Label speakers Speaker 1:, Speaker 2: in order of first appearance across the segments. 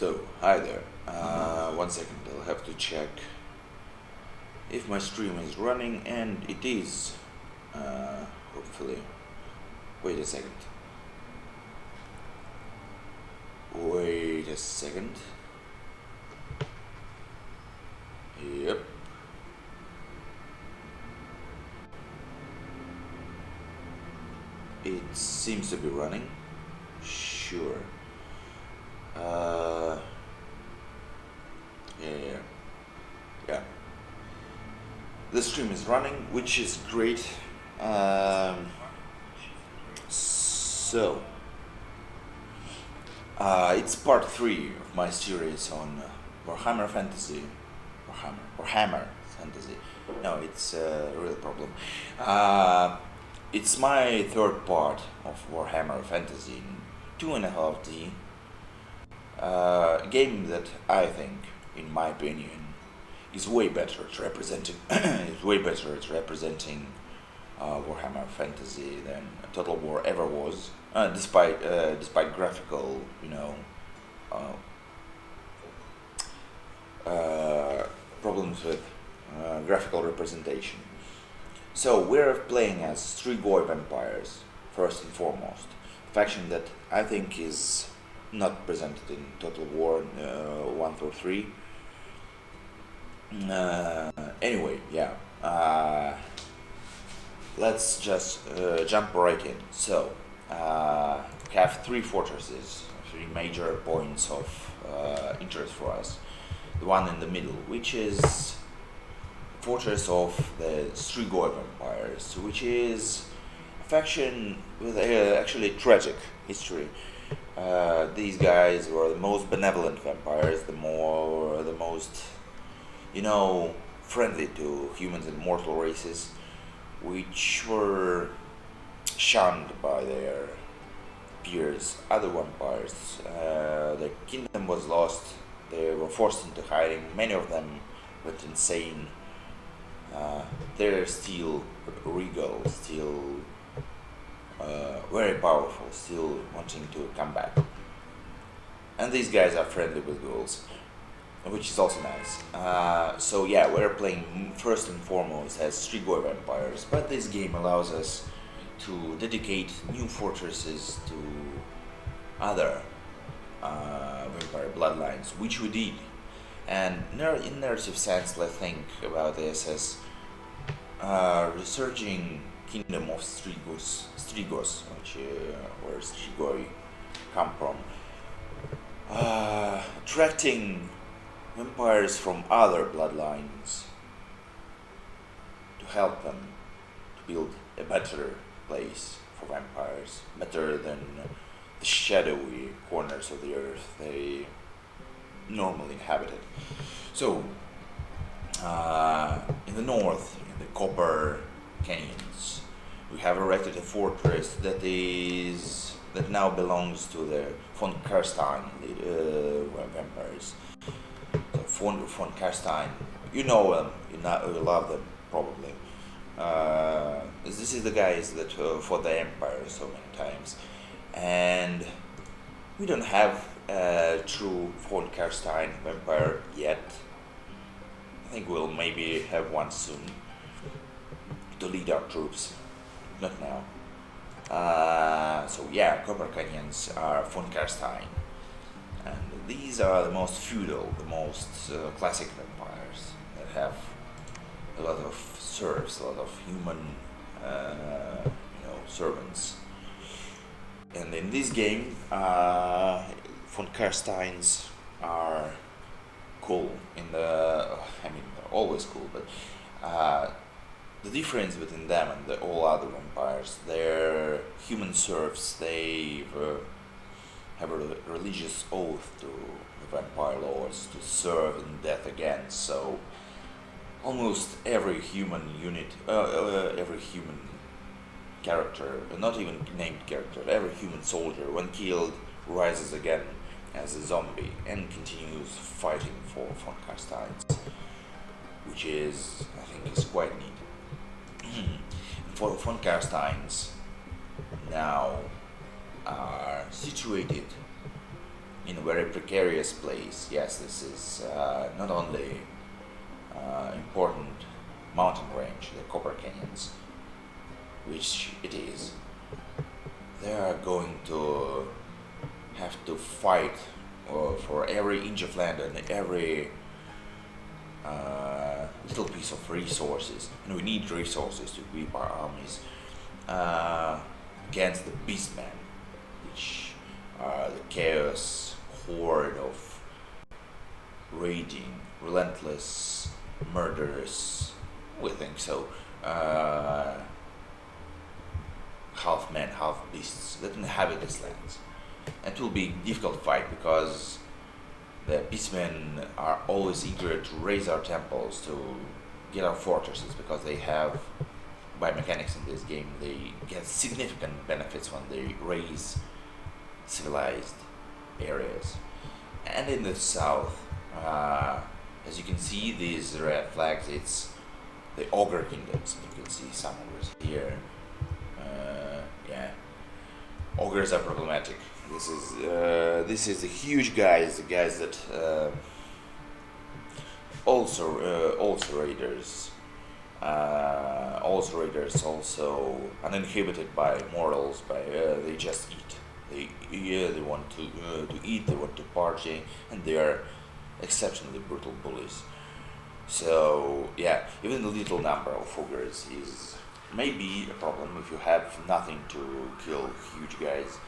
Speaker 1: So, hi there. One second, I'll have to check if my stream is running, and it is. Hopefully. Wait a second. Wait a second. Yep. It seems to be running. Sure. Yeah. Yeah. The stream is running, which is great. So, it's part 3 of my series on Warhammer Fantasy. Warhammer Fantasy. No, it's a real problem. It's my third part of Warhammer Fantasy in 2.5D. A game that I think, in my opinion, is way better at representing Warhammer Fantasy than Total War ever was, despite graphical, problems with graphical representation. So we're playing as Strigoi vampires, first and foremost, a faction that I think is not presented in Total War 1 through 3. Anyway, yeah. Let's just jump right in. So, we have 3 fortresses, 3 major points of interest for us. The one in the middle, which is fortress of the Strigoi vampires, which is a faction with actually tragic history. These guys were the most benevolent vampires, the most, friendly to humans and mortal races, which were shunned by their peers, other vampires. Their kingdom was lost, they were forced into hiding, many of them went insane. They're still regal, still very powerful, still wanting to come back. And these guys are friendly with ghouls, which is also nice. So yeah, we're playing first and foremost as Strigoi vampires, but this game allows us to dedicate new fortresses to other vampire bloodlines, which we did. And in narrative sense, let's think about this as resurging kingdom of Strigos, which where Strigoi come from, attracting vampires from other bloodlines to help them to build a better place for vampires, better than the shadowy corners of the earth they normally inhabited. So, in the north, in the Copper Canyons, we have erected a fortress that now belongs to the von Karstein vampires. So von Karstein, you know them, you love them probably. This is the guys that fought the Empire so many times, and we don't have a true von Karstein vampire yet. I think we'll maybe have one soon to lead our troops, not now. So yeah, Copper Canyons are von Karstein, and these are the most feudal, the most classic vampires that have a lot of serfs, a lot of human, servants. And in this game, von Karsteins are cool. They're always cool, but the difference between them and all other vampires, they're human serfs. They have a religious oath to the vampire lords to serve in death again. So almost every human every human character, not even named character, every human soldier, when killed, rises again as a zombie and continues fighting for von Karsteins, which is, I think, is quite neat. For von Karsteins now are situated in a very precarious place. Yes, this is not only important mountain range, the Copper Canyons, which it is. They are going to have to fight for every inch of land and every little piece of resources, and we need resources to equip our armies against the Beastmen, which are the chaos horde of raging, relentless, murderous, we think so, half men, half beasts that inhabit these lands. And it will be a difficult fight because the beastmen are always eager to raise our temples, to get our fortresses, because they have, by mechanics in this game, they get significant benefits when they raise civilized areas. And in the south, as you can see, these red flags, it's the ogre kingdoms. You can see some ogres here. Yeah, ogres are problematic. This is the huge guys, the guys that also raiders, also uninhibited by mortals. They just eat. They want to eat. They want to party, and they are exceptionally brutal bullies. So yeah, even the little number of ogres is maybe a problem if you have nothing to kill huge guys.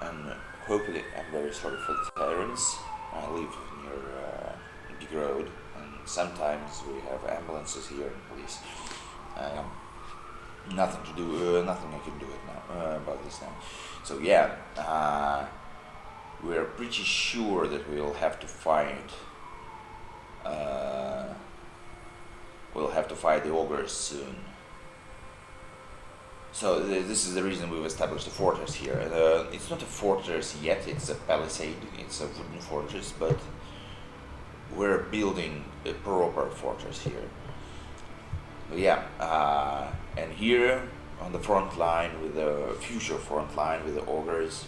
Speaker 1: And hopefully, I'm very sorry for the sirens. I live near a big road, and sometimes we have ambulances here and police. Nothing to do, nothing I can do it now about this now. So yeah, we're pretty sure that we'll have to fight. We'll have to fight the ogres soon. So this is the reason we've established a fortress here. It's not a fortress yet, it's a palisade, it's a wooden fortress, but we're building a proper fortress here. But yeah, and here on the front line, with the future front line with the ogres,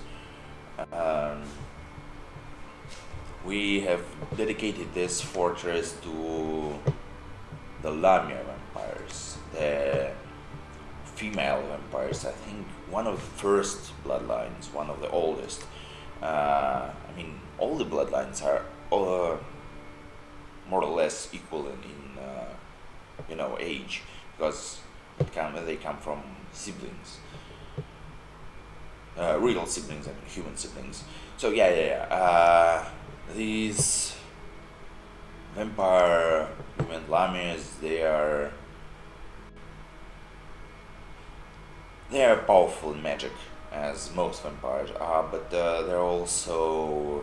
Speaker 1: we have dedicated this fortress to the Lamia vampires, the female vampires. I think one of the first bloodlines, one of the oldest. I mean, all the bloodlines are more or less equal in age, because they come from siblings, real siblings, I mean human siblings. So yeah. These vampire women Lamias, they are powerful in magic, as most vampires are, but they're also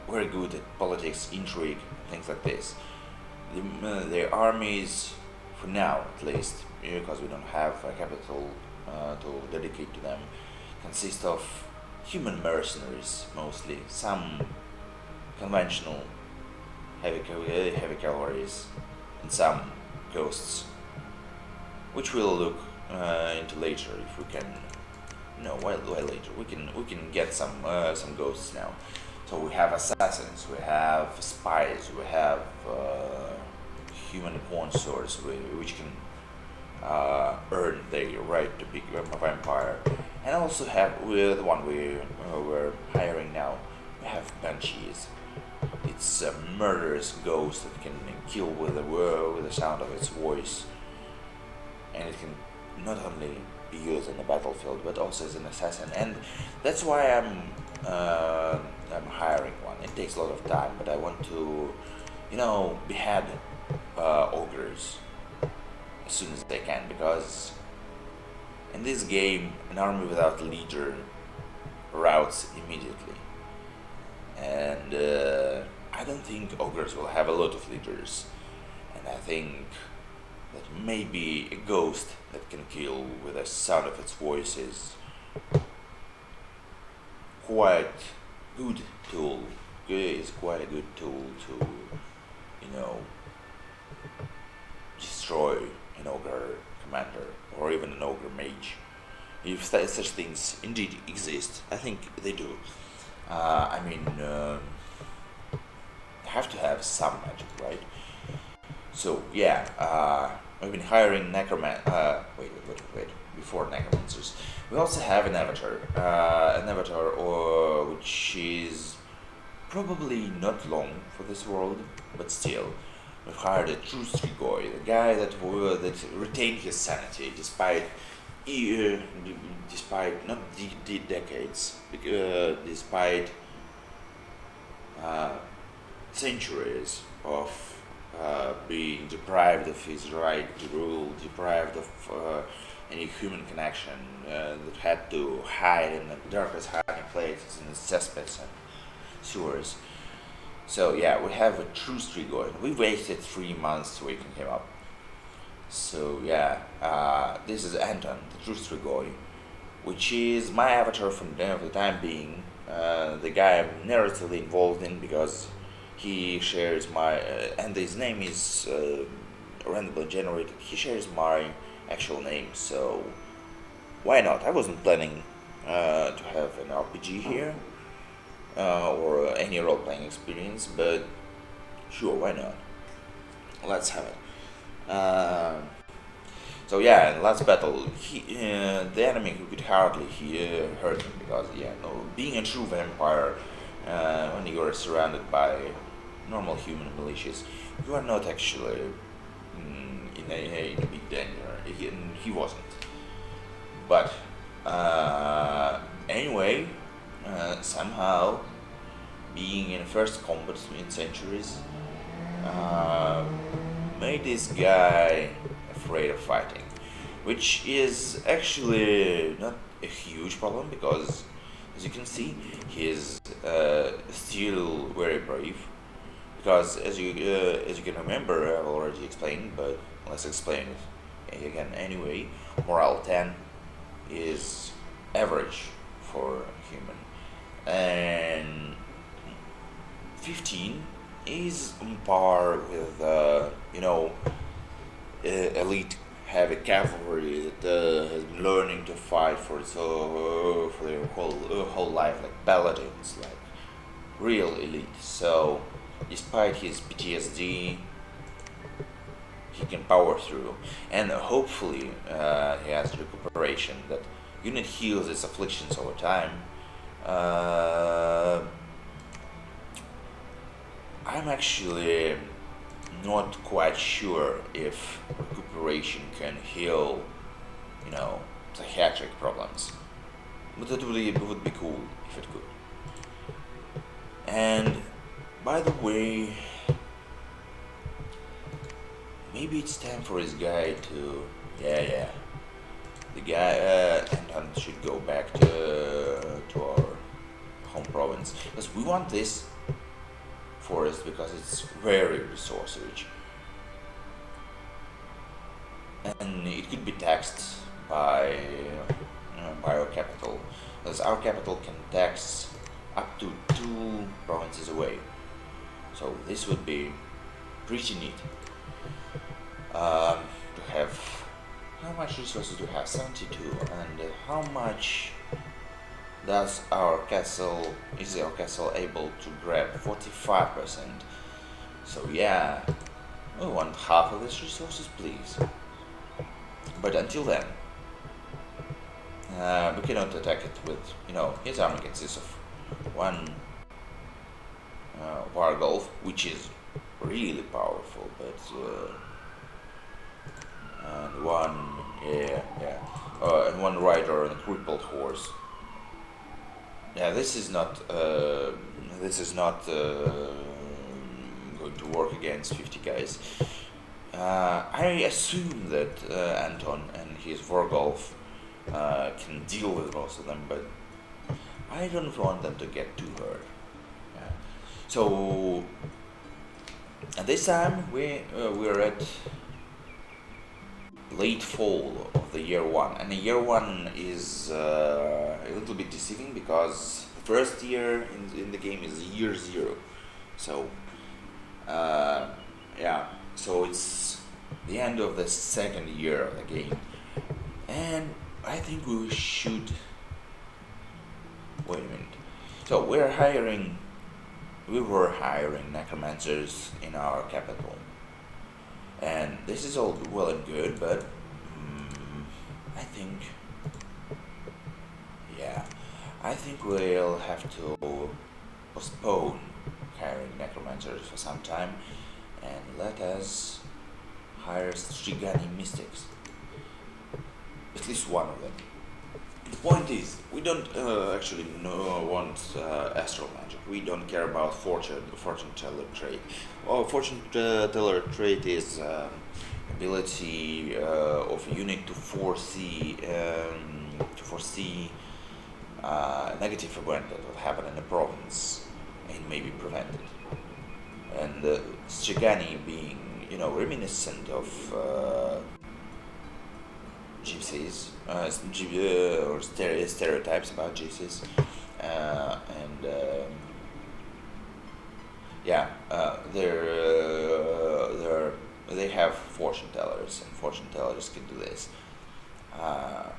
Speaker 1: very good at politics, intrigue, things like this. Their armies, for now at least, because we don't have a capital to dedicate to them, consist of human mercenaries mostly, some conventional heavy cavalries, and some ghosts, which we'll look into later if we can. No, why later? We can get some ghosts now. So we have assassins, we have spies, we have human pawn swords, which can earn the right to be a vampire, and also have the one we're hiring now. We have banshees. It's a murderous ghost that can kill with the sound of its voice, and it can not only be used in the battlefield but also as an assassin. And that's why I'm hiring one. It takes a lot of time, but I want to, behead ogres as soon as they can, because in this game an army without a leader routs immediately, and I don't think ogres will have a lot of leaders, and I think that maybe a ghost that can kill with the sound of its voice is quite a good tool to destroy an ogre commander or even an ogre mage. if such things indeed exist. I think they do. I mean, have to have some magic, right? So yeah, I've been hiring necroman. Wait. Before necromancers, we also have an avatar, or which is probably not long for this world, but still, we've hired a true Strigoi, the guy that retained his sanity uh, despite not decades, despite uh, centuries of being deprived of his right to rule, deprived of any human connection, that had to hide in the darkest hiding places, in the cesspits and sewers. So yeah, we have a true Strigoi. We wasted 3 months waking him up. So yeah, this is Anton, the true Strigoi, which is my avatar from the time being. The guy I'm narratively involved in because he shares my and his name is randomly generated. He shares my actual name, so why not? I wasn't planning to have an RPG here or any role playing experience, but sure, why not? Let's have it. So yeah, in last battle, the enemy who could hardly hurt him because yeah, no, being a true vampire, when you are surrounded by normal human militias, you are not actually in a big danger. He wasn't. But anyway, somehow being in first combat in centuries made this guy afraid of fighting, which is actually not a huge problem because, as you can see, he is still very brave. Because as you can remember, I've already explained, but let's explain it again anyway. Morale 10 is average for a human, and 15 is on par with elite heavy cavalry that has been learning to fight for their whole life, like paladins, like real elite. So despite his PTSD, he can power through, and hopefully he has recuperation that unit heals its afflictions over time. I'm actually not quite sure if recuperation can heal, psychiatric problems, but it would be cool if it could. And by the way, maybe it's time for this guy to, yeah, the guy Anton should go back to our home province because we want this forest because it's very resource rich and it could be taxed by our capital, because our capital can tax up to 2 provinces away. So this would be pretty neat to have. How much resources do we have? 72. And how much does our castle? Is our castle able to grab? 45%. So yeah, we want half of these resources, please. But until then, we cannot attack it with. His army consists of one Wargolf, which is really powerful, but and one rider on a crippled horse. Yeah, this is not going to work against 50 guys. I assume that Anton and his Wargolf can deal with most of them, but I don't want them to get too hurt. Yeah. So at this time we're at late fall of the year one, and the year one is a little bit deceiving because the first year in the game is year zero. So so it's the end of the second year of the game, and I think we should. Wait a minute. So we were hiring necromancers in our capital, and this is all well and good, but I think, yeah, I think we'll have to postpone hiring necromancers for some time, and let us hire Strigani mystics, at least one of them. The point is, we don't actually want astral magic. We don't care about fortune teller trait. Fortune teller trait is ability of a unit to foresee negative event that will happen in the province and maybe prevent it. And Strigani being, reminiscent of gypsies, or stereotypes about gypsies, and yeah, they have fortune tellers, and fortune tellers can do this. Uh,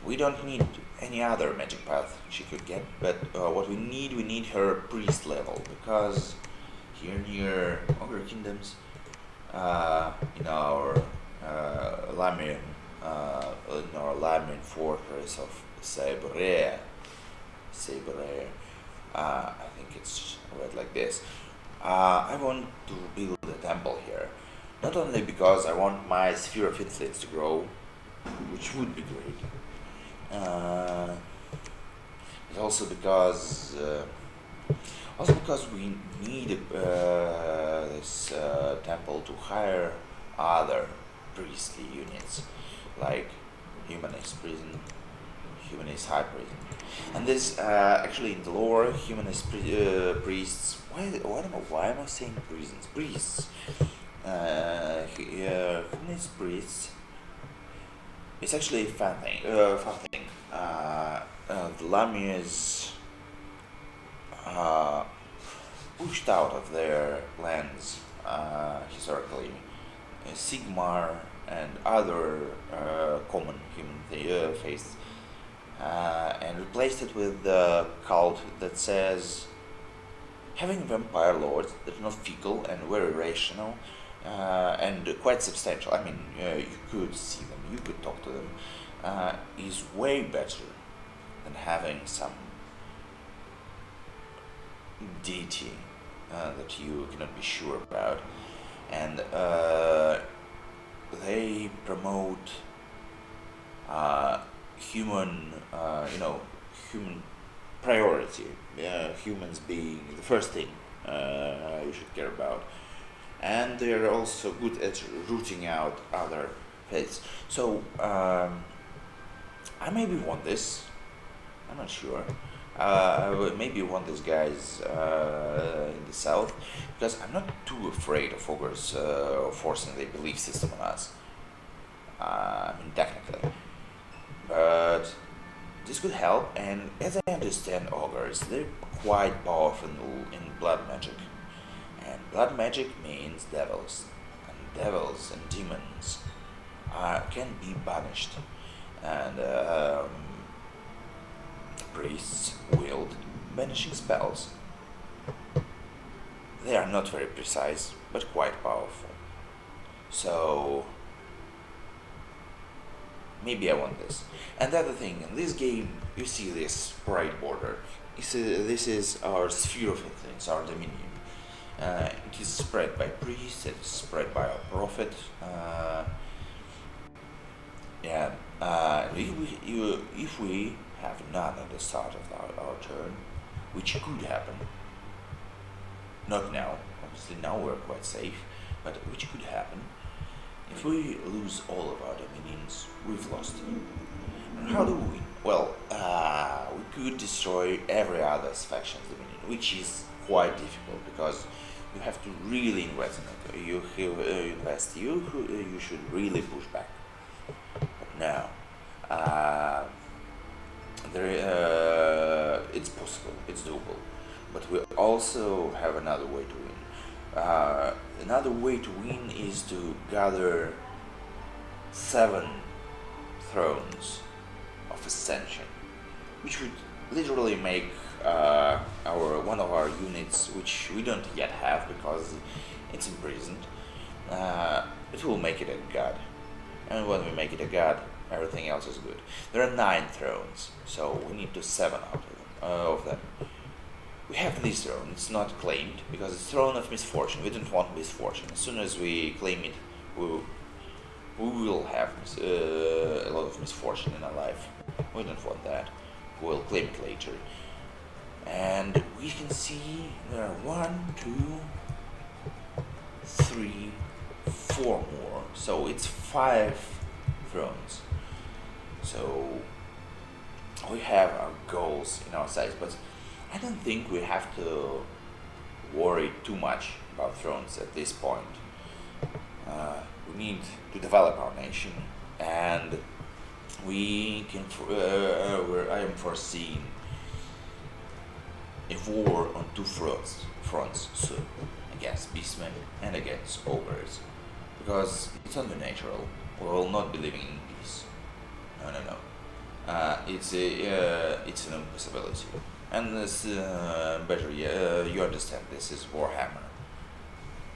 Speaker 1: we don't need any other magic path she could get, but we need her priest level, because here near Ogre Kingdoms, in our Lamian, fortress of Sabre, I think it's read like this. I want to build a temple here, not only because I want my sphere of influence to grow, which would be great, uh, but also because we need this temple to hire other priestly units, like humanist prison, humanist high prison, and this actually in the lore, priests. Why am I saying prisons? Priests. Humanist priests. It's actually a fun thing. The Lamias uh, pushed out of their lands historically Sigmar and other common human faiths, and replaced it with the cult that says having vampire lords that are not fickle and very rational, and quite substantial. I mean, you could see them, you could talk to them, is way better than having some deity that you cannot be sure about. And they promote human, human priority. Humans being the first thing you should care about, and they are also good at rooting out other faiths. So I maybe want this. I'm not sure. I would maybe want these guys in the south, because I'm not too afraid of ogres forcing their belief system on us. I mean, technically, but this could help. And as I understand ogres, they're quite powerful in blood magic, and blood magic means devils, and devils and demons can be banished, and priests wield banishing spells. They are not very precise, but quite powerful. So maybe I want this. And the other thing, in this game, you see this bright border. This is our sphere of influence, our dominion. It is spread by priests, it is spread by our prophet. Yeah, if we have none at the start of our turn, which could happen, not now, obviously now we're quite safe, but which could happen, if we lose all of our dominions, we've lost. And how do we win? Well, we could destroy every other faction's dominion, which is quite difficult, because you have to really invest in it. You should really push back. But now, it's possible, it's doable, but we also have another way to win. Another way to win is to gather 7,000 thrones of ascension, which would literally make our one of our units, which we don't yet have because it's imprisoned. It will make it a god, and when we make it a god, everything else is good. There are 9 thrones, so we need to 7 out of them. We have this throne. It's not claimed because it's throne of misfortune. We don't want misfortune. As soon as we claim it, we will have a lot of misfortune in our life. We don't want that. We'll claim it later. And we can see there are 1, 2, 3, 4 more. So it's 5 thrones. So we have our goals in our sights, but I don't think we have to worry too much about thrones at this point. We need to develop our nation, and we can. I am foreseeing a war on 2 fronts soon, against beastmen and against ogres, because it's only natural. We will not be living in peace. No. It's an impossibility. And this better, you understand. This is Warhammer.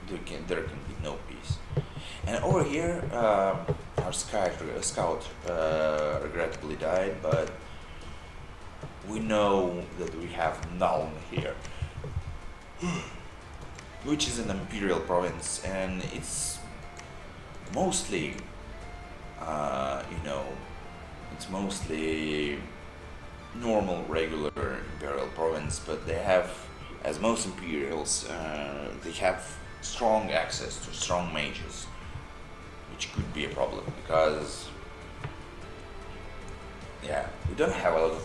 Speaker 1: There can be no peace. And over here, our scout regrettably died, but we know that we have Nuln here, which is an imperial province, and it's mostly, it's mostly normal, regular imperial province, but they have, as most imperials, they have strong access to strong mages, which could be a problem because, we don't have a lot of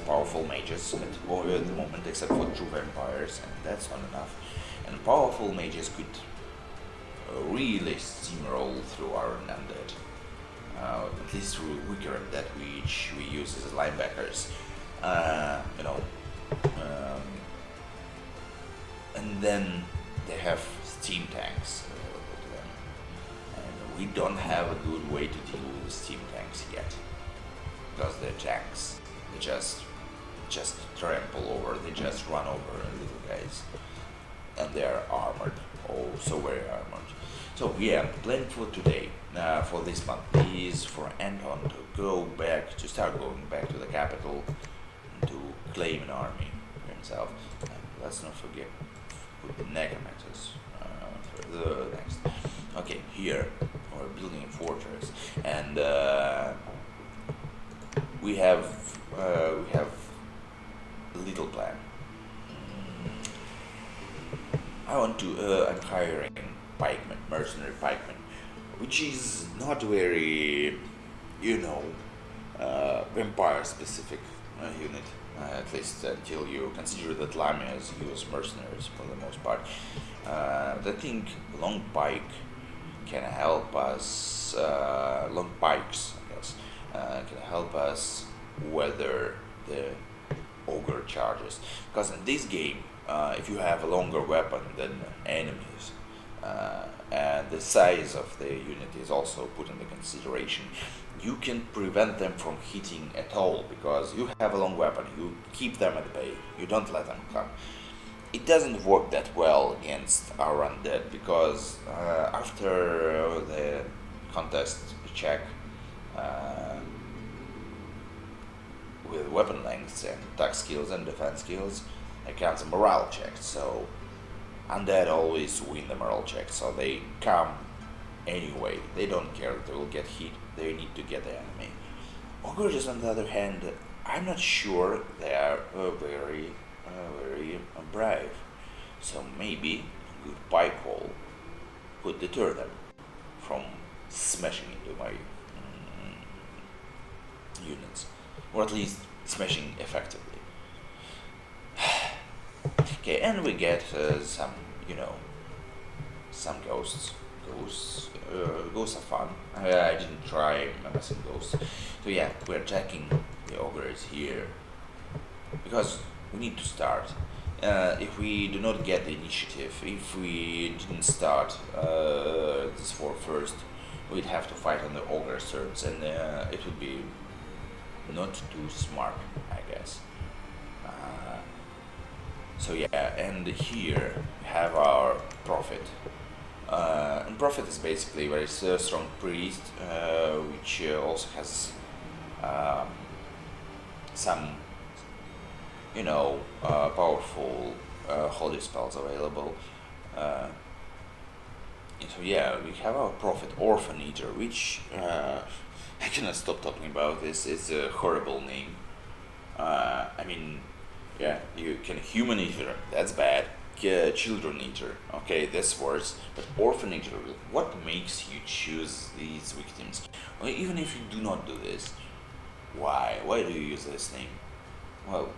Speaker 1: powerful mages at the moment, except for true vampires, and that's not enough. And powerful mages could really steamroll through our undead. At least through weaker undead, which we use as linebackers. And then they have steam tanks available to them. And we don't have a good way to deal with steam tanks yet. Because they're tanks. They just trample over, they just run over little guys. And they are armored. Oh, so very armored. So plan for today, for this month, is for Anton to start going back to the capital, and to claim an army for himself. And let's not forget, put the necromancers for the next. Okay, here we're building a fortress, and we have a little plan. I'm hiring pikemen, mercenary pikemen, which is not very, vampire specific unit, at least until you consider that Lamias use mercenaries for the most part. I think long pike can help us, long pikes, I guess, can help us weather the ogre charges. Because in this game, if you have a longer weapon than enemies, and the size of the unit is also put into consideration, you can prevent them from hitting at all, because you have a long weapon, you keep them at bay, you don't let them come. It doesn't work that well against our undead, because after the contest check with weapon lengths and attack skills and defense skills, it counts a morale check. So undead always win the morale check, so they come anyway. They don't care if they will get hit, they need to get the enemy. Ogres, on the other hand, I'm not sure they are very brave. So maybe a good pike hole could deter them from smashing into my units, or at least smashing effectively. Okay, and we get some ghosts. Ghosts are fun. I didn't try menacing ghosts. So we're attacking the ogres here because we need to start. If we do not get the initiative, if we didn't start this war first, we'd have to fight on the ogre turns, and it would be not too smart, I guess. Uh, so yeah, and here we have our prophet. And prophet is basically a very strong priest, which also has um, some, powerful holy spells available. Uh, so yeah, we have our prophet Orphan Eater, which I cannot stop talking about this. It's a horrible name. I mean, yeah, you can human eater. That's bad. Children eater. Okay, that's worse. But orphan eater. What makes you choose these victims? Well, even if you do not do this, why? Why do you use this name? Well,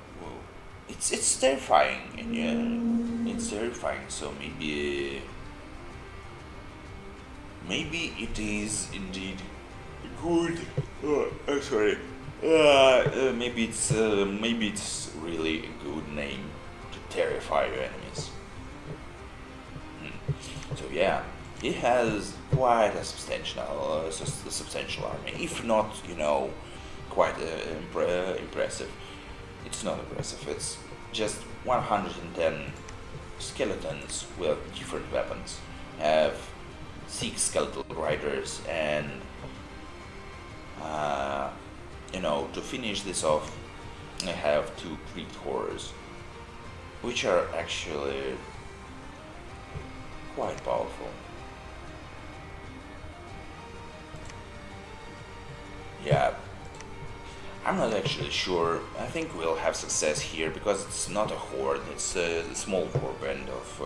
Speaker 1: it's terrifying, and yeah, it's terrifying. So maybe it is indeed good. I'm sorry. Maybe it's really a good name to terrify your enemies. So yeah, it has quite a substantial army, if not quite impressive. It's not impressive. It's just 110 skeletons with different weapons. Have 6 skeletal riders, and to finish this off, I have 2 crypt horrors, which are actually quite powerful. Yeah, I'm not actually sure. I think we'll have success here because it's not a horde; it's a small warband of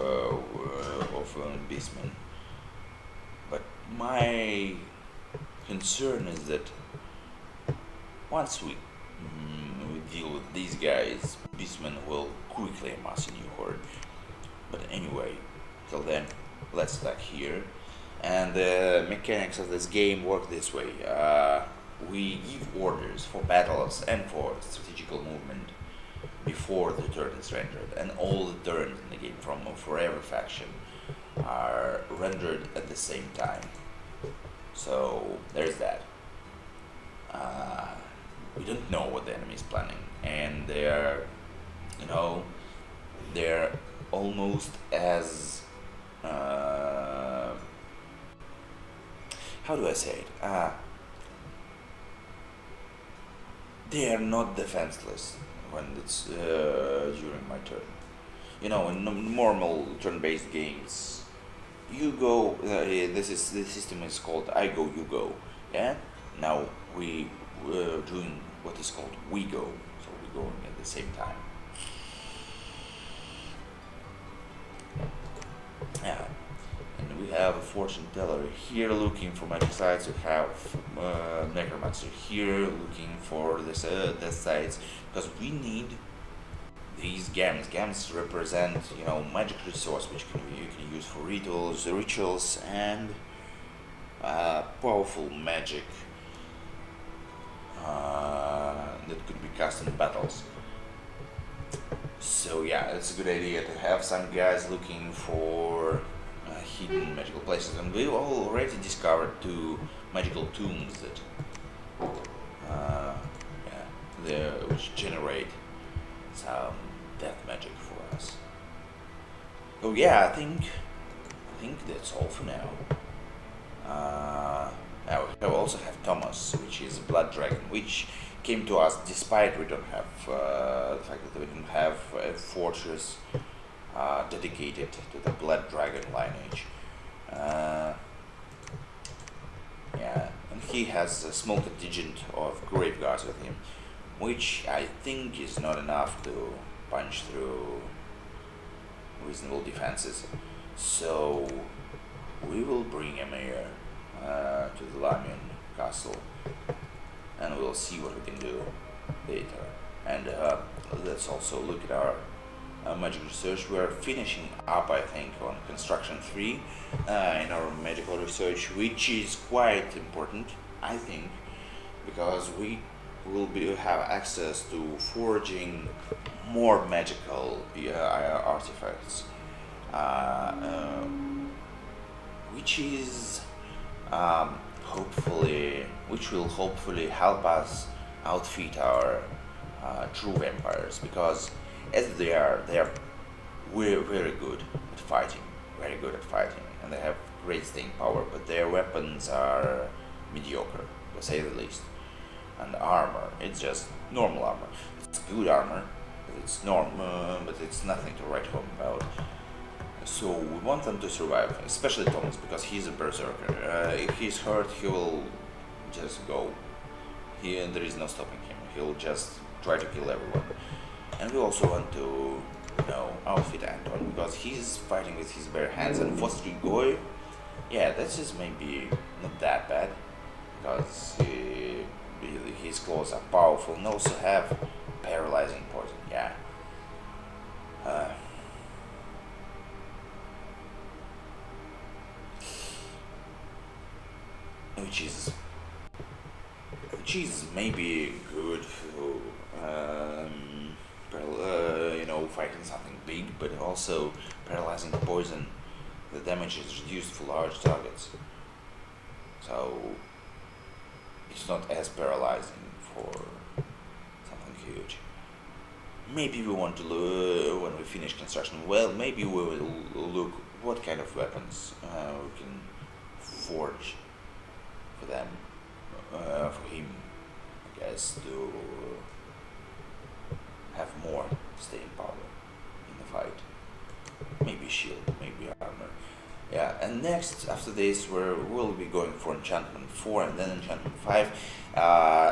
Speaker 1: beastmen. But my concern is that once we deal with these guys, beastmen will quickly amass a new horde. But anyway, till then, let's attack here. And the mechanics of this game work this way. We give orders for battles and for strategical movement before the turn is rendered, and all the turns in the game from forever faction are rendered at the same time. So there's that. We don't know what the enemy is planning, and they're almost as how do I say it? They are not defenseless when it's during my turn. In normal turn-based games, you go. The system is called I go, you go. Yeah. Now we doing what is called we go. So we're going at the same time. Yeah. And we have a fortune teller here looking for magic sites. We have necromancer here looking for this death sites, because we need these gems. Gems represent magic resource which you can use for rituals and powerful magic that could be cast in battles. So yeah, it's a good idea to have some guys looking for hidden magical places, and we've already discovered 2 magical tombs that which generate some death magic for us. Oh yeah, I think that's all for now. Now we also have Thomas, which is a blood dragon, which came to us despite we don't have the fact that we don't have a fortress dedicated to the blood dragon lineage. Yeah, and he has a small contingent of grave guards with him, which I think is not enough to punch through reasonable defenses. So we will bring him here to the Lamian castle, and we'll see what we can do later. And let's also look at our magic research. We are finishing up, I think, on construction 3 in our magical research, which is quite important, I think, because we will have access to forging more magical artifacts, which is Hopefully, which will hopefully help us outfit our true vampires, because as they are very, very good at fighting, very good at fighting, and they have great staying power, but their weapons are mediocre, to say the least. And armor, it's just normal armor. It's good armor, but it's but it's nothing to write home about. So we want them to survive, especially Thomas, because he's a berserker. If he's hurt, he will just go. There is no stopping him. He'll just try to kill everyone. And we also want to, outfit Anton, because he's fighting with his bare hands. And Vostrigoi, yeah, this is maybe not that bad, because his claws are powerful and also have paralyzing poison. Yeah. Uh, which is maybe good for fighting something big, but also paralyzing poison. The damage is reduced for large targets, so it's not as paralyzing for something huge. Maybe we want to look when we finish construction. Well, maybe we will look what kind of weapons we can forge for them, for him, I guess, to have more staying power in the fight. Maybe shield, maybe armor. Yeah, and next, after this, we'll be going for Enchantment 4 and then Enchantment 5.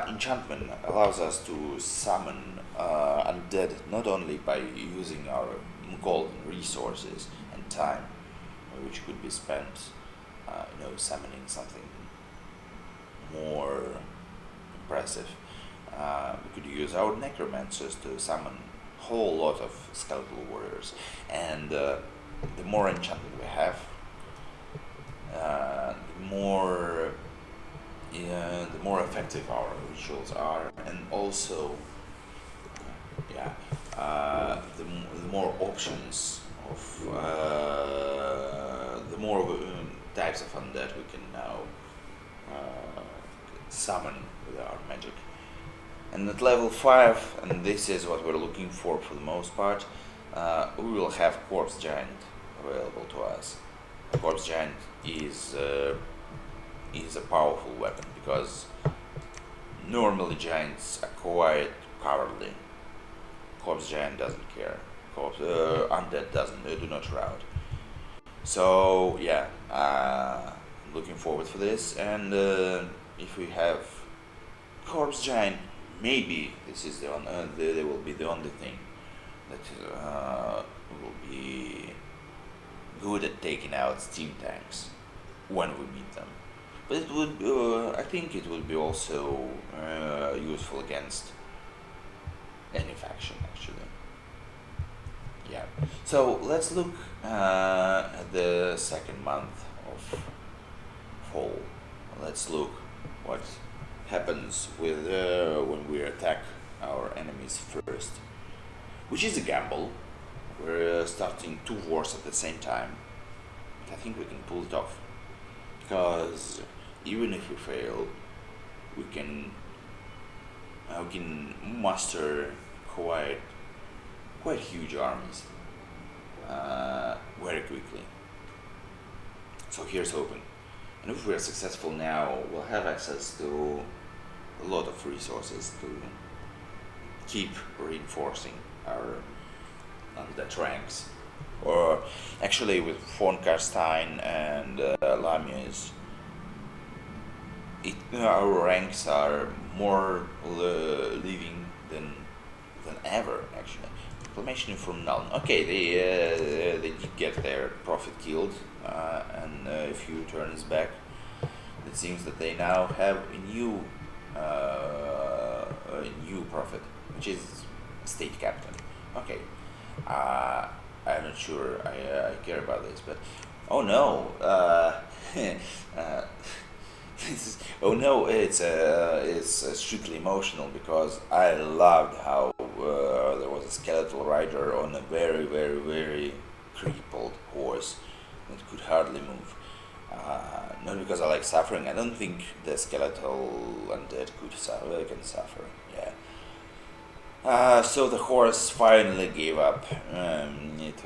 Speaker 1: Enchantment allows us to summon undead not only by using our golden resources and time, which could be spent, summoning something more impressive. We could use our necromancers to summon a whole lot of skeletal warriors, and the more enchantment we have, the more effective our rituals are, and also, the more options of the more types of undead we can now summon with our magic. And at level 5, and this is what we're looking for the most part, we will have Corpse Giant available to us. Corpse Giant is a powerful weapon, because normally giants are quite cowardly. Corpse Giant doesn't care. Undead doesn't. They do not shroud. So yeah, looking forward for this. And if we have Corpse Giant, maybe this is they will be the only thing that will be good at taking out steam tanks when we meet them. But it would, I think, it would be also useful against any faction, actually. Yeah. So let's look at the second month of fall. Let's look what happens with when we attack our enemies first, which is a gamble. We're starting 2 wars at the same time, but I think we can pull it off, because even if we fail, we can muster quite huge armies very quickly. So here's hoping. And if we're successful now, we'll have access to a lot of resources to keep reinforcing our undead ranks. Or actually, with von Karstein and Lamias, our ranks are more living than ever. Actually, Reclamation from Nuln. Okay, they did get their prophet killed, and a few turns back, it seems that they now have a new prophet, which is state captain. Okay, I'm not sure I care about this, but oh no, it's strictly emotional, because I loved how there was a skeletal rider on a very, very, very crippled horse that could hardly move. Not because I like suffering. I don't think the skeletal undead can suffer. Yeah. So the horse finally gave up. It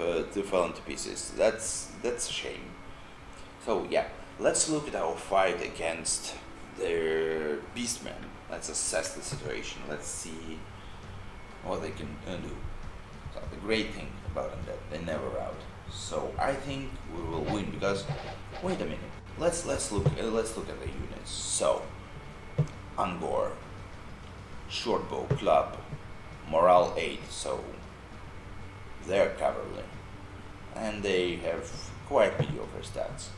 Speaker 1: fell into pieces. That's a shame. So yeah, let's look at our fight against their beastmen. Let's assess the situation. Let's see what they can do. So the great thing about them that they never out. So I think we will win because wait a minute. Let's look at the units. So Angor, shortbow, club, morale 8. So they're cavalry, and they have quite mediocre stats.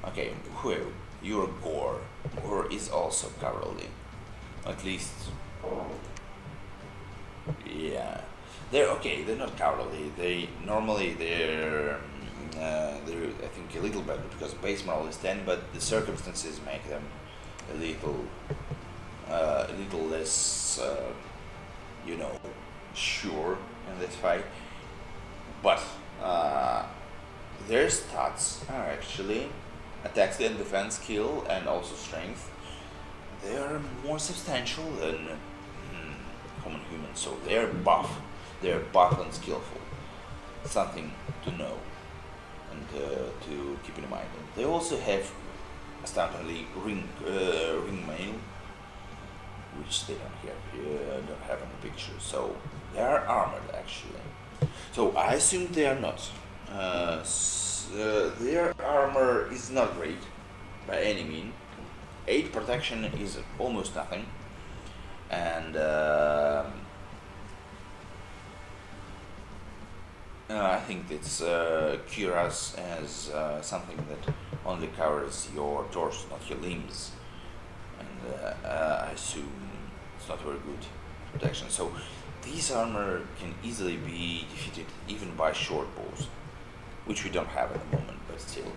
Speaker 1: Okay, who? You're Gore. Gore is also cavalry, at least. Yeah, they're okay. They're not cowardly. They're I think a little better because base morale is 10, but the circumstances make them a little less, you know, sure in this fight. But their stats are actually attack and defense skill and also strength. They are more substantial than common humans, so they're buff. They're buff and skillful. Something to know and to keep in mind. They also have astoundingly ring mail, which they don't have in the picture. So they are armored actually. So I assume they are not. Their armor is not great by any mean. 8 protection is almost nothing, and I think it's cuirass as something that only covers your torso, not your limbs, and I assume it's not very good protection. So these armor can easily be defeated even by short bows, which we don't have at the moment, but still.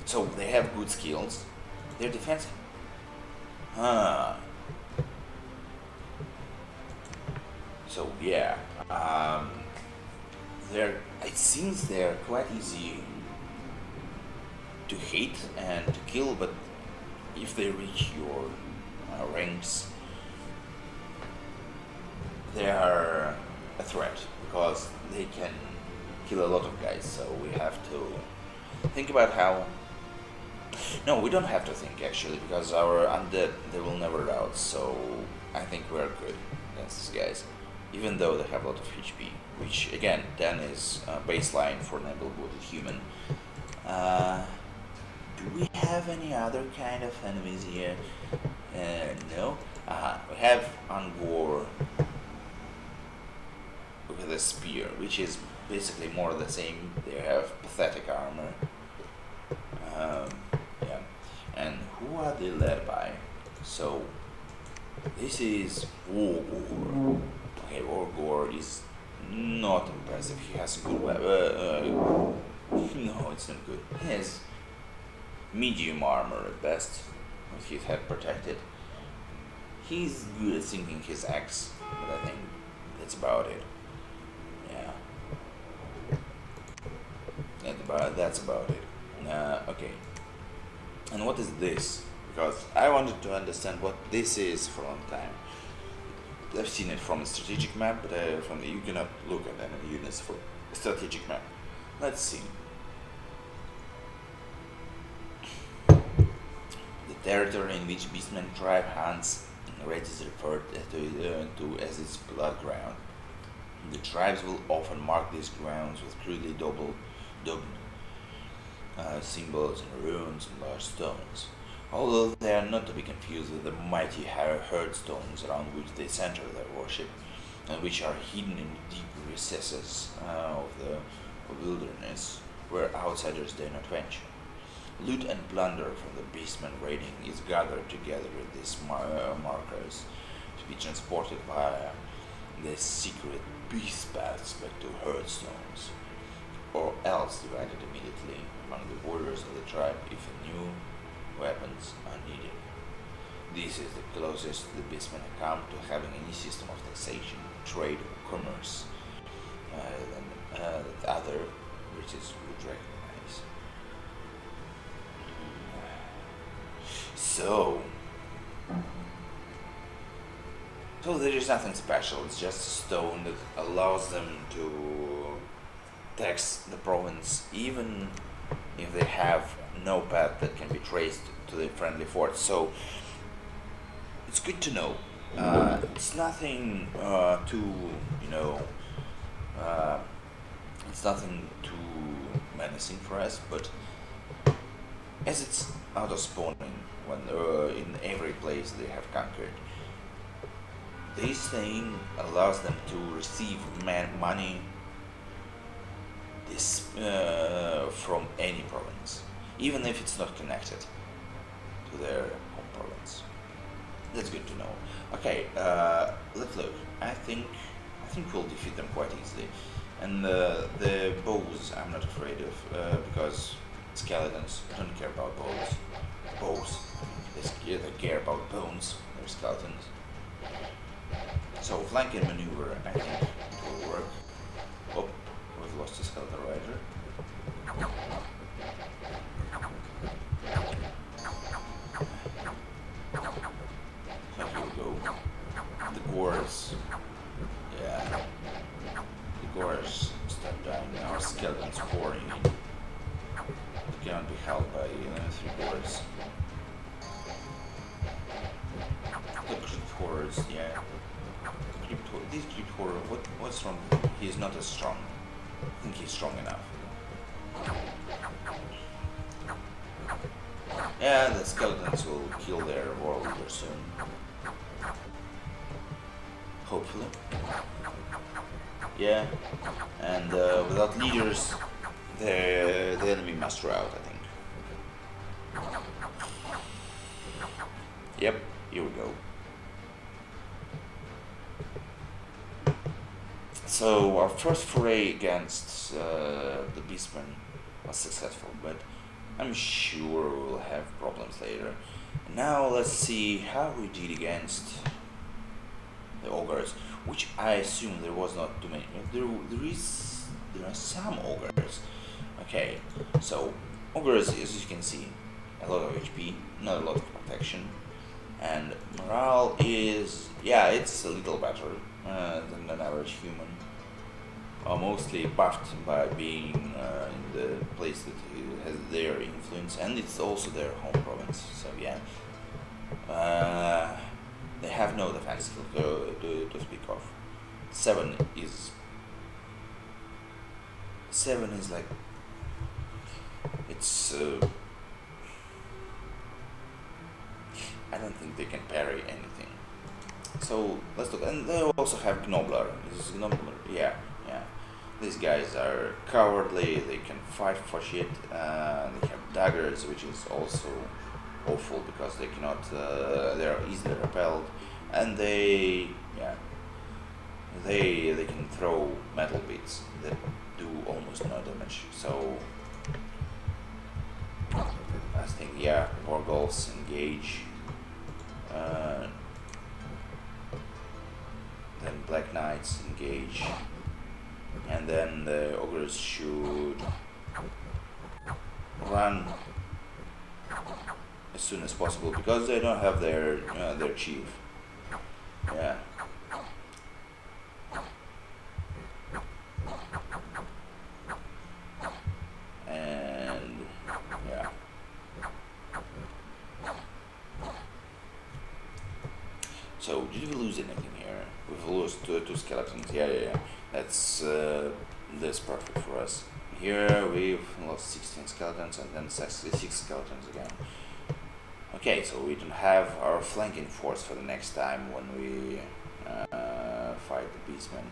Speaker 1: So they have good skills. Their defense. So yeah, it seems they're quite easy to hit and to kill, but if they reach your ranks, they are a threat because they can kill a lot of guys. So we have to think about how. No, we don't have to think actually because our undead they will never out. So I think we're good against these guys, even though they have a lot of HP, which again 10 is baseline for an able-bodied human. Do we have any other kind of enemies here? No. We have Angor with a spear, which is basically more the same. They have pathetic armor. Yeah. And who are they led by? So this is Wargor. Okay, Wargor is not impressive. He has good weapon. No, it's not good. He has medium armor at best, with his head protected. He's good at sinking his axe, but I think that's about it. Yeah. That's about it. Okay. And what is this? Because I wanted to understand what this is for a long time. I've seen it from a strategic map, but you cannot look at enemy units for a strategic map. Let's see. The territory in which Beastman tribe hunts and Red is referred to as its blood ground. The tribes will often mark these grounds with crudely doubled symbols and runes and large stones, although they are not to be confused with the mighty herd stones around which they center their worship, and which are hidden in the deep recesses of the wilderness, where outsiders dare not venture. Loot and plunder from the beastmen raiding is gathered together in these markers to be transported via the secret beast paths back to herd stones, or else divided immediately among the warriors of the tribe if new weapons are needed. This is the closest the beastmen come to having any system of taxation, trade, or commerce than the other races would recognize. So, so there is nothing special. It's just a stone that allows them to tax the province, even if they have no path that can be traced to the friendly fort. So it's good to know. It's nothing too, you know, uh, it's nothing too menacing for us, but as it's auto spawning when in every place they have conquered, this thing allows them to receive money this from any province, even if it's not connected to their home province. That's good to know. Okay, let's look. I think we'll defeat them quite easily, and the bows I'm not afraid of because skeletons don't care about bows. Bows, they care about bones. They're skeletons. So flanking maneuver, I think it will work. Oh, we've lost a skeleton rider. So here we go. The gores. Yeah. The gores start dying. Our skeletons pouring in. They cannot be held by 3 gores. The creep horrors, yeah. This creep horror, what's wrong? He's not as strong. I think he's strong enough. Yeah, the skeletons will kill their world leader soon. Hopefully. Yeah, and without leaders, the enemy muster out, I think. Yep, here we go. So our first foray against the Beastmen was successful, but I'm sure we'll have problems later. Now let's see how we did against the ogres, which I assume there was not too many. There are some ogres. Okay, so ogres, as you can see, a lot of HP, not a lot of protection, and morale is, yeah, it's a little better than an average human. Mostly buffed by being in the place that has their influence, and it's also their home province. So yeah, they have no defense skill to speak of. Seven is like it's. I don't think they can parry anything. So let's look, and they also have Gnobler. This is Gnobler, yeah. These guys are cowardly, they can fight for shit, they have daggers, which is also awful because they cannot, they are easily repelled, and they can throw metal bits that do almost no damage, so I think, yeah, Porgulfs engage, then Black Knights engage, and then the ogres should run as soon as possible because they don't have their chief. Yeah. And yeah. So did we lose anything here? We've lost two skeletons. Yeah. That's perfect for us. Here we've lost 16 skeletons and then 66 skeletons again. Okay, so we don't have our flanking force for the next time when we fight the Beastmen.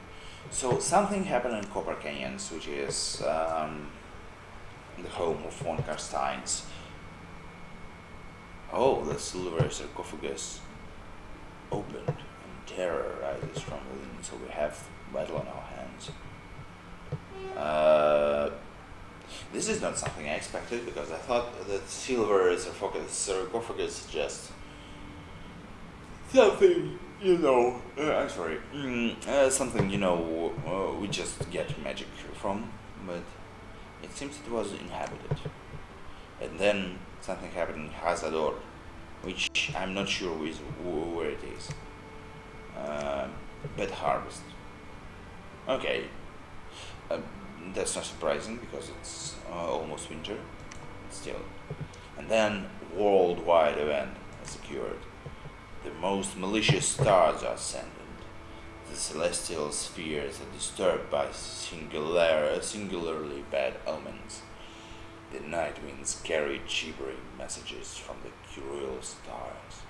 Speaker 1: So something happened in Copper Canyons, which is the home of von Karstein's. Oh, the silver sarcophagus opened and terror rises from within, so we have battle on our hands. This is not something I expected because I thought that silver sarcophagus is just something, I'm sorry, something, we just get magic from, but it seems it was inhabited. And then something happened in Hazador, which I'm not sure where it is. Bed Harvest. Okay, uh, that's not surprising because it's almost winter, still. And then worldwide event secured. The most malicious stars are ascendant. The celestial spheres are disturbed by singularly bad omens. The night winds carry gibbering messages from the cruel stars.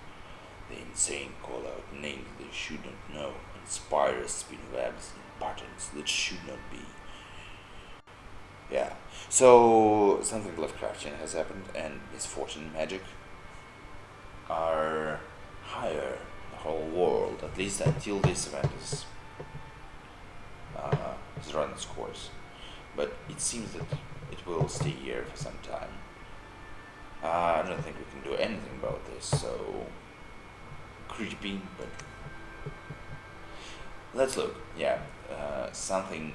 Speaker 1: The insane call out names they should not know and spiders spin webs in patterns that should not be. Yeah. So something Lovecraftian has happened, and misfortune and magic are higher in the whole world, at least until this event is run its course. But it seems that it will stay here for some time. I don't think we can do anything about this, so creepy, but let's look. Yeah, something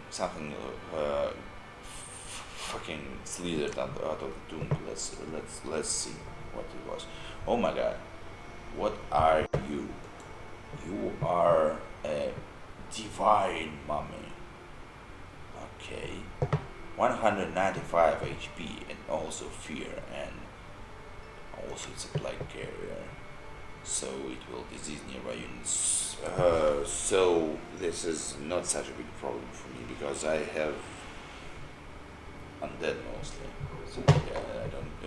Speaker 1: fucking slithered out of the tomb. Let's see what it was. Oh my god, what are you? You are a divine mummy. Okay, 195 HP and also fear, and also it's a plague carrier, so it will disease nearby units. So this is not such a big problem for me because I have undead mostly. So yeah, I don't.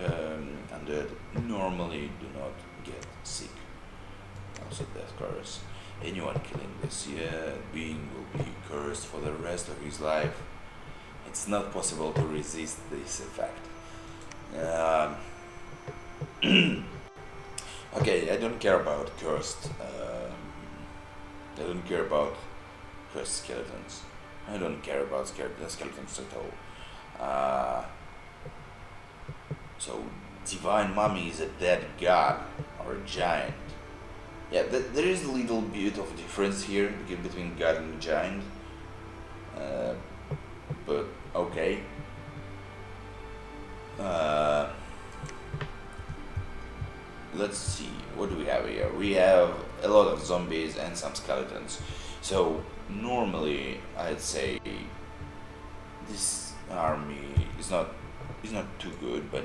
Speaker 1: Undead normally do not get sick. Also death curse. Anyone killing this being will be cursed for the rest of his life. It's not possible to resist this effect. Okay, I don't care about cursed. I don't care about cursed skeletons. I don't care about skeletons at all. So, divine mummy is a dead god or a giant. Yeah, there is a little bit of difference here between god and giant. But okay. Let's see, what do we have here? We have a lot of zombies and some skeletons. So normally I'd say this army is not too good, but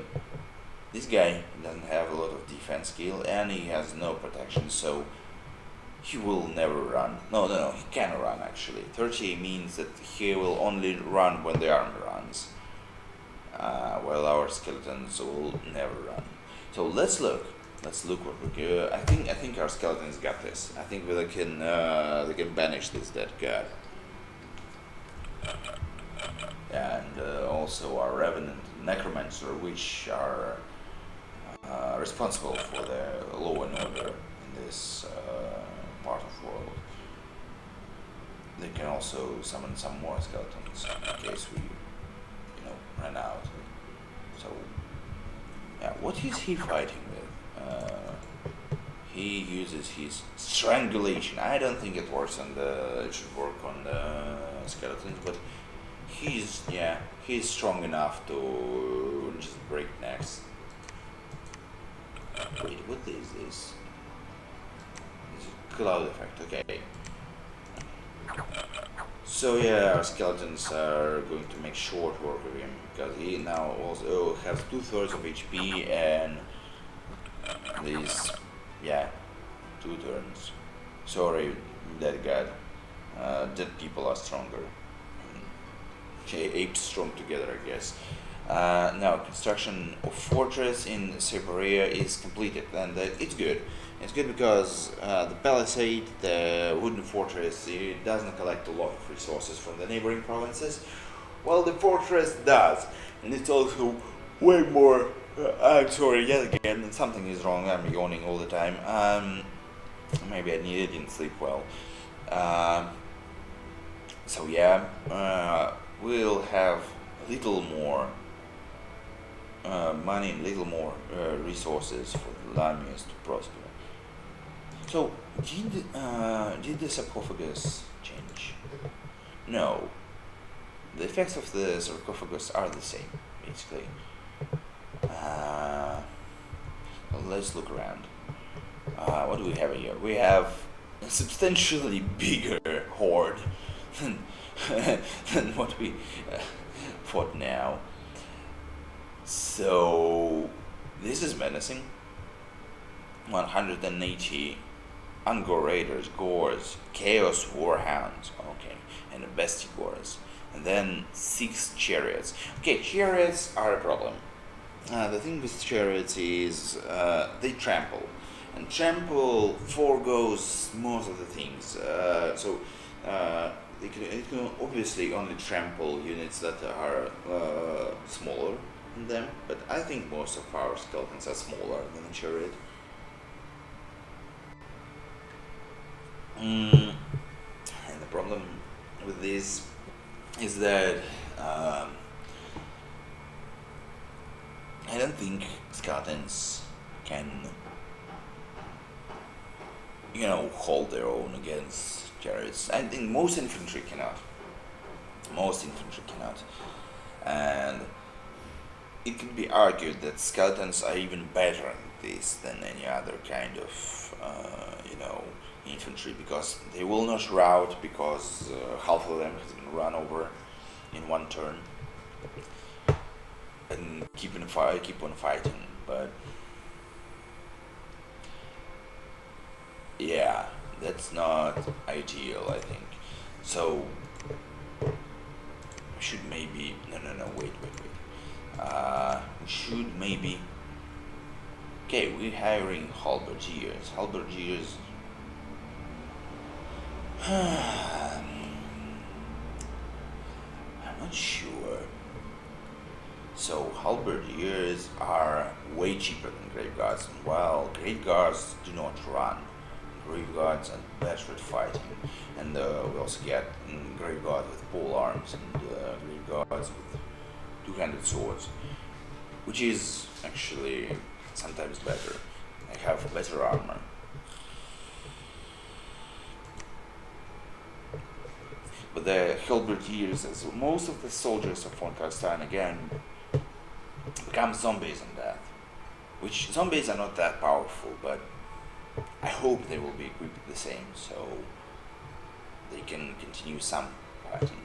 Speaker 1: this guy doesn't have a lot of defense skill and he has no protection, so he will never run. No, he can run actually. 30 means that he will only run when the army runs, while our skeletons will never run. So let's look what we can. I think our skeletons got this. I think they can banish this dead god. And also our revenant necromancer, which are responsible for the law and order in this part of the world. They can also summon some more skeletons in case we, run out. So, yeah, what is he fighting with? He uses his strangulation. I don't think it works it should work on the skeletons, but he's strong enough to just break necks. Wait, what is this? It's a cloud effect, okay. So yeah, our skeletons are going to make short work of him, because he now also has 2/3 of HP and these, 2 turns. Sorry, dead god. Dead people are stronger. Apes strong together, I guess. Now, construction of fortress in Siberia is completed, and it's good. It's good because the palisade, the wooden fortress, it doesn't collect a lot of resources from the neighboring provinces, while the fortress does, and it's also way more. I'm sorry, yet again, something is wrong. I'm yawning all the time. Maybe I didn't sleep well. So yeah, we'll have a little more money, little more resources for the Lamias to prosper. So, did the sarcophagus change? No. The effects of the sarcophagus are the same, basically. Well, let's look around. What do we have here? We have a substantially bigger horde than, than what we fought now. So this is menacing. 180 Angor Raiders, Gores, Chaos Warhounds, okay, and the Bestigores. And then 6 chariots. Okay, chariots are a problem. The thing with chariots is they trample. And trample foregoes most of the things. It can obviously only trample units that are smaller than them, but I think most of our skeletons are smaller than a chariot. And the problem with this is that I don't think skeletons can, hold their own against chariots. I think most infantry cannot. And it can be argued that skeletons are even better at this than any other kind of, infantry, because they will not rout, because half of them has been run over in one turn, and keep on fighting. But yeah, that's not ideal, I think. So we should maybe wait. We should maybe. Okay, we're hiring halberdiers. I'm not sure. So halberdiers are way cheaper than grave guards, and while grave guards do not run, grave guards are better at fighting, and we also get grave guards with pole arms and grave guards with two-handed swords, which is actually sometimes better. I have better armor. But the halberdiers, as most of the soldiers of von Karstein again, become zombies on death. Which zombies are not that powerful, but I hope they will be equipped the same, so they can continue some fighting.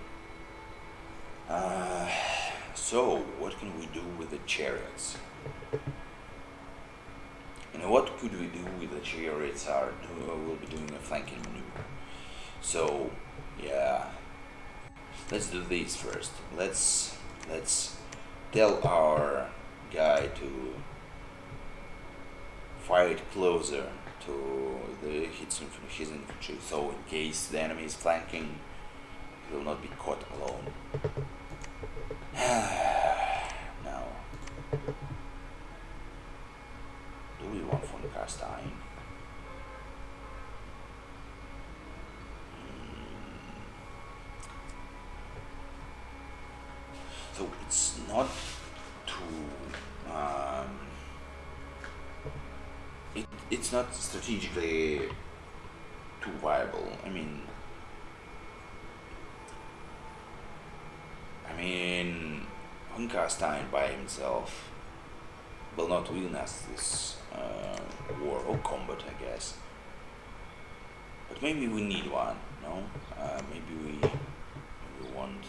Speaker 1: So what can we do with the chariots? What could we do with the chariots? We'll be doing a flanking maneuver. So yeah, let's do this first. Let's tell our guy to fight closer to his infantry, so in case the enemy is flanking, he will not be caught alone. Now, do we want von Karstein? So it's not too. It's not strategically too viable. I mean, von Karstein by himself will not win us this war or combat, I guess. But maybe we need one. No, maybe we want.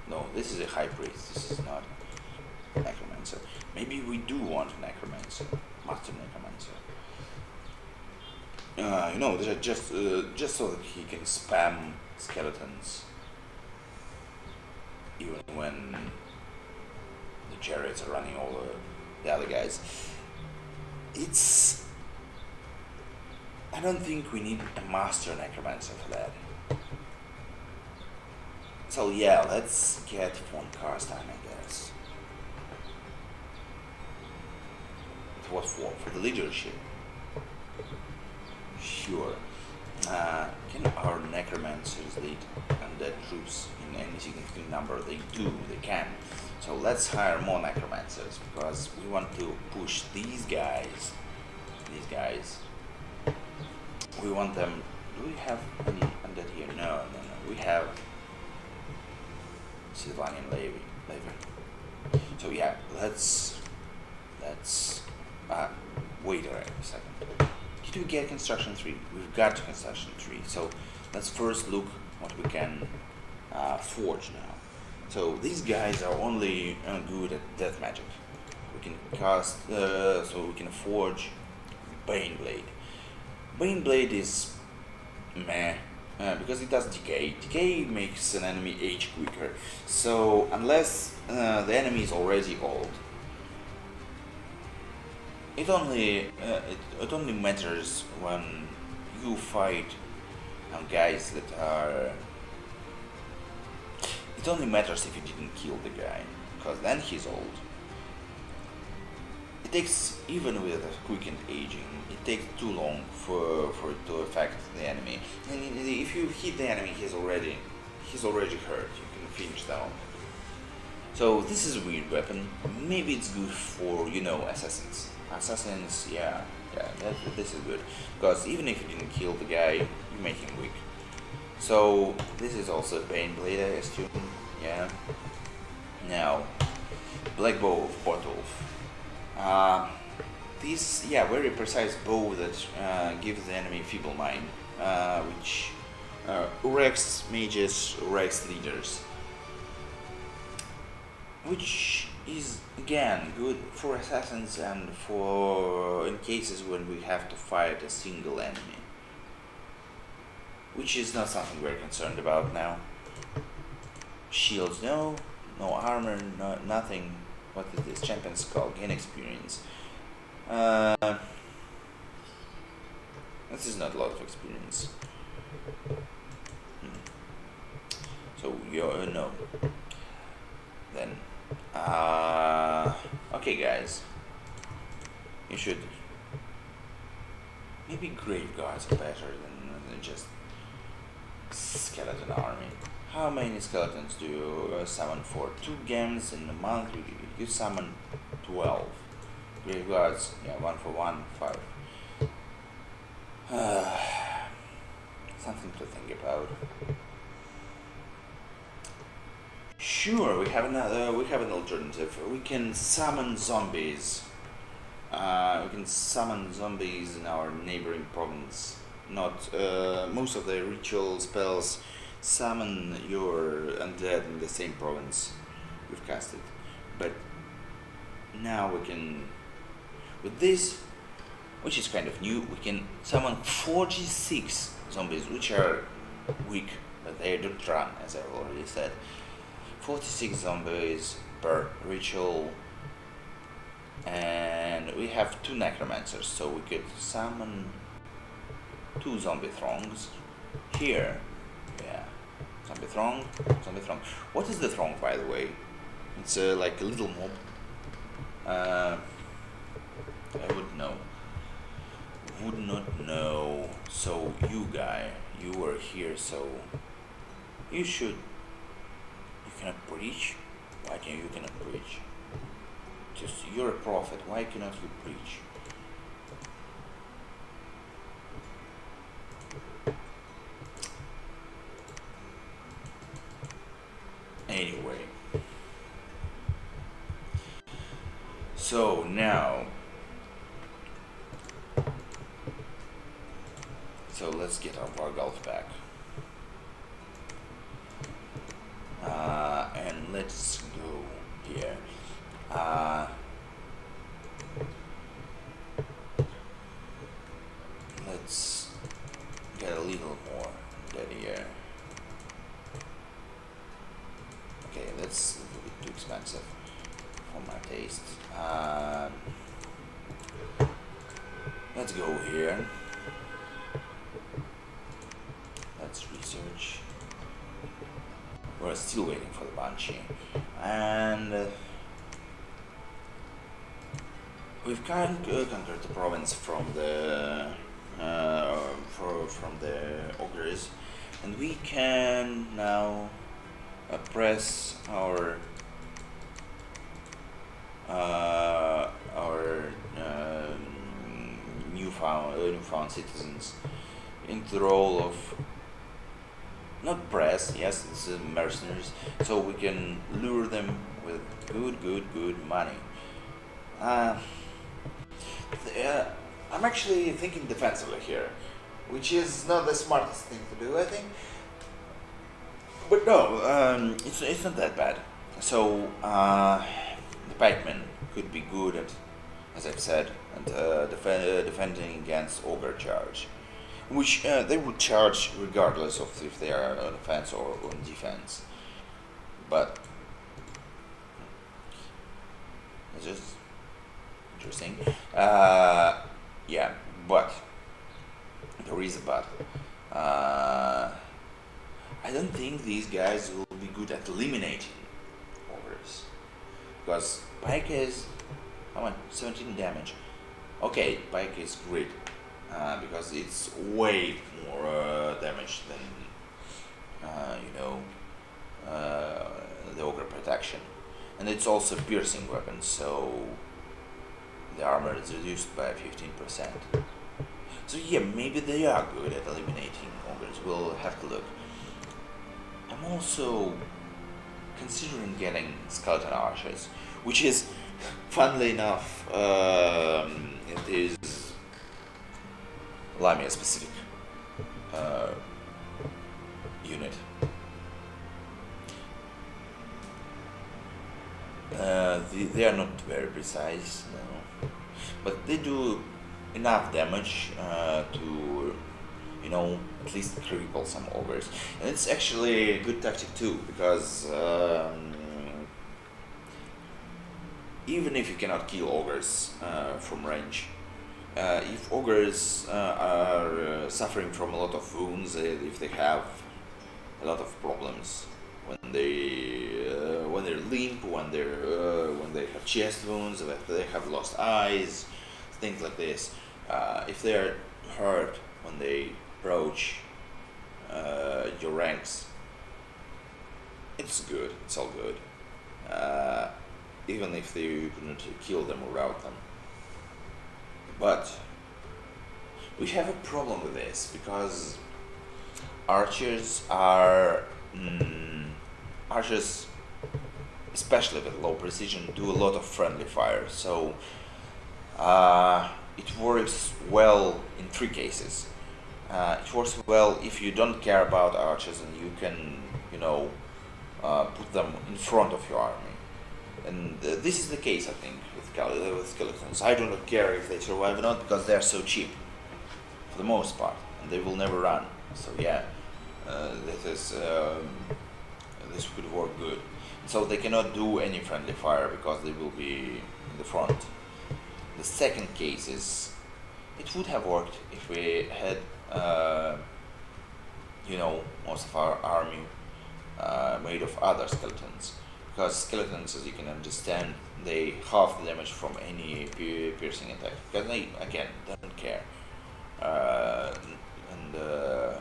Speaker 1: No, this is a high priest. This is not necromancer. Maybe we do want a necromancer, master necromancer. Just so that he can spam skeletons, even when the chariots are running over the other guys. I don't think we need a master necromancer for that. So yeah, let's get von Karstein, I guess. What for? For the leadership. Sure. Can our necromancers lead undead troops in any significant number? They do, they can. So let's hire more necromancers, because we want to push these guys. We want them. Do we have any undead here? No. We have Sylvanian Levy. So yeah, let's wait a second. Did we get construction 3? We've got construction 3. So let's first look what we can forge now. So these guys are only good at death magic. We can cast, so we can forge Baneblade. Baneblade is meh, because it does decay. Decay makes an enemy age quicker. So unless the enemy is already old, it only matters when you fight guys that are. It only matters if you didn't kill the guy, because then he's old. It takes, even with quickened aging, it takes too long for it to affect the enemy. And if you hit the enemy, he's already hurt. You can finish them. So this is a weird weapon. Maybe it's good for, assassins. Assassins, yeah, this is good, because even if you didn't kill the guy, you make him weak. So this is also a Baneblade, I assume. Yeah. Now, Black Bow of Botolf. This, very precise bow that gives the enemy Feeble Mind, which wrecks mages, wrecks leaders, which is again good for assassins and for in cases when we have to fight a single enemy, which is not something we're concerned about now. Shields, no armor, nothing. What is this? Champion's Skull, gain experience. This is not a lot of experience. So no. Then okay guys, you should maybe grave guards are better than just skeleton army. How many skeletons do you summon for 2 games in a month? You summon 12 grave guards. 1 for 1, 5. Something to think about. Sure, we have an alternative. We can summon zombies. We can summon zombies in our neighboring province. Not most of the ritual spells summon your undead in the same province we've casted. But now we can, with this, which is kind of new, we can summon 46 zombies, which are weak, but they don't run, as I already said. 46 zombies per ritual, and we have 2 necromancers, so we could summon 2 zombie throngs here. Zombie throng. What is the throng, by the way? It's like a little mob. I would not know. So you were here, so you cannot preach. Why you cannot preach? Just, you're a prophet. Why cannot you preach? Anyway, so now, let's get our Vargulf back, and let's go here. Let's get a little more dead here. Okay, that's a little bit too expensive for my taste. Let's go here. Let's research. We're still waiting for the Banshee. And we've conquered the province from the ogres, and we can now press our newfound citizens into the role of, not press, yes, this is mercenaries, so we can lure them with good money. I'm actually thinking defensively here, which is not the smartest thing to do, I think. But no, it's not that bad. So the pikemen could be good at, as I've said, and defending against ogre charge, which they would charge regardless of if they are on offense or on defense. But it's just interesting. Yeah, but there is a but. I don't think these guys will be good at eliminating ogres, because pike has how much? 17 damage. Okay, pike is great because it's way more damage than the ogre protection, and it's also piercing weapon, so the armor is reduced by 15%. So yeah, maybe they are good at eliminating ogres. We'll have to look. I'm also considering getting skeleton archers, which is, funnily enough, it is Lamia specific unit. They are not very precise, no, but they do enough damage to, at least cripple some ogres. And it's actually a good tactic too, because even if you cannot kill ogres from range, if ogres are suffering from a lot of wounds, if they have a lot of problems when they're limp, when they have chest wounds, if they have lost eyes, things like this. If they are hurt when they approach your ranks, it's good. It's all good. Even if you couldn't kill them or rout them. But we have a problem with this because archers, especially with low precision, do a lot of friendly fire. So it works well in three cases. It works well if you don't care about archers and you can, put them in front of your army. And this is the case, I think, with skeletons. I do not care if they survive or not because they are so cheap, for the most part, and they will never run. So yeah, this could work good. So they cannot do any friendly fire because they will be in the front. The second case is, it would have worked if we had, most of our army made of other skeletons. Because skeletons, as you can understand, they half the damage from any piercing attack. Because they, again, don't care.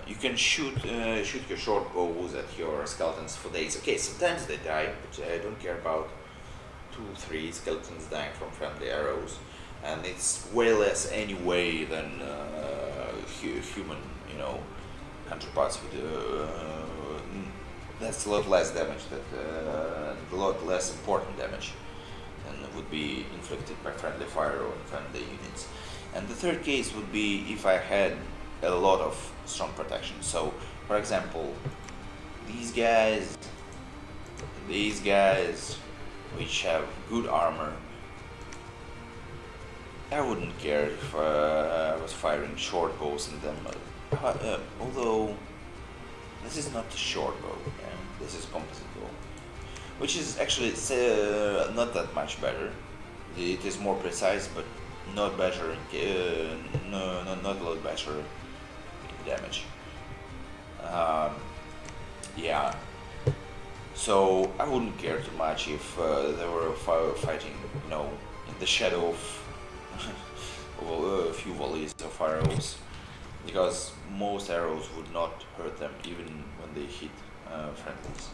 Speaker 1: You can shoot your short bows at your skeletons for days. Okay, sometimes they die, but I don't care about 2-3 skeletons dying from friendly arrows. And it's way less anyway than human, counterparts would. That's a lot less damage, a lot less important damage than would be inflicted by friendly fire or friendly units. And the third case would be if I had a lot of strong protection. So, for example, these guys, which have good armor, I wouldn't care if I was firing short bows in them, although this is not a short bow, this is composite bow, which is actually not that much better. It is more precise, but not better, not a lot better in damage. Yeah. So I wouldn't care too much if they were fighting, in the shadow of a few volleys of arrows, because most arrows would not hurt them even when they hit friendlies.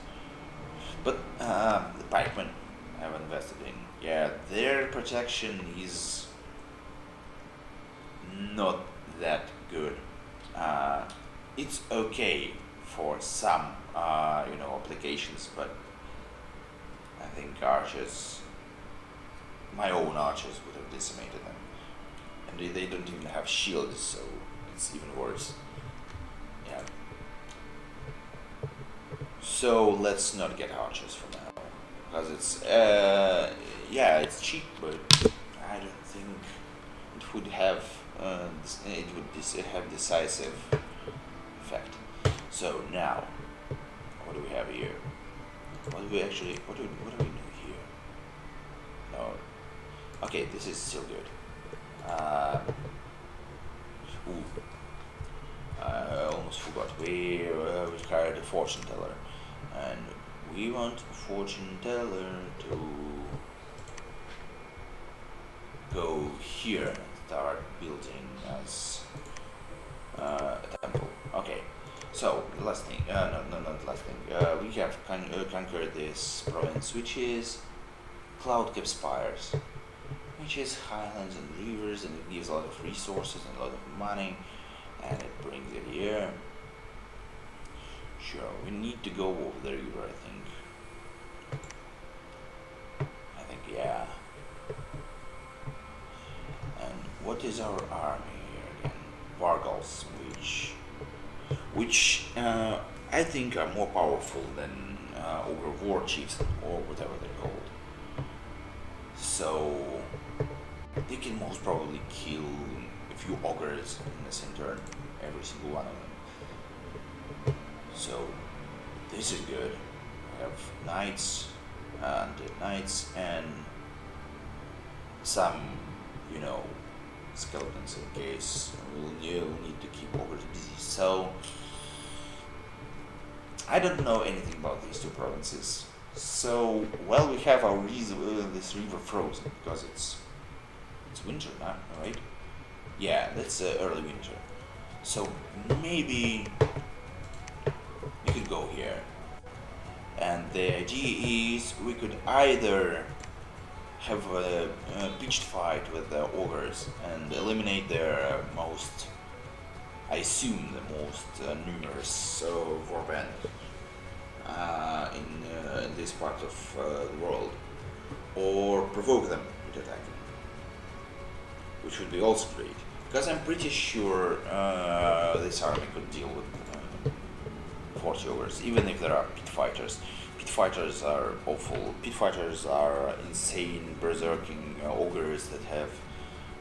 Speaker 1: But the pikemen I've invested in, their protection is not that good. It's okay for some, applications, but I think my own archers would have decimated them. and they don't even have shields, so it's even worse. Yeah. So let's not get archers for now, because it's yeah, it's cheap, but I don't think it would have have decisive effect. So now, what do we have here? What do we do here? No. Okay, this is still good. I almost forgot. We hired a fortune teller, and we want a fortune teller to go here and start building us a temple. Okay. So the last thing, not the last thing. We have conquered this province, which is cloud-capped spires, which is highlands and rivers, and it gives a lot of resources and a lot of money, and it brings it here. Sure, we need to go over the river, I think. Yeah. And what is our army here again? Vargals, which I think are more powerful than ogre war chiefs or whatever they're called. So they can most probably kill a few ogres in the same turn, every single one of them. So this is good. We have knights and knights and some, skeletons in case we'll need to keep ogres busy. So I don't know anything about these two provinces. So, well, we have our this river frozen because it's winter now, right? Yeah, that's early winter. So maybe we could go here. And the idea is we could either have a pitched fight with the ogres and eliminate their I assume the most numerous warband in this part of the world, or provoke them to attack, which would be also great. Because I'm pretty sure this army could deal with 40 ogres, even if there are pit fighters. Pit fighters are awful. Pit fighters are insane, berserking ogres that have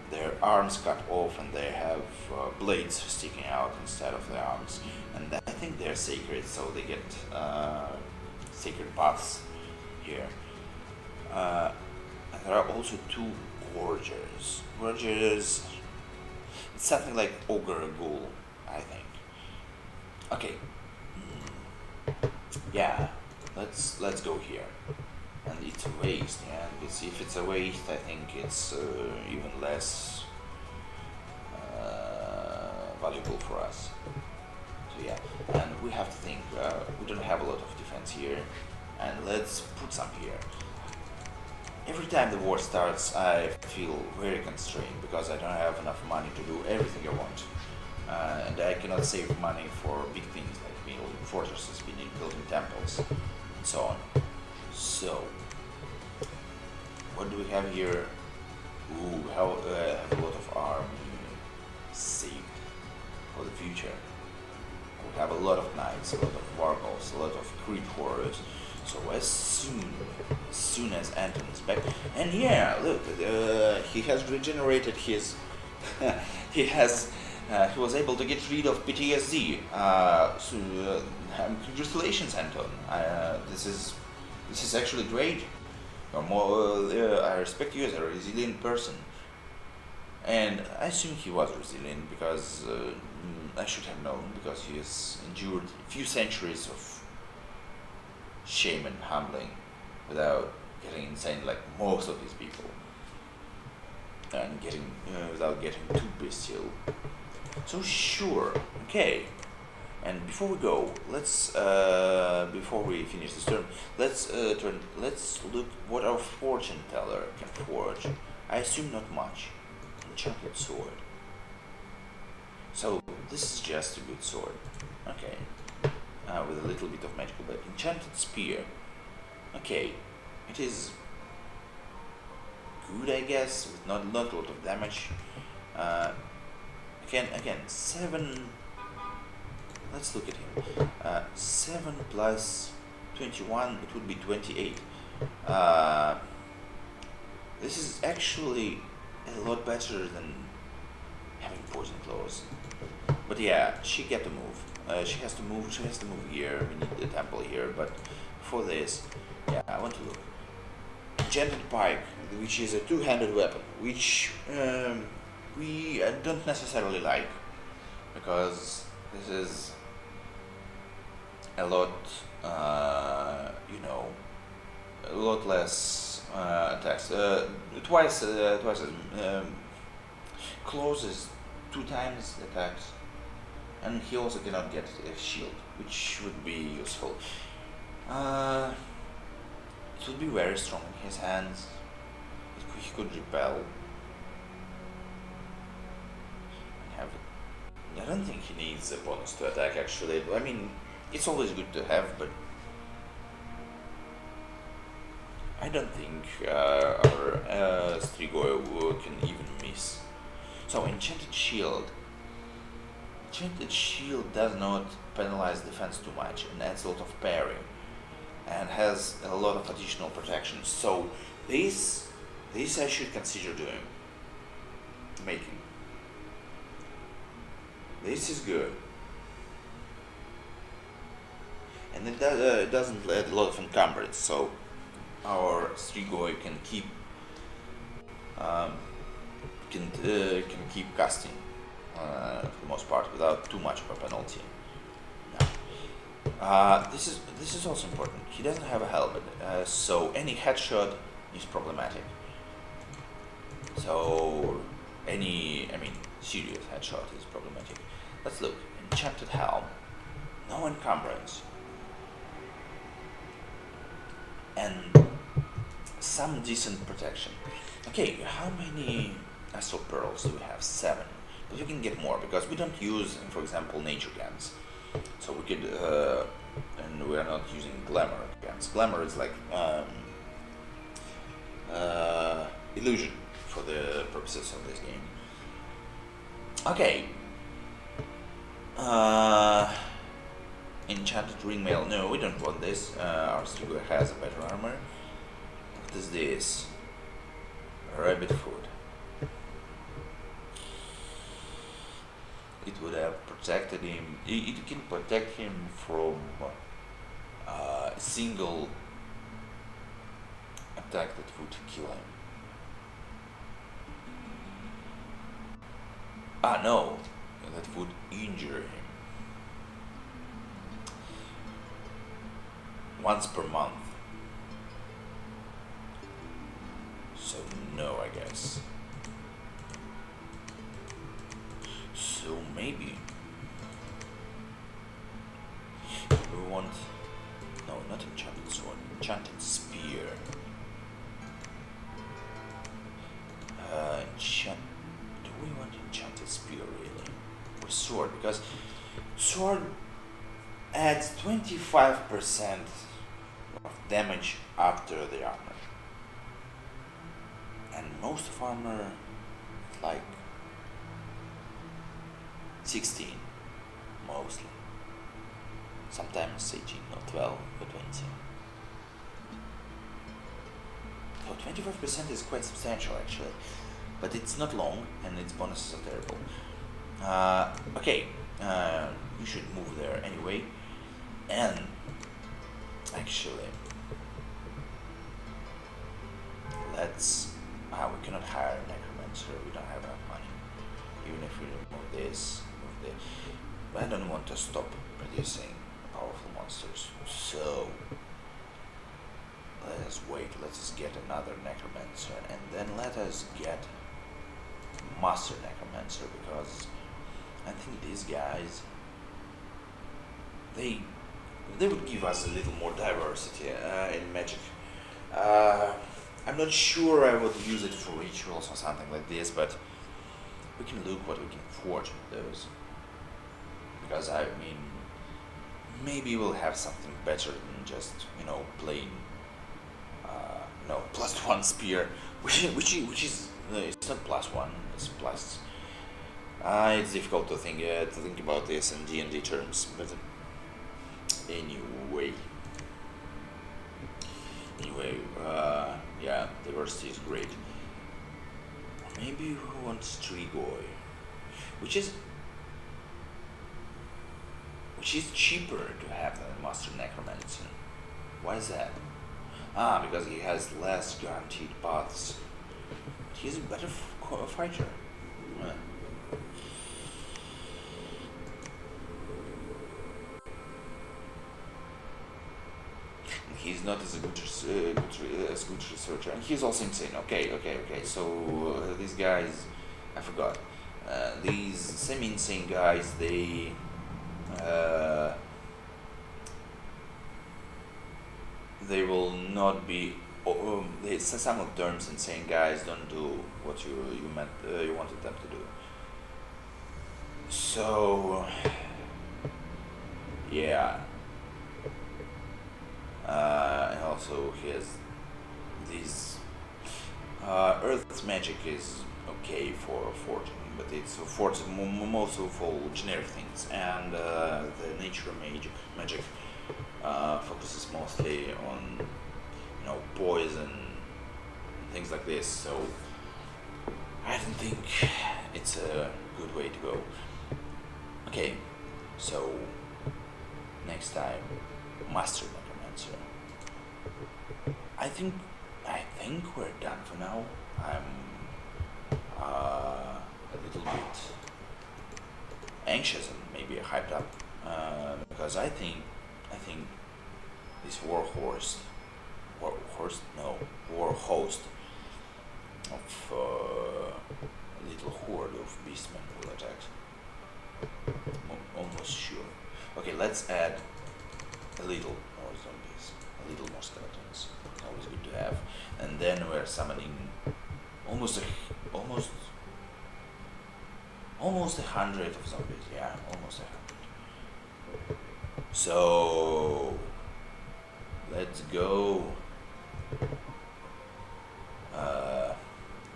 Speaker 1: their arms cut off and they have blades sticking out instead of their arms. And I think they're sacred, so they get sacred paths here. And there are also two gorgers. Gorgers, it's something like ogre ghoul, I think. Okay. Yeah, let's go here. And it's a waste, yeah. If it's a waste, I think it's even less valuable for us. So yeah, and we have to think. We don't have a lot of defense here, and let's put some here. Every time the war starts, I feel very constrained because I don't have enough money to do everything I want, and I cannot save money for big things like building fortresses, building temples, and so on. So, what do we have here? Ooh, have a lot of army saved for the future. We have a lot of knights, a lot of wargals, a lot of creep warriors. So as soon as Anton is back, and yeah, look, he has regenerated his, he was able to get rid of PTSD. Congratulations, Anton. This is actually great. I respect you as a resilient person. And I assume he was resilient because I should have known, because he has endured a few centuries of shame and humbling without getting insane like most of these people, and without getting too bestial. So sure, okay. And before we go, before we finish this turn, let's look what our fortune teller can forge. I assume not much. Enchanted sword. So this is just a good sword. Okay. With a little bit of magical, but enchanted spear. Okay, it is good, I guess, with not a lot of damage. Uh, again, 7. Let's look at him. 7 plus 21, it would be 28. This is actually a lot better than having poison claws. But yeah, she get to move. She has to move. She has to move here. We need the temple here. But for this, yeah, I want to look. Enchanted pike, which is a two-handed weapon, which we don't necessarily like, because this is a lot, a lot less attacks. Twice as claws is 2 times attacks, and he also cannot get a shield, which would be useful. It would be very strong in his hands. He could repel. I don't think he needs a bonus to attack, actually. I mean, it's always good to have, but I don't think our Strigoi can even miss. So, Enchanted Shield. Enchanted Shield does not penalize defense too much and adds a lot of parry, and has a lot of additional protection. So this I should consider making. This is good, and it doesn't add a lot of encumbrance. So our Strigoi can keep casting for the most part without too much of a penalty. This is also important. He doesn't have a helmet, so any headshot is problematic. So serious headshot is problematic. Let's look. Enchanted helm, no encumbrance, and some decent protection. Okay, how many astral pearls do we have? 7. But we can get more because we don't use, for example, nature guns. So we could, and we are not using glamour guns. Glamour is like illusion for the purposes of this game. Okay. Enchanted ringmail. No, we don't want this. Our Strigoi has a better armor. What is this? Rabbit foot. It would have protected him. It can protect him from a single attack that would kill him. No, that would injure him. Once per month. So no, I guess. So maybe we want, no, not enchanted sword, enchanted spear. Do we want enchanted spear really? Or sword? Because sword adds 25% of damage after the armor, and most of armor like 16 mostly, sometimes 18 or 12 or 20. So 25% is quite substantial actually, but it's not long and its bonuses are terrible. Okay, you should move there anyway, and actually let's, we cannot hire a necromancer, we don't have enough money. Even if we remove this, I don't want to stop producing powerful monsters, so let us wait, let us get another necromancer, and then let us get master necromancer, because I think these guys, they would give us a little more diversity in magic. I'm not sure I would use it for rituals or something like this, but we can look what we can forge with those. Because I mean, maybe we'll have something better than just, plain, +1 spear, which is, it's not +1, it's It's difficult to think about this in D&D terms, but anyway, yeah, diversity is great. Maybe we want Strigoi, which is cheaper to have than Master Necromancer. Why is that? Because he has less guaranteed paths. He's a better fighter. Uh, he's not as a as good researcher, and he's also insane. Okay. So these guys, I forgot. These semi-insane guys, uh, they will not be. Some of terms insane guys don't do what you wanted them to do. So yeah, and also he has these Earth's magic is okay for forging, but it's for mostly for generic things, and the nature magic focuses mostly on poison and things like this. So I don't think it's a good way to go. Okay, so next time, Master Necromancer. I think we're done for now. I'm a little bit anxious and maybe hyped up because I think this war host of a little horde of beastmen will attack. Almost sure. Okay, let's add a little more zombies, a little more skeletons. Always good to have. And then we're summoning almost 100 of zombies. Yeah, almost 100. So let's go.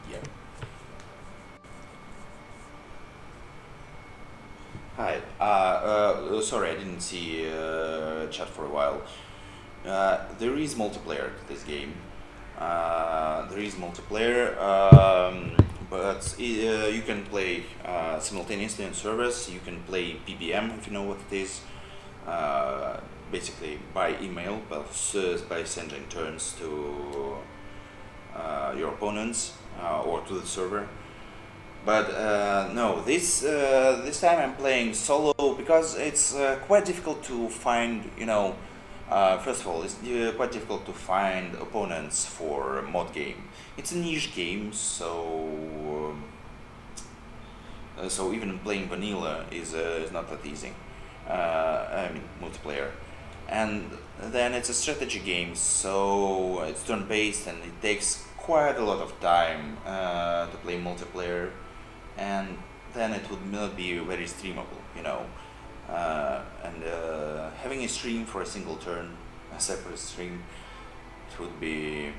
Speaker 1: Yeah. Hi. Sorry, I didn't see chat for a while. There is multiplayer to this game. There is multiplayer, but you can play simultaneously in servers. You can play PBM if you know what it is. Basically by email, by sending turns to your opponents or to the server. But no, this time I'm playing solo because it's quite difficult to find. First of all, it's quite difficult to find opponents for a mod game. It's a niche game, so even playing vanilla is not that easy. I mean multiplayer, and then it's a strategy game, so it's turn-based and it takes quite a lot of time to play multiplayer, and then it would not be very streamable. And having a stream for a single turn, a separate stream, it would be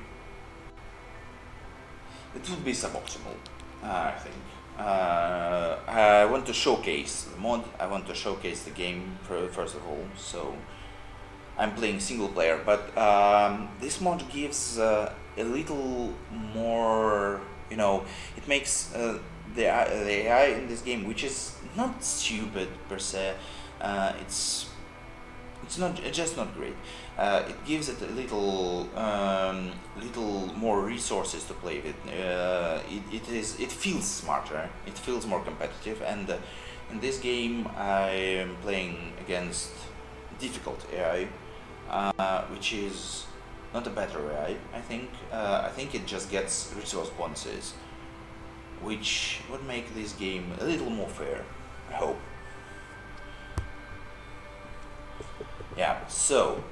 Speaker 1: suboptimal, I think. I want to showcase the mod. I want to showcase the game first of all. So I'm playing single player, but this mod gives a little more. It makes the AI in this game, which is not stupid per se. It's not great. It gives it a little more resources to play with. It feels smarter. It feels more competitive. And in this game, I am playing against difficult AI, which is not a better AI. I think it just gets resource bonuses, which would make this game a little more fair. I hope. Yeah, so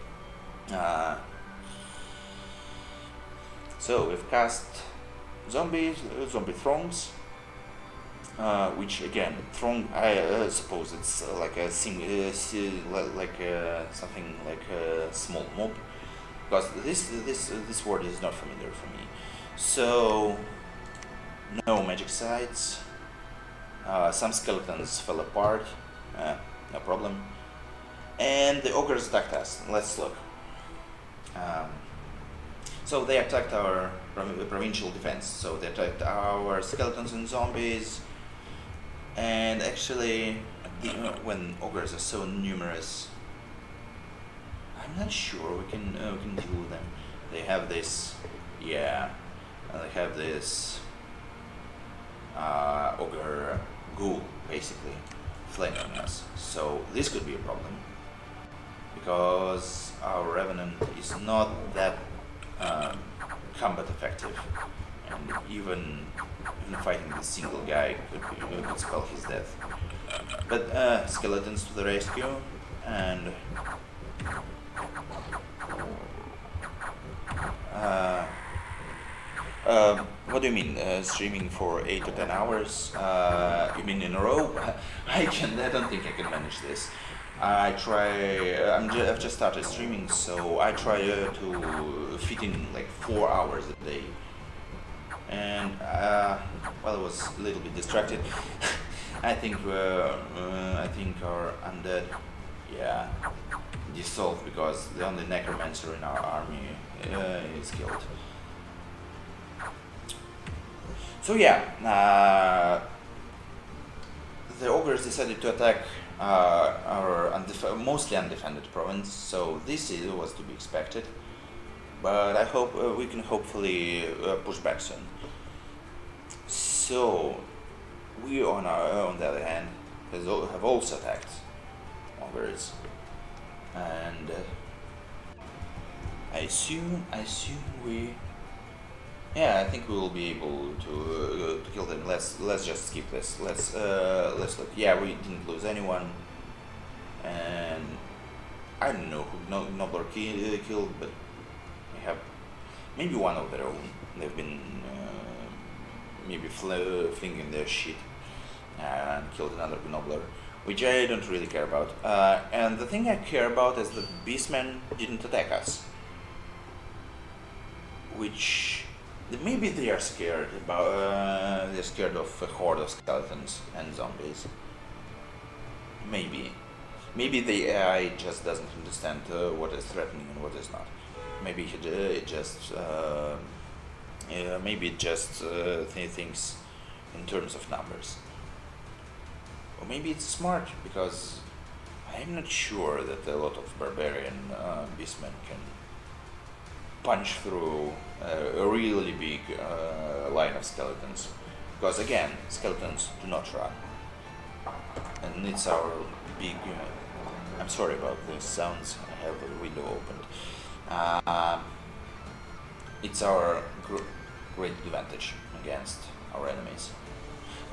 Speaker 1: we've cast zombie throngs, which again, throng. I suppose it's like a something like a small mob, because this word is not familiar for me. So no magic sites. Some skeletons fell apart, no problem. And the ogres attacked us. Let's look. Um, so they attacked our provincial defense. So they attacked our skeletons and zombies. And actually, when ogres are so numerous, I'm not sure we can deal with them. They have this, yeah, they have this ogre ghoul basically flanking us. So this could be a problem because our revenant is not that combat effective, and even fighting this single guy could spell his death. But skeletons to the rescue, and what do you mean? Streaming for 8 to 10 hours? You mean in a row? I don't think I can manage this. I've just started streaming, so I try to fit in like 4 hours a day. And well, I was a little bit distracted. I think our undead, yeah, dissolved because the only necromancer in our army is killed. So yeah, the ogres decided to attack our mostly undefended province. So this was to be expected, but I hope we can hopefully push back soon. So we on the other hand have also attacked ogres, and I assume we. Yeah, I think we will be able to kill them. Let's just skip this. Let's look. Yeah, we didn't lose anyone, and I don't know who Nobler killed, but we have maybe one of their own. They've been maybe flinging their shit and killed another Nobler, which I don't really care about. And the thing I care about is that Beastmen didn't attack us, which. Maybe they are scared about. They're scared of a horde of skeletons and zombies. Maybe the AI just doesn't understand what is threatening and what is not. Maybe it just thinks in terms of numbers. Or maybe it's smart because I'm not sure that a lot of barbarian beastmen can punch through a really big line of skeletons, because again, skeletons do not run, and it's our big. I'm sorry about the sounds. I have the window opened. It's our great advantage against our enemies.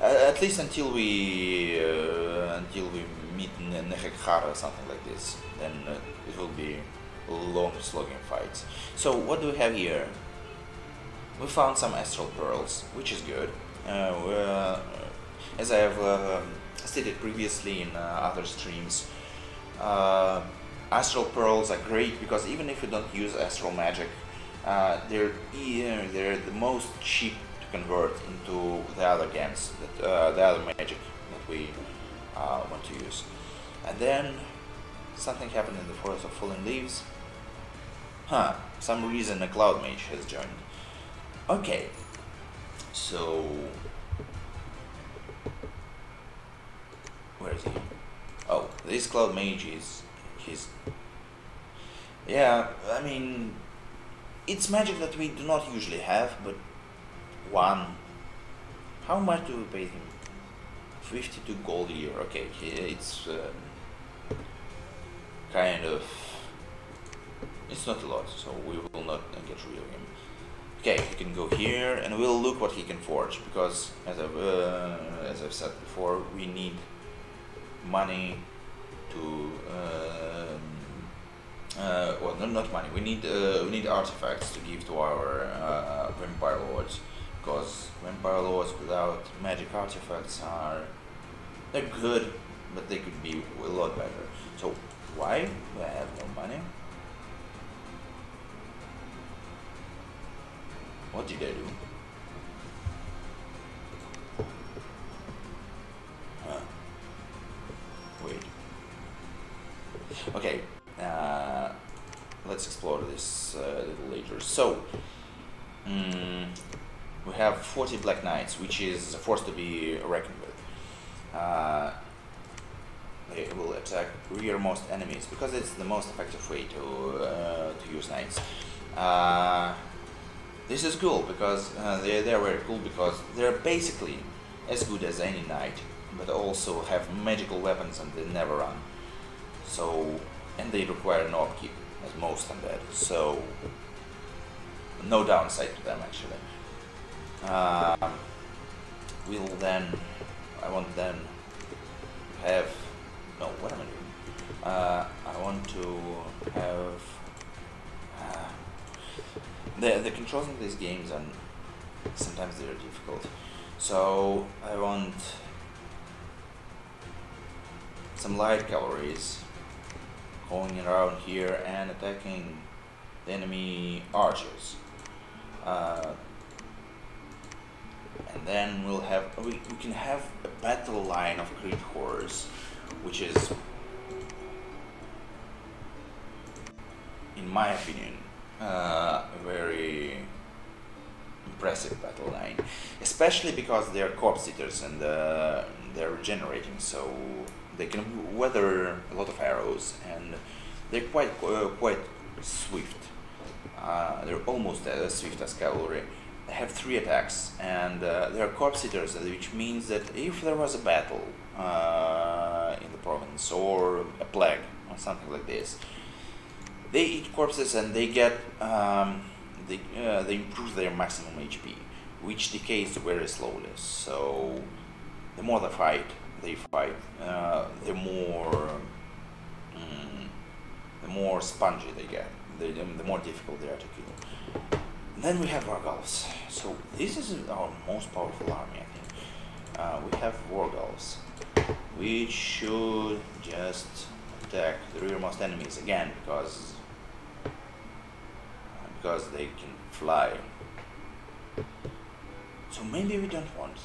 Speaker 1: At least until we meet Nehekhara or something like this, then it will be long slugging fights. So what do we have here? We found some astral pearls, which is good. As I have stated previously in other streams, astral pearls are great because even if you don't use astral magic, they're the most cheap to convert into the other games, the other magic that we want to use. And then something happened in the Forest of Fallen Leaves. Some reason a cloud mage has joined. Okay, so where is he? Oh, this cloud mage he's. Yeah, I mean, it's magic that we do not usually have, but one. How much do we pay him? 52 gold a year. Okay, it's kind of. It's not a lot, so we will not get rid of him. Okay, he can go here, and we'll look what he can forge, because as I've said before, we need money to well, not money. We need artifacts to give to our vampire lords, because vampire lords without magic artifacts they're good, but they could be a lot better. So why do I have no money? What did I do? soldiers. So we have 40 Black Knights, which is a force to be reckoned with. They will attack rearmost enemies because it's the most effective way to use knights. This is cool because they're very cool because they're basically as good as any knight, but also have magical weapons and they never run. So, and they require no upkeep as most undead. So, no downside to them actually. We'll then, I want then have, no, what am I doing? I want to have, the controls in these games and sometimes they're difficult. So I want some light cavalries going around here and attacking the enemy archers. And then we'll have we can have a battle line of creep horrors, which is, in my opinion, a very impressive battle line, especially because they're corpse eaters and they're regenerating, so they can weather a lot of arrows and they're quite swift. They're almost as swift as cavalry. They have 3 attacks and they're corpse eaters, which means that if there was a battle in the province or a plague or something like this, they eat corpses and they get they improve their maximum HP, which decays very slowly. So the more they fight, the more spongy they get, the more difficult they are to kill. Then we have Wargulfs. So this is our most powerful army, I think. We have Wargulfs, which should just attack the rearmost enemies again because they can fly. So maybe we don't want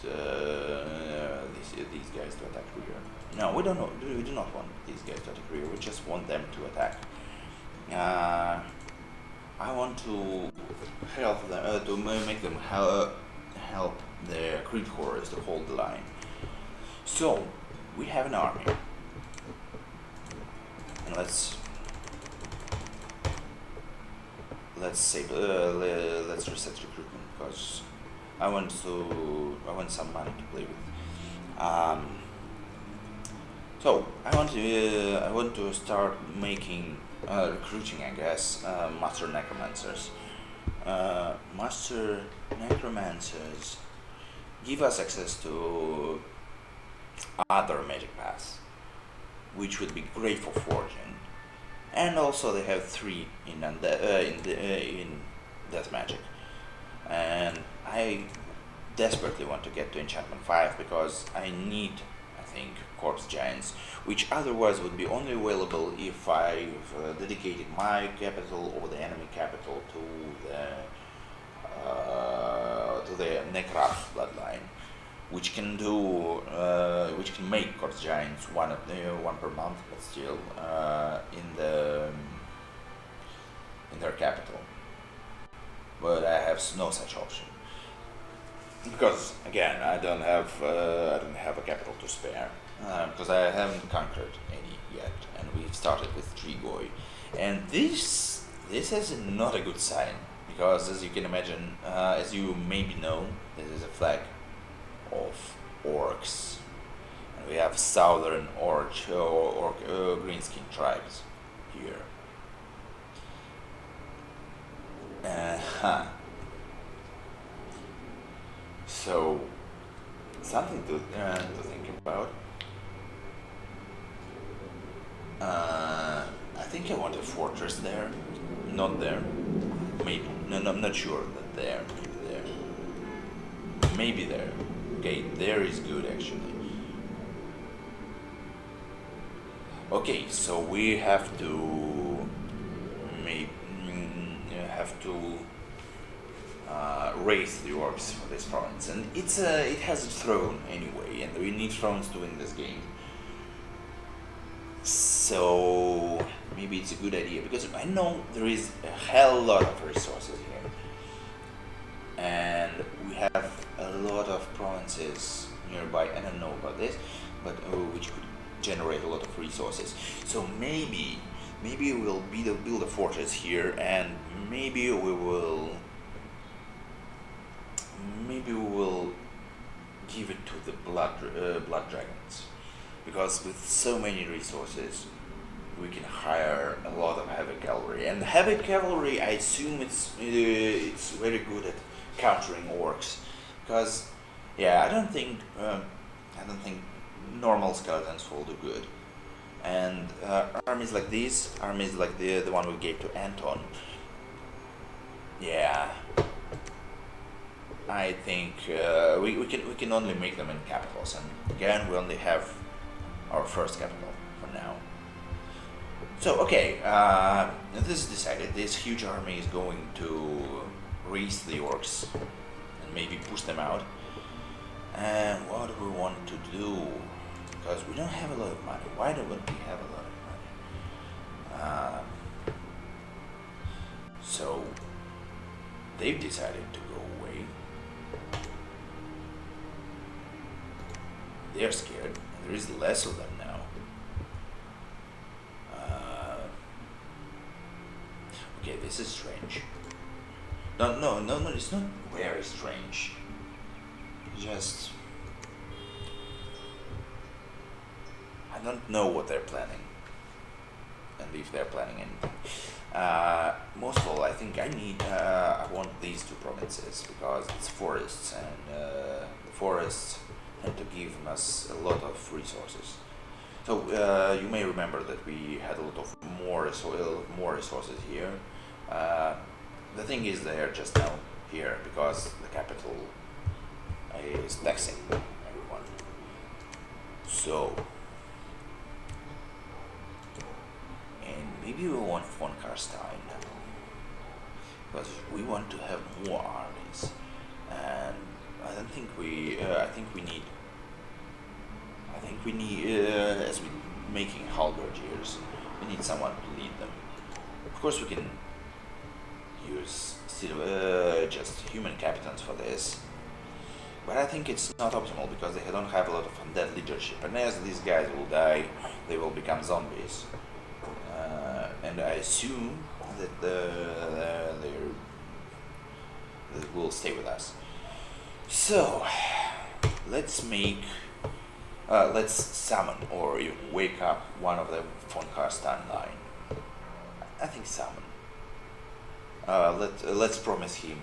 Speaker 1: these guys to attack rear. No, we don't know. We do not want these guys to attack rear. We just want them to attack. I want to help them to make them help the creep horrors to hold the line. So we have an army, and let's reset recruitment because I want some money to play with. So I want to start making recruiting, I guess, master necromancers. Master necromancers give us access to other magic paths, which would be great for forging. And also they have 3 in death magic, and I desperately want to get to enchantment 5 because I need, I think, corpse giants, which otherwise would be only available if I've dedicated my capital or the enemy capital to the Necrarch bloodline, which can make corpse giants one per month, but still in their capital. But I have no such option because again I don't have a capital to spare because I haven't conquered any yet, and we've started with Trigoi, and this is not a good sign because, as you can imagine, as you maybe know, this is a flag of orcs, and we have southern orc greenskin tribes here. So something to think about. I think I want a fortress there, not there. Maybe no, I'm not sure that there. Maybe there. Okay, there is good actually. Okay, so we have to raise the orcs for this province, and it has a throne anyway, and we need thrones to win this game. So maybe it's a good idea because I know there is a hell lot of resources lot of provinces nearby. I don't know about this, but which could generate a lot of resources. So maybe we'll build a fortress here, and maybe we will give it to the blood dragons, because with so many resources we can hire a lot of heavy cavalry, and heavy cavalry, I assume it's very good at countering orcs, because I don't think normal skeletons will do good, and armies like these, armies like the one we gave to Anton, I think we can only make them in capitals, and again we only have our first capital for now. So okay, this is decided. This huge army is going to race the orcs and maybe push them out. And what do we want to do? Because we don't have a lot of money. Why don't we have a lot of money? So they've decided to go away. They're scared. There is less of them now. Okay, this is strange. No, it's not very strange. Just... I don't know what they're planning. And if they're planning anything. Most of all, I think I want these two provinces, because it's forests, and the forests tend to give us a lot of resources. So you may remember that we had a lot of more resources here. The thing is, they are just now here because the capital is taxing everyone. So, and maybe we want von Karstein because we want to have more armies, and I don't think we. I think we need, as we're making halberdiers, we need someone to lead them. Of course, we can use just human captains for this, but I think it's not optimal because they don't have a lot of undead leadership, and as these guys will die, they will become zombies. And I assume that they will stay with us. So let's summon or even wake up one of the von Karstein line. I think summon. Let's promise him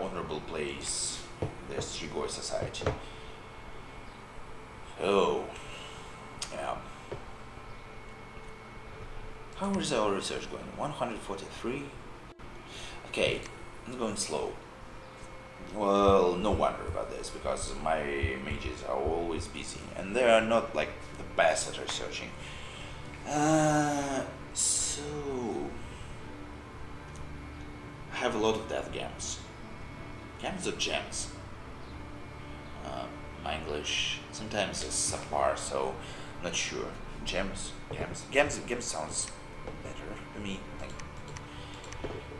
Speaker 1: honorable place in the Strigoi society. Oh, yeah. How is our research going? 143? Okay, it's going slow. Well, no wonder about this, because my mages are always busy, and they are not like the best at researching. So I have a lot of death gems. Gems or gems? My English sometimes is subpar, so not sure. Gems sounds better to me.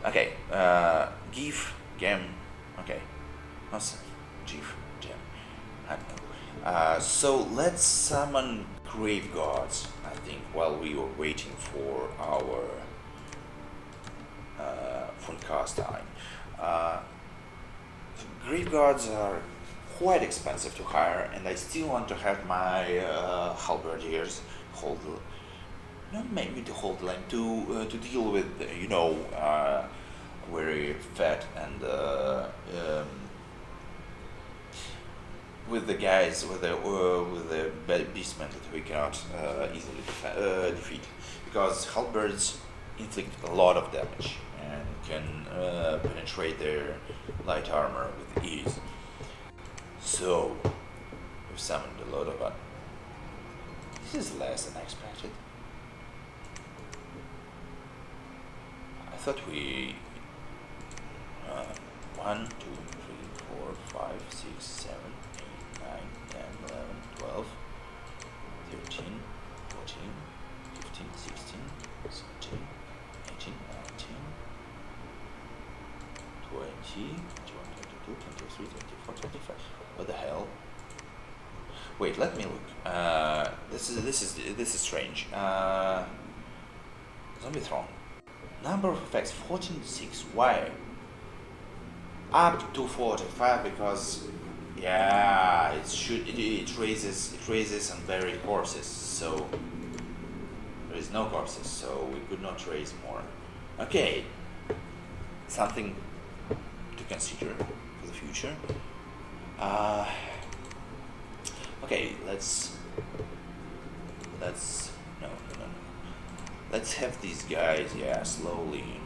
Speaker 1: Okay, give gem. Okay. Awesome. Gem. I don't know. So let's summon grave gods, I think, while we were waiting for our von Karstein. Grave gods are quite expensive to hire, and I still want to have my halberdiers hold maybe to hold the line to deal with very fat and with the guys with the beastmen that we cannot easily defeat, because halberds inflict a lot of damage and can penetrate their light armor with ease. So we've summoned a lot of them. This is less than expected. I thought we 1, 2, 3, 4, 5, 6, 7, 8, 9, 10, 11, 12, 13, 14, 15, 16, 17, 18, 19, 20, 21, 22, 22, 23, 24, 25. What the hell? Wait, let me look. This is strange. Zombie Throne. Number of effects 14 to 6. Why? Up to 45 because yeah, it raises on buried corpses. So there is no corpses, so we could not raise more. Okay, something to consider for the future. Okay, let's no. Let's have these guys, yeah, slowly.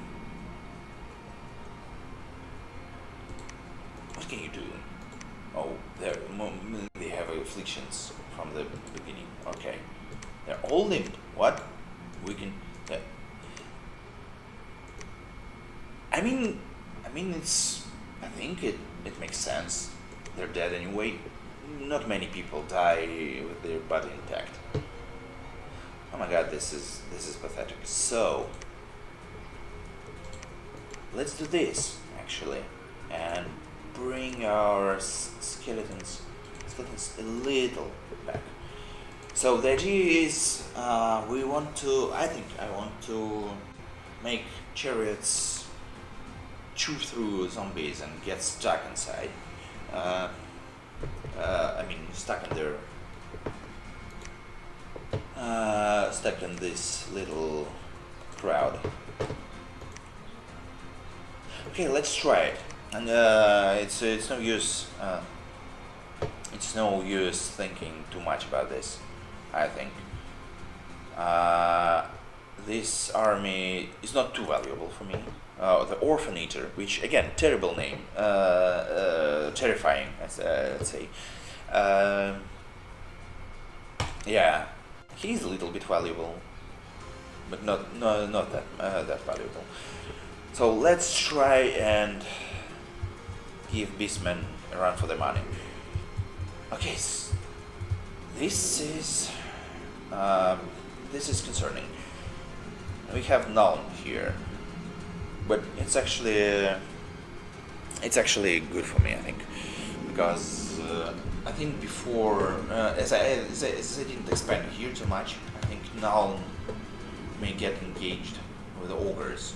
Speaker 1: What can you do? Oh, they have afflictions from the beginning. Okay, they're all linked. What? We can. I mean, it's. I think it makes sense. They're dead anyway. Not many people die with their body intact. Oh my god, this is pathetic. So let's do this actually, and bring our skeletons a little back. So the idea is we want to. I want to make chariots chew through zombies and get stuck inside. Stuck in their stuck in this little crowd. Okay, let's try it. And it's no use. It's no use thinking too much about this. I think this army is not too valuable for me. The Orphan Eater, which again, terrible name, terrifying, let's say. Yeah, he's a little bit valuable, but not that valuable. So let's try and give Beastmen a run for their money. Okay, this is concerning. We have Nuln here, but it's actually good for me, I think, because I think before, as I didn't expand here too much, I think Nuln may get engaged with the ogres,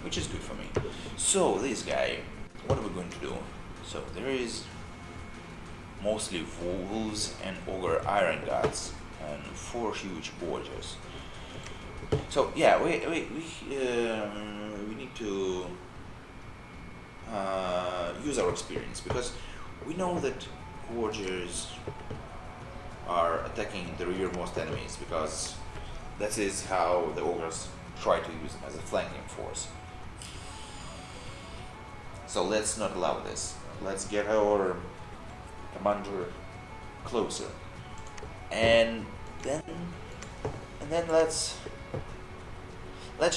Speaker 1: which is good for me. So this guy, what are we going to do? So there is mostly wolves and ogre iron gods and 4 huge gorges. So yeah, we need to use our experience, because we know that gorges are attacking the rearmost enemies, because that is how the ogres try to use them as a flanking force. So let's not allow this. Let's get our commander closer, and then let's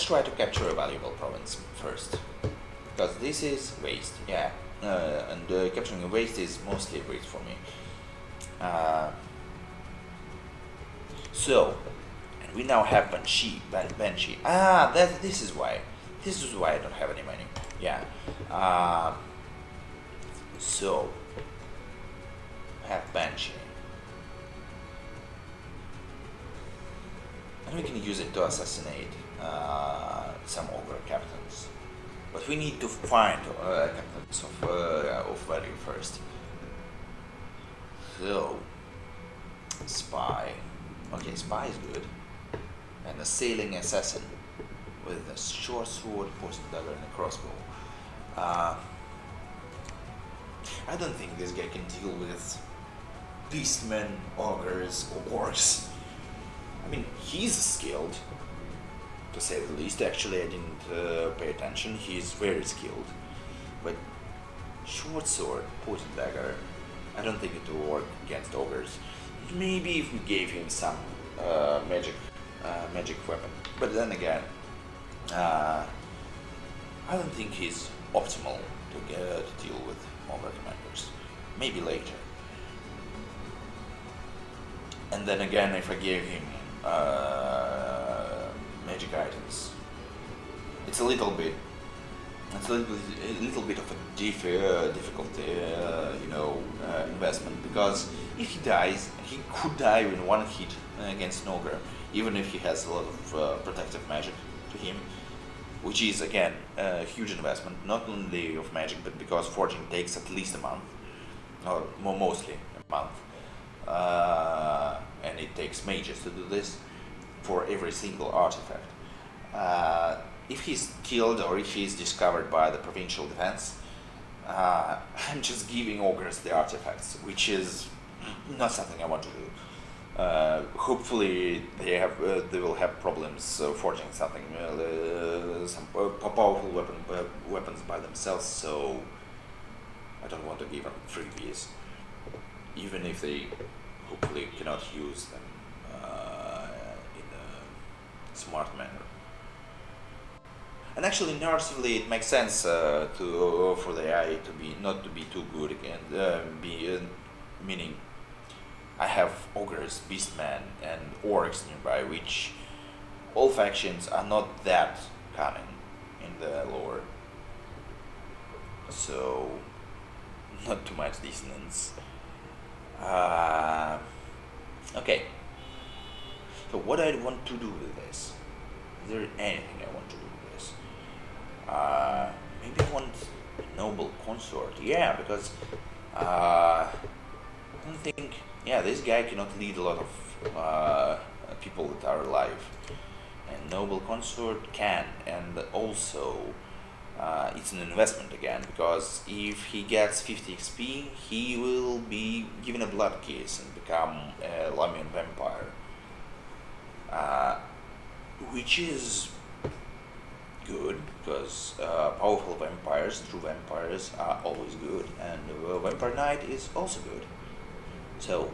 Speaker 1: try to capture a valuable province first, because this is waste. Yeah, and capturing a waste is mostly a waste for me. So, and we now have Banshee. This is why I don't have any money. Yeah. So have Banshee, and we can use it to assassinate some ogre captains. But we need to find captains of value first. So spy. Okay, spy is good, and a sailing assassin with a short sword, poison dagger, and a crossbow. I don't think this guy can deal with beastmen, ogres, or orcs. I mean, he's skilled, to say the least. Actually, I didn't pay attention. He's very skilled. But short sword, poison dagger, I don't think it will work against ogres. Maybe if we gave him some magic weapon. But then again, I don't think he's optimal to deal with ogre commanders. Maybe later. And then again, if I gave him magic items, it's a little bit It's a little bit of a difficult, investment, because if he dies, he could die in one hit against an ogre, even if he has a lot of protective magic to him, which is again a huge investment, not only of magic, but because forging takes at least a month, or mostly a month, and it takes mages to do this for every single artifact. If he's killed or if he's discovered by the provincial defense, I'm just giving ogres the artifacts, which is not something I want to do. Hopefully, they will have problems forging something, some powerful weapons by themselves. So I don't want to give them freebies, even if they hopefully cannot use them in a smart manner. And actually, narratively, it makes sense for the AI to be not to be too good again. Meaning, I have ogres, beastmen, and orcs nearby, which all factions are not that common in the lore. So, not too much dissonance. Okay. So, what I want to do with this? Is there anything I want to do? Maybe I want a noble consort. Yeah, because I don't think. Yeah, this guy cannot lead a lot of people that are alive, and noble consort can. And also, it's an investment again, because if he gets 50 XP, he will be given a blood kiss and become a Lamian vampire, which is good, because powerful vampires, true vampires, are always good, and Vampire Knight is also good. So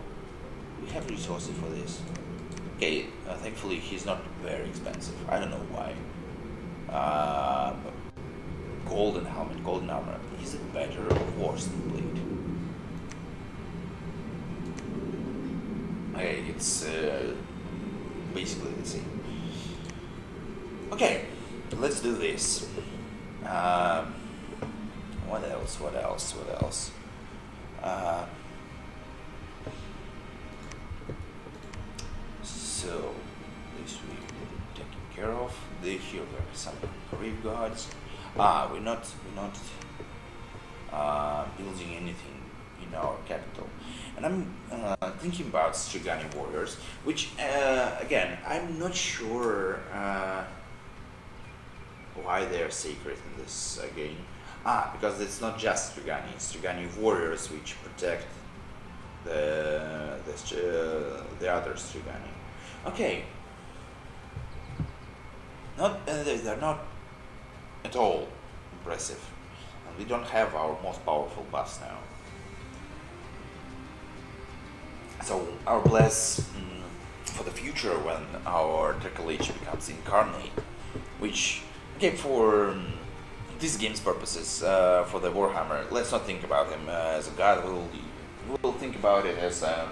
Speaker 1: we have resources for this. Okay, thankfully he's not very expensive. I don't know why. Golden helmet, golden armor. Is it better or worse than blade? Okay, it's basically the same. Okay. Let's do this. What else? So this we've taken care of. Here there are some grave guards. We're not building anything in our capital, and I'm thinking about Strigani warriors, which again I'm not sure. Why they're sacred in this game? Because it's not just Strigani. It's Strigani warriors which protect the other Strigani. Okay. They're not at all impressive, and we don't have our most powerful buffs now. So our bless for the future, when our Dracolich becomes incarnate, which. Okay, for this game's purposes, for the Warhammer, let's not think about him as a god. We'll think about it as a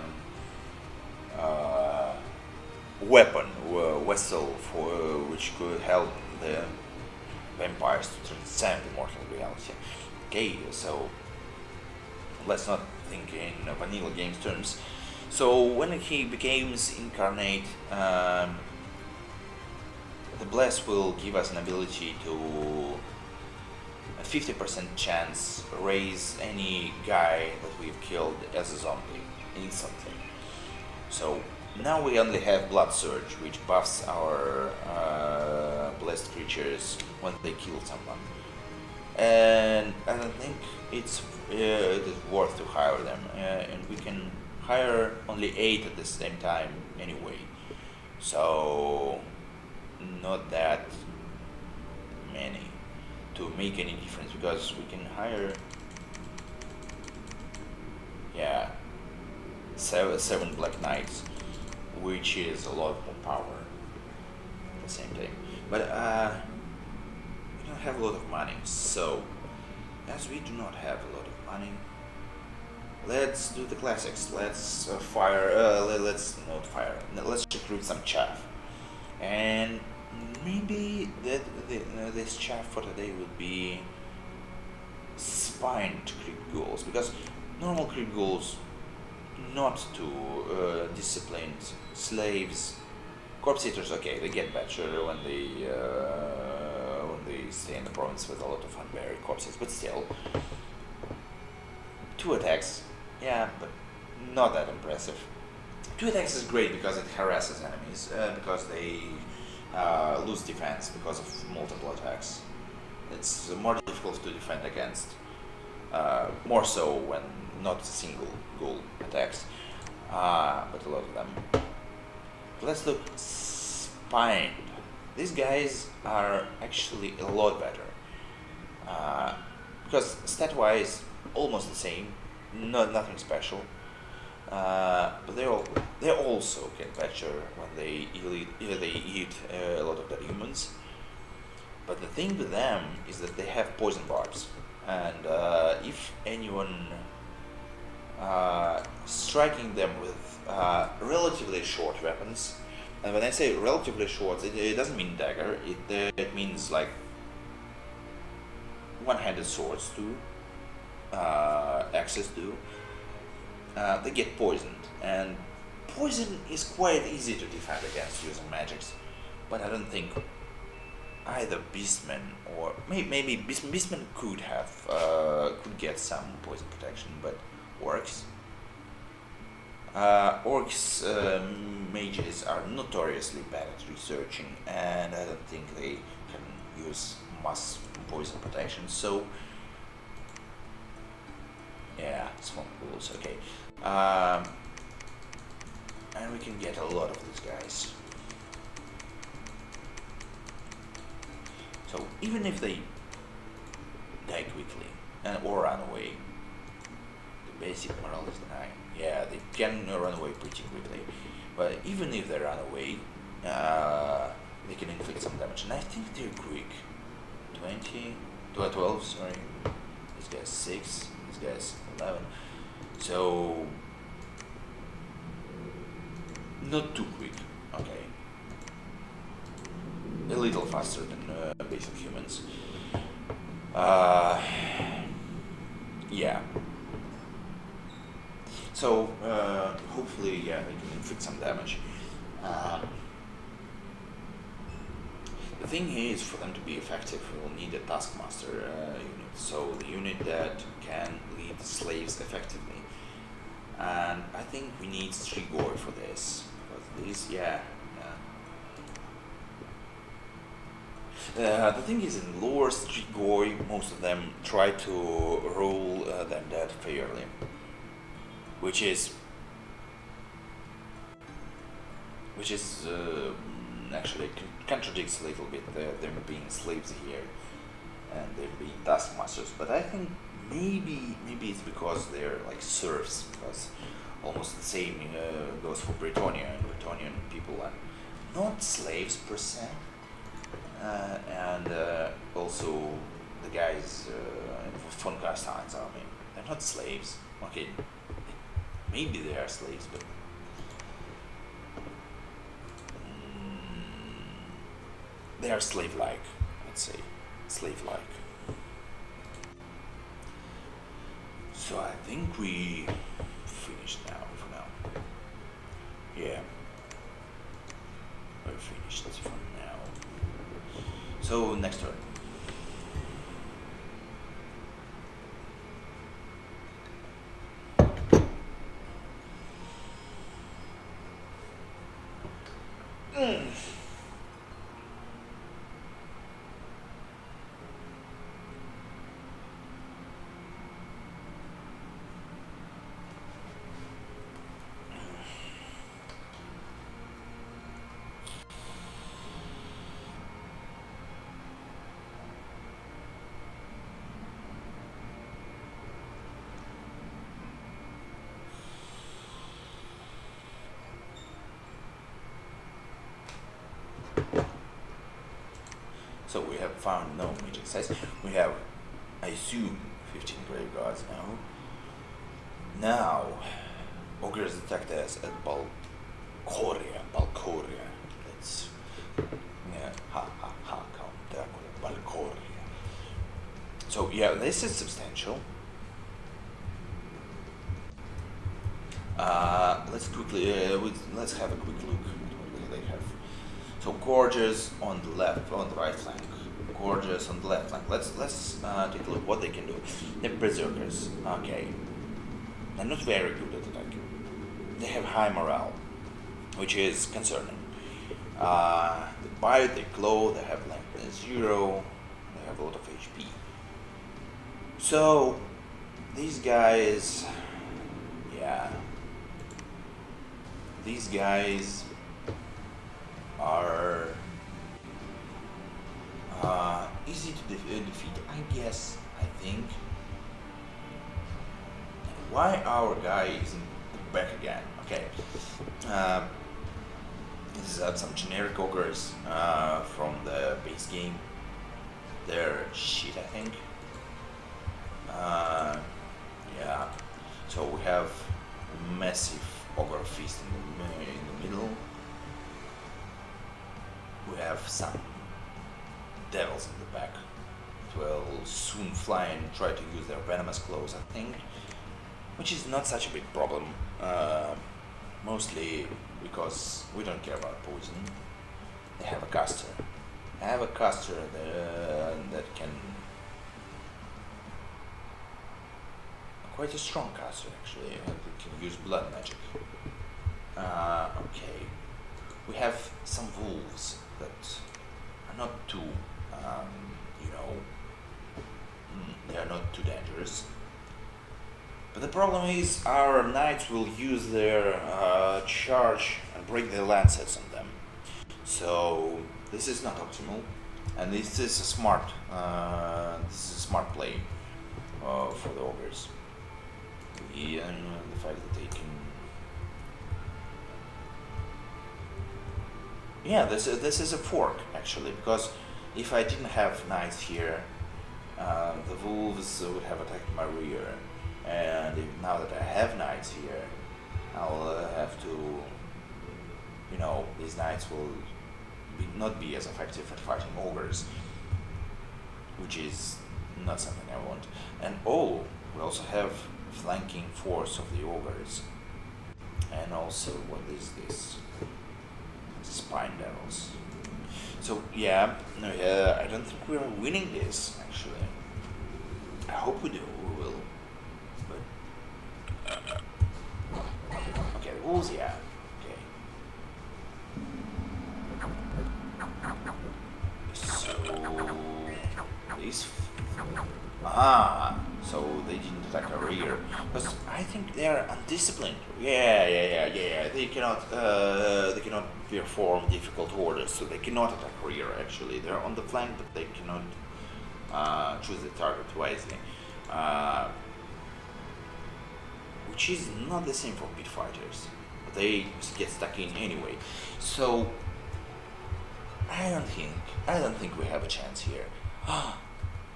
Speaker 1: weapon, vessel for which could help the vampires to transcend immortal reality. Okay, so let's not think in vanilla games terms. So when he becomes incarnate, the bless will give us an ability to a 50% chance raise any guy that we've killed as a zombie instantly. So now we only have Blood Surge, which buffs our blessed creatures when they kill someone. And I don't think it is worth to hire them, and we can hire only 8 at the same time anyway. So not that many to make any difference, because we can hire seven Black Knights, which is a lot more power at the same time. But we don't have a lot of money, so as we do not have a lot of money, let's do the classics. Let's let's not fire. Let's recruit some chaff. And maybe this chaff for today would be find creep ghouls, because normal creep ghouls not too disciplined slaves. Corpse eaters, okay, they get better when they stay in the province with a lot of unburied corpses, but still, 2 attacks, yeah, but not that impressive. 2 attacks is great because it harasses enemies, because they lose defense because of multiple attacks. It's more difficult to defend against, more so when not single ghoul attacks, but a lot of them. Let's look spine. These guys are actually a lot better, because stat-wise almost the same, nothing special. But they also get better when they eat a lot of the humans. But the thing with them is that they have poison barbs, and if anyone striking them with relatively short weapons, and when I say relatively short, it doesn't mean dagger. It means like one-handed swords too, axes do. They get poisoned, and poison is quite easy to defend against using magics. But I don't think either beastmen or maybe beastmen could get some poison protection, but orcs. Mages are notoriously bad at researching, and I don't think they can use mass poison protection. So, yeah, swamp ghouls, okay. And we can get a lot of these guys. So even if they die quickly or run away, the basic morale is 9. Yeah, they can run away pretty quickly, but even if they run away, they can inflict some damage, and I think they're quick. 12, sorry. This guy's 6, this guy's 11. So, not too quick, okay. A little faster than basic humans. Yeah. So, hopefully, yeah, they can inflict some damage. The thing is, for them to be effective, we'll need a taskmaster unit. So, the unit that can lead slaves effectively. And I think we need Strigoi for this. Because these, yeah. The thing is, in lore, Strigoi, most of them try to rule them dead fairly. Which is actually contradicts a little bit them being slaves here and them being taskmasters. But I think maybe it's because they're like serfs, because almost the same goes for Britannia, and Bretonian people are not slaves per se, and also the guys von Carstein's army, they're not slaves. Okay, maybe they are slaves, but they are slave-like, let's say, slave-like. So I think we finished now, for now. Yeah, we're finished for now. So next turn. So we have found no magic size. We have, I assume, 15 grave guards now. Now, ogres attacked us at Balcoria. Let's, yeah, Count Dracula, Balcoria. So yeah, this is substantial. Let's have a quick look at what they have. So gorgeous on the left, on the right flank. Gorgeous on the left flank. Let's take a look what they can do. They're berserkers. Okay, they're not very good at attacking. They have high morale, which is concerning. They bite, they glow, they have like 0, they have a lot of HP. So these guys, yeah, these guys are easy to defeat, I guess, I think. Why our guy isn't back again? Okay. These are some generic ogres from the base game. They're shit, I think. Yeah. So we have massive ogre feast in the middle. We have some devils in the back. It will soon fly and try to use their venomous claws, I think, which is not such a big problem. Mostly because we don't care about poison. They have a caster. I have a caster that can... quite a strong caster, actually. It can use blood magic. Okay. We have some wolves that are not too, they are not too dangerous. But the problem is our knights will use their charge and break their lancets on them. So this is not optimal, and this is a smart play for the ogres. The fact that they can, yeah, this is a fork actually, because if I didn't have knights here, the wolves would have attacked my rear. And now that I have knights here, I'll have to, these knights will not be as effective at fighting ogres, which is not something I want. And we also have flanking force of the ogres. And also, what is this? Spine devils. So yeah, I don't think we're winning this, actually. I hope we do, we will. Okay, the wolves, yeah. Okay. So these so they didn't attack our rear. Because I think they are undisciplined. Yeah. They cannot perform difficult orders, so they cannot attack rear actually. They're on the flank, but they cannot choose the target wisely. Which is not the same for pit fighters. They get stuck in anyway. So I don't think we have a chance here.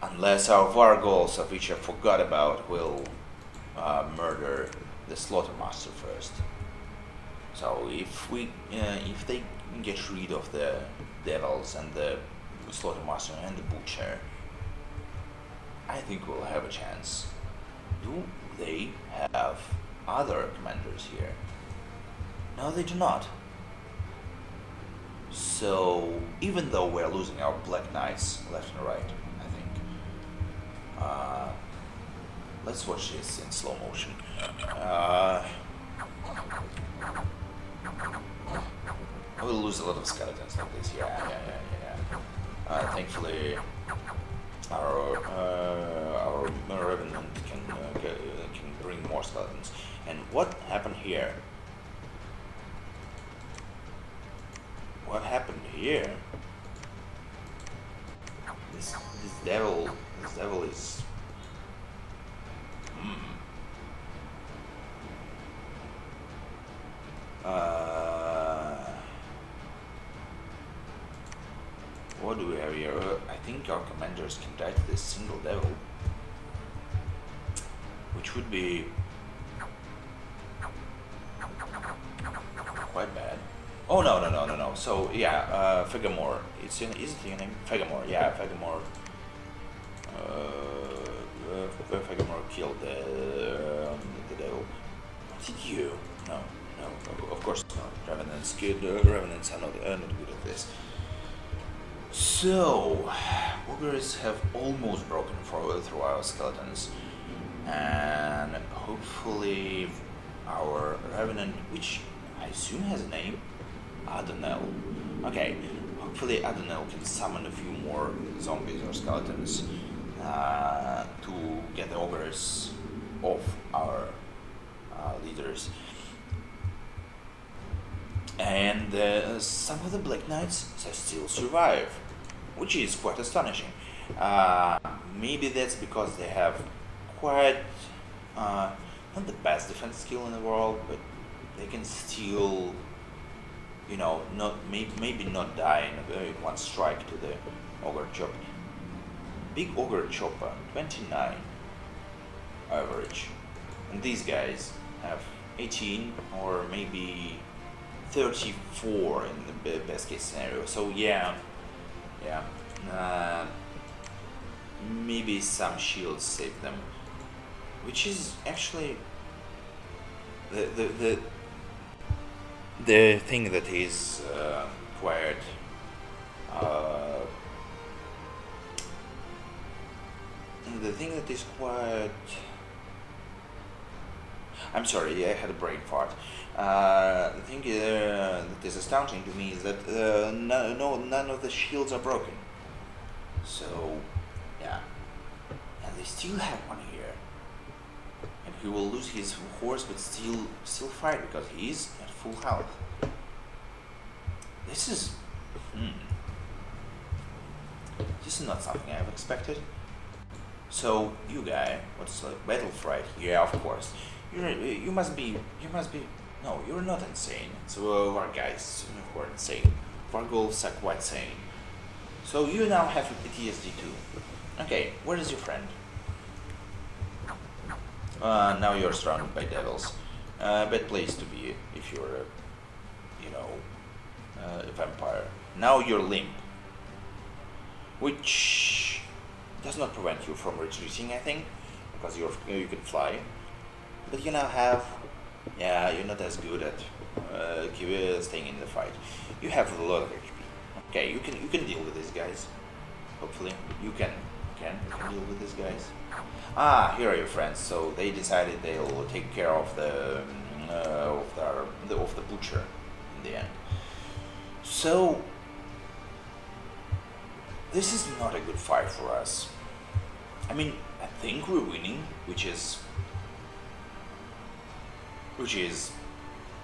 Speaker 1: Unless our Vargols, of which I forgot about, will murder the Slaughtermaster first. So if they get rid of the devils and the Slaughtermaster and the Butcher, I think we'll have a chance. Do they have other commanders here? No, they do not. So even though we're losing our Black Knights left and right, I think. Let's watch this in slow motion. We'll lose a lot of skeletons like this. Yeah. Thankfully, our Revenant can bring more skeletons. And what happened here? What happened here? This devil is. What do we have here? I think our commanders can die to this single devil, which would be quite bad. Oh no. So yeah, Fegamore. Is it your name? Fegamore. Yeah, Fegamore. Fagamore killed the devil. Did you? No, no, of course not. Revenants Revenants are not good at this. So, ogres have almost broken through our skeletons, and hopefully our revenant, which I assume has a name, Adonel. Okay, hopefully Adonel can summon a few more zombies or skeletons to get the ogres off our leaders. And some of the Black Knights still survive, which is quite astonishing. Maybe that's because they have quite not the best defense skill in the world, but they can still, maybe not die in one strike to the ogre chop. Big ogre chopper, 29 average, and these guys have 18 or maybe 34 in the best case scenario. So yeah, maybe some shields save them, which is actually the thing that is quite the thing that is quite. I'm sorry, I had a brain fart. The thing that is astounding to me is that none of the shields are broken. So, yeah. And they still have one here. And he will lose his horse but still fight because he is at full health. This is... This is not something I've expected. So, you guy, what's like battle fright? Yeah, of course. You must be. No, you're not insane. So our guys who are insane. Vargolfs are quite sane. So you now have PTSD too. Okay, where is your friend? Now you're surrounded by devils. Bad place to be if you're, a vampire. Now you're limp, which does not prevent you from retreating, I think, because you can fly. But you now have, you're not as good at staying in the fight. You have a lot of HP. Okay, you can deal with these guys. Hopefully, you can deal with these guys. Here are your friends. So they decided they'll take care of the butcher in the end. So this is not a good fight for us. I mean, I think we're winning, which is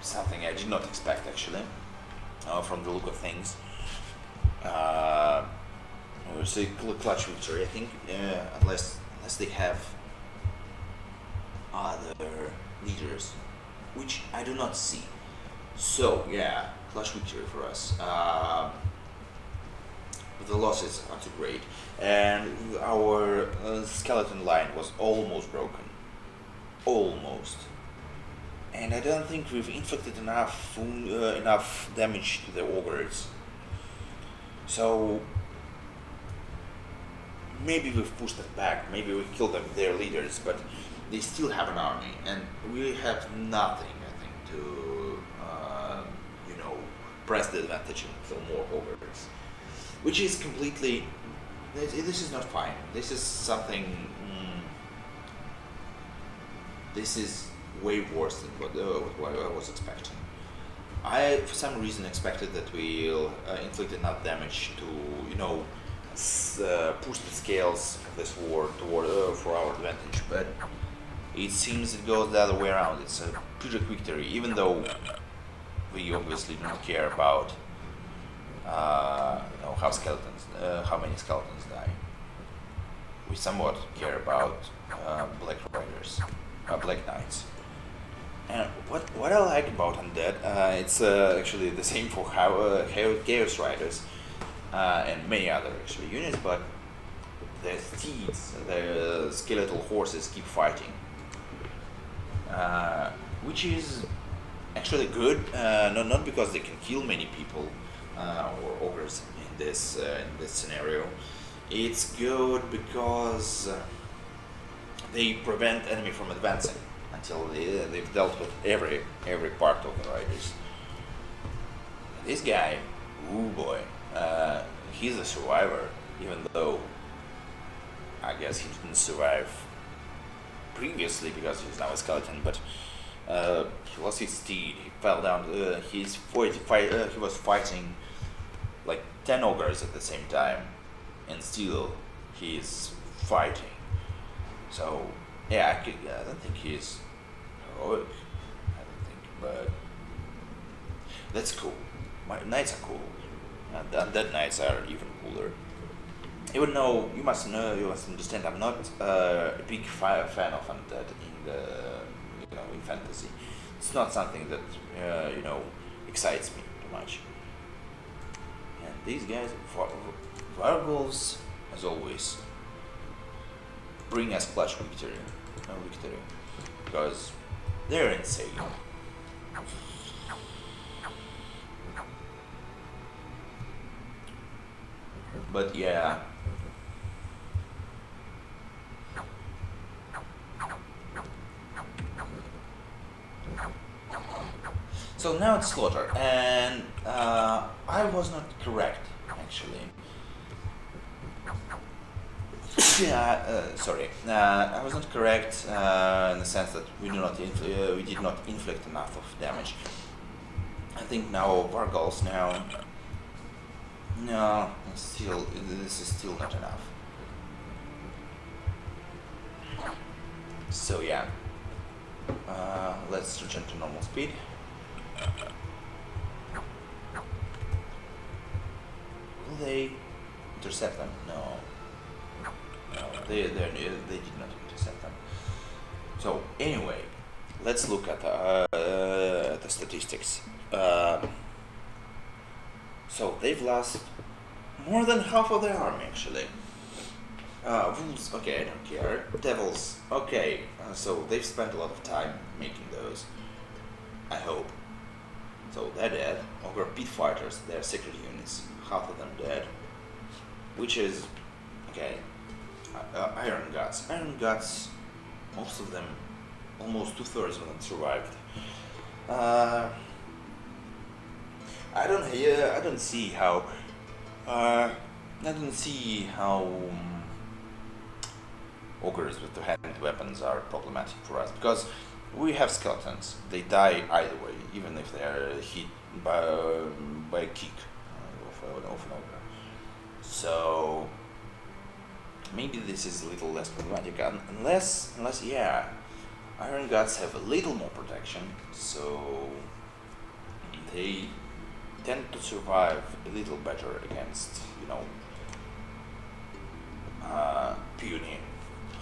Speaker 1: something I did not expect actually, from the look of things. It's a clutch victory, I think, unless they have other leaders, which I do not see. So yeah, clutch victory for us. The losses aren't too great, and our skeleton line was almost broken. Almost. And I don't think we've inflicted enough damage to the ogres. So maybe we've pushed them back, maybe we killed their leaders, but they still have an army, and we have nothing, I think, to press the advantage and kill more ogres, which is completely. This is not fine. This is something. This is way worse than what I was expecting. I, for some reason, expected that we'll inflict enough damage to, push the scales of this war for our advantage. But it seems it goes the other way around. It's a pretty quick victory, even though we obviously don't care about how many skeletons die. We somewhat care about Black Riders, Black Knights. And what I like about Undead, it's actually the same for Chaos Riders and many other actually units, but the steeds, the skeletal horses keep fighting, which is actually good. Not because they can kill many people or ogres in this scenario. It's good because they prevent enemy from advancing until they've dealt with every part of the riders. This guy, oh boy, he's a survivor, even though I guess he didn't survive previously because he's now a skeleton, but he lost his steed, he fell down, he was fighting like 10 ogres at the same time, and still he's fighting. So, yeah, I don't think he's heroic, I don't think, but that's cool. My knights are cool, and undead knights are even cooler. Even though you must understand, I'm not a big fan of undead in fantasy. It's not something that excites me too much. And these guys, werewolves, as always, bring us clutch victory, because they're insane. But yeah. So now it's slaughter, and I was not correct actually. Sorry, I was not correct in the sense that we did not inflict enough of damage. I think now Vargals now. No, this is still not enough. So yeah, let's return to normal speed. Will they intercept them? No, they did not intercept them. So anyway, let's look at the statistics. So they've lost more than half of their army actually. Wolves, okay, I don't care. Devils, okay. So they've spent a lot of time making those. I hope. So they're dead. Ogre pit fighters, they're secret units. Half of them dead. Which is okay. Iron Guts. Iron Guts, most of them, almost 2/3 of them survived. I don't see how ogres with two-handed weapons are problematic for us, because we have skeletons. They die either way, even if they are hit by a kick of an ogre. So maybe this is a little less problematic, unless yeah, Iron Guts have a little more protection, so they tend to survive a little better against, puny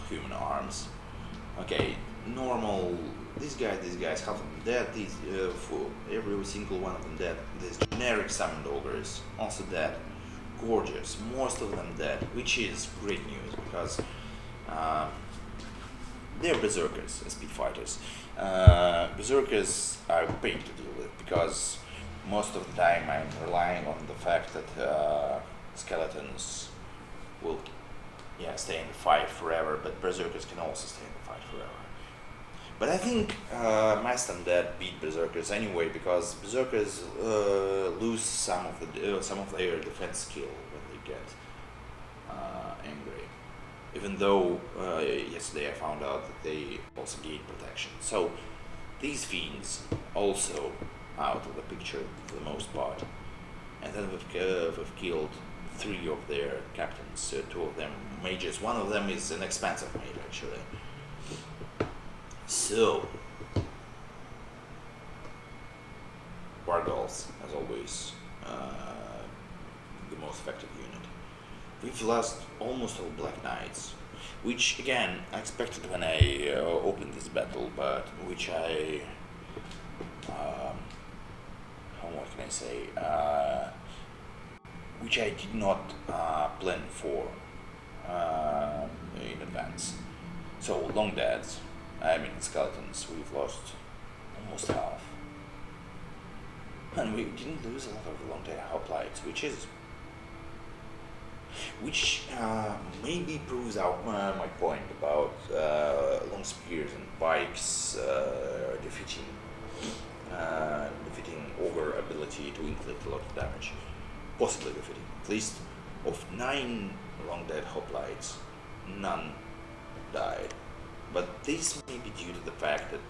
Speaker 1: human arms. Okay, normal. These guys, half of them dead. For every single one of them dead. These generic summoned ogres also dead. Gorgeous, most of them dead, which is great news because they're berserkers, speed fighters. Berserkers are a pain to deal with because most of the time I'm relying on the fact that skeletons will stay in the fight forever, but berserkers can also stay in the fight forever. But I think Masked Undead beat berserkers anyway, because berserkers lose some of their defense skill when they get angry. Even though yesterday I found out that they also gain protection. So these fiends also out of the picture for the most part. And then we've killed 3 of their captains, 2 of them mages. One of them is an expansive mage actually. So Vargals, as always, the most effective unit. We've lost almost all Black Knights, which again I expected when I opened this battle, but which I what can I say? Which I did not plan for in advance. So long deads, skeletons, we've lost almost half. And we didn't lose a lot of long dead hoplites, which maybe proves out my point about bikes defeating ogre ability to inflict a lot of damage. Possibly defeating. At least of 9 long dead hoplites, none died. But this may be due to the fact that,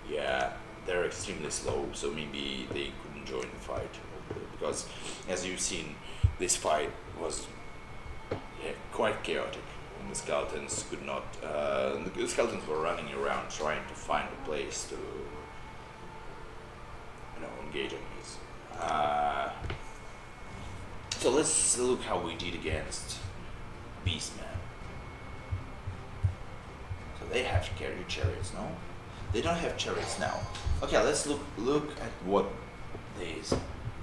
Speaker 1: yeah, they're extremely slow, so maybe they couldn't join the fight. Because, as you've seen, this fight was quite chaotic. And the skeletons could not. The skeletons were running around trying to find a place to, engage enemies. So let's look how we did against Beastmen. So they have carried chariots, no? They don't have chariots now. Okay, let's look at what these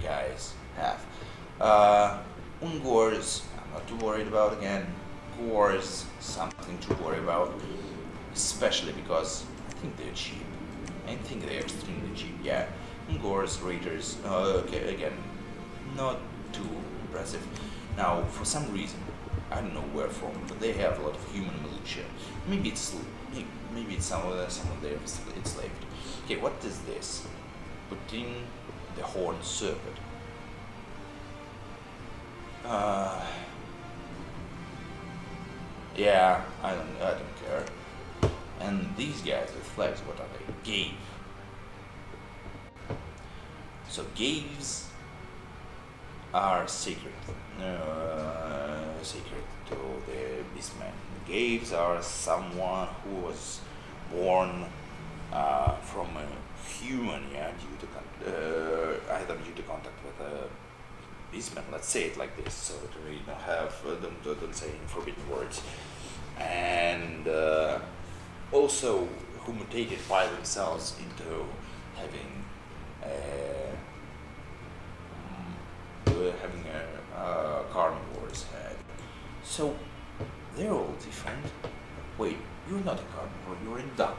Speaker 1: guys have. Ungors, I'm not too worried about again. Gores, something to worry about. Especially because I think they're cheap. I think they're extremely cheap, yeah. Ungors, raiders, okay, again, not too impressive. Now, for some reason, I don't know where from, but they have a lot of human militia. Maybe it's some of them enslaved. Okay, what is this? Putting the horned serpent. Yeah, I don't care. And these guys with flags, what are they? Gave. So gaves are sacred. Sacred to the beastmen. Gaves are someone who was born from a human, due to either due to contact with a beastman. Let's say it like this, so that we don't have don't say forbidden words. And also who mutated by themselves into having a carnivore's head. So they're all different. Wait, you're not a carnivore, you're a duck.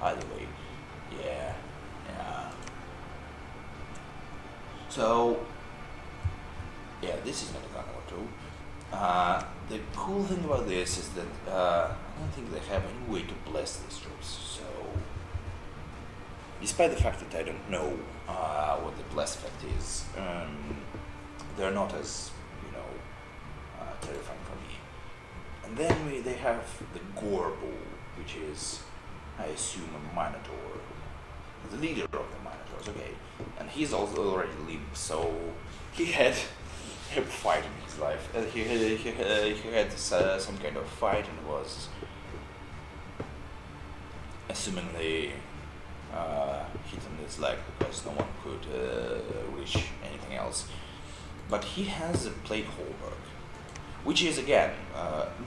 Speaker 1: Either way, yeah. So, yeah, this is not a carnivore too. The cool thing about this is that I don't think they have any way to bless these troops. So, despite the fact that I don't know what the bless effect is, they're not as terrifying for me. And then they have the Gore Bull, which is, I assume, a Minotaur, the leader of the Minotaurs. Okay, and he's also already limp, so he had a fight in his life. He had some kind of fight and was assumingly hit on his leg because no one could reach anything else. But he has a plate halberd, which is again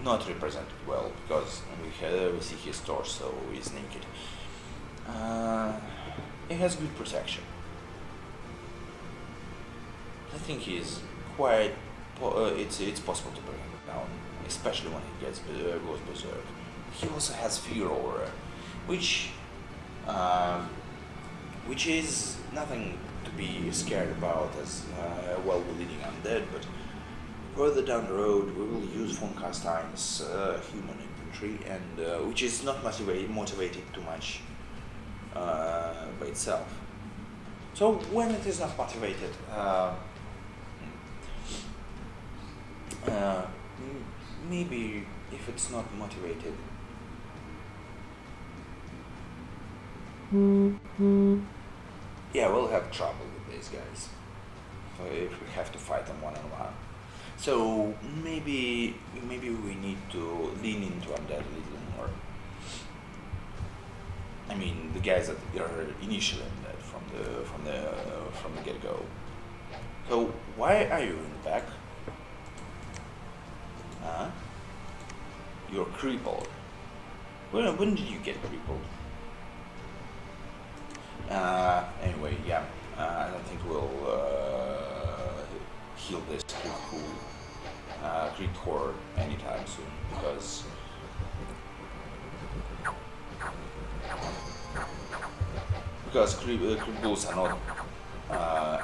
Speaker 1: not represented well because we see his torso is naked. He has good protection. I think he's quite. It's possible to bring him down, especially when he goes berserk. He also has fear aura, which is nothing to be scared about as we're leading undead, but further down the road we will use von Carstein's human infantry, and which is not motivated too much by itself. So when it is not motivated, maybe if it's not motivated, yeah, we'll have trouble with these guys if we have to fight them one-on-one. So maybe we need to lean into undead a little more. I mean, the guys that are initially undead from the get-go. So why are you in the back? You're crippled. When did you get crippled? Anyway, yeah, I don't think we'll heal this creep core anytime soon because creep bulls are not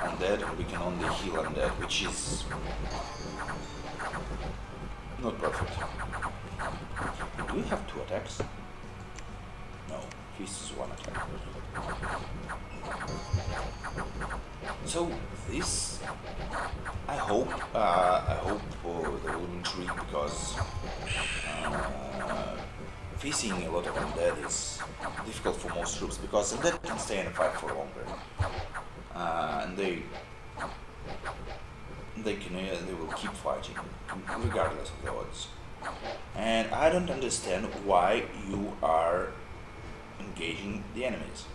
Speaker 1: undead. We can only heal undead, which is not perfect. Do we attacks? No, feast is one attack. So this, I hope they will intrigue because facing a lot of undead is difficult for most troops because undead can stay in a fight for longer, and they will keep fighting regardless of the odds. And I don't understand why you are engaging the enemies.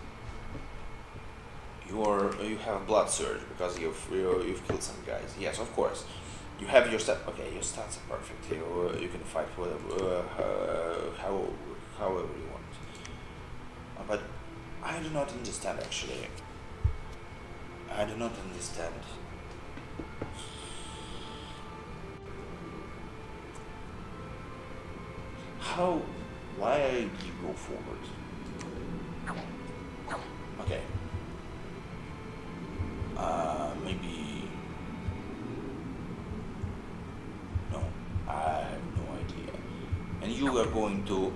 Speaker 1: You have blood surge because you've killed some guys. Yes, of course. You have your stat. Okay, your stats are perfect. You can fight whatever, however you want. But I do not understand actually. I do not understand. Why you go forward? Okay. Maybe. No, I have no idea. And you are going to.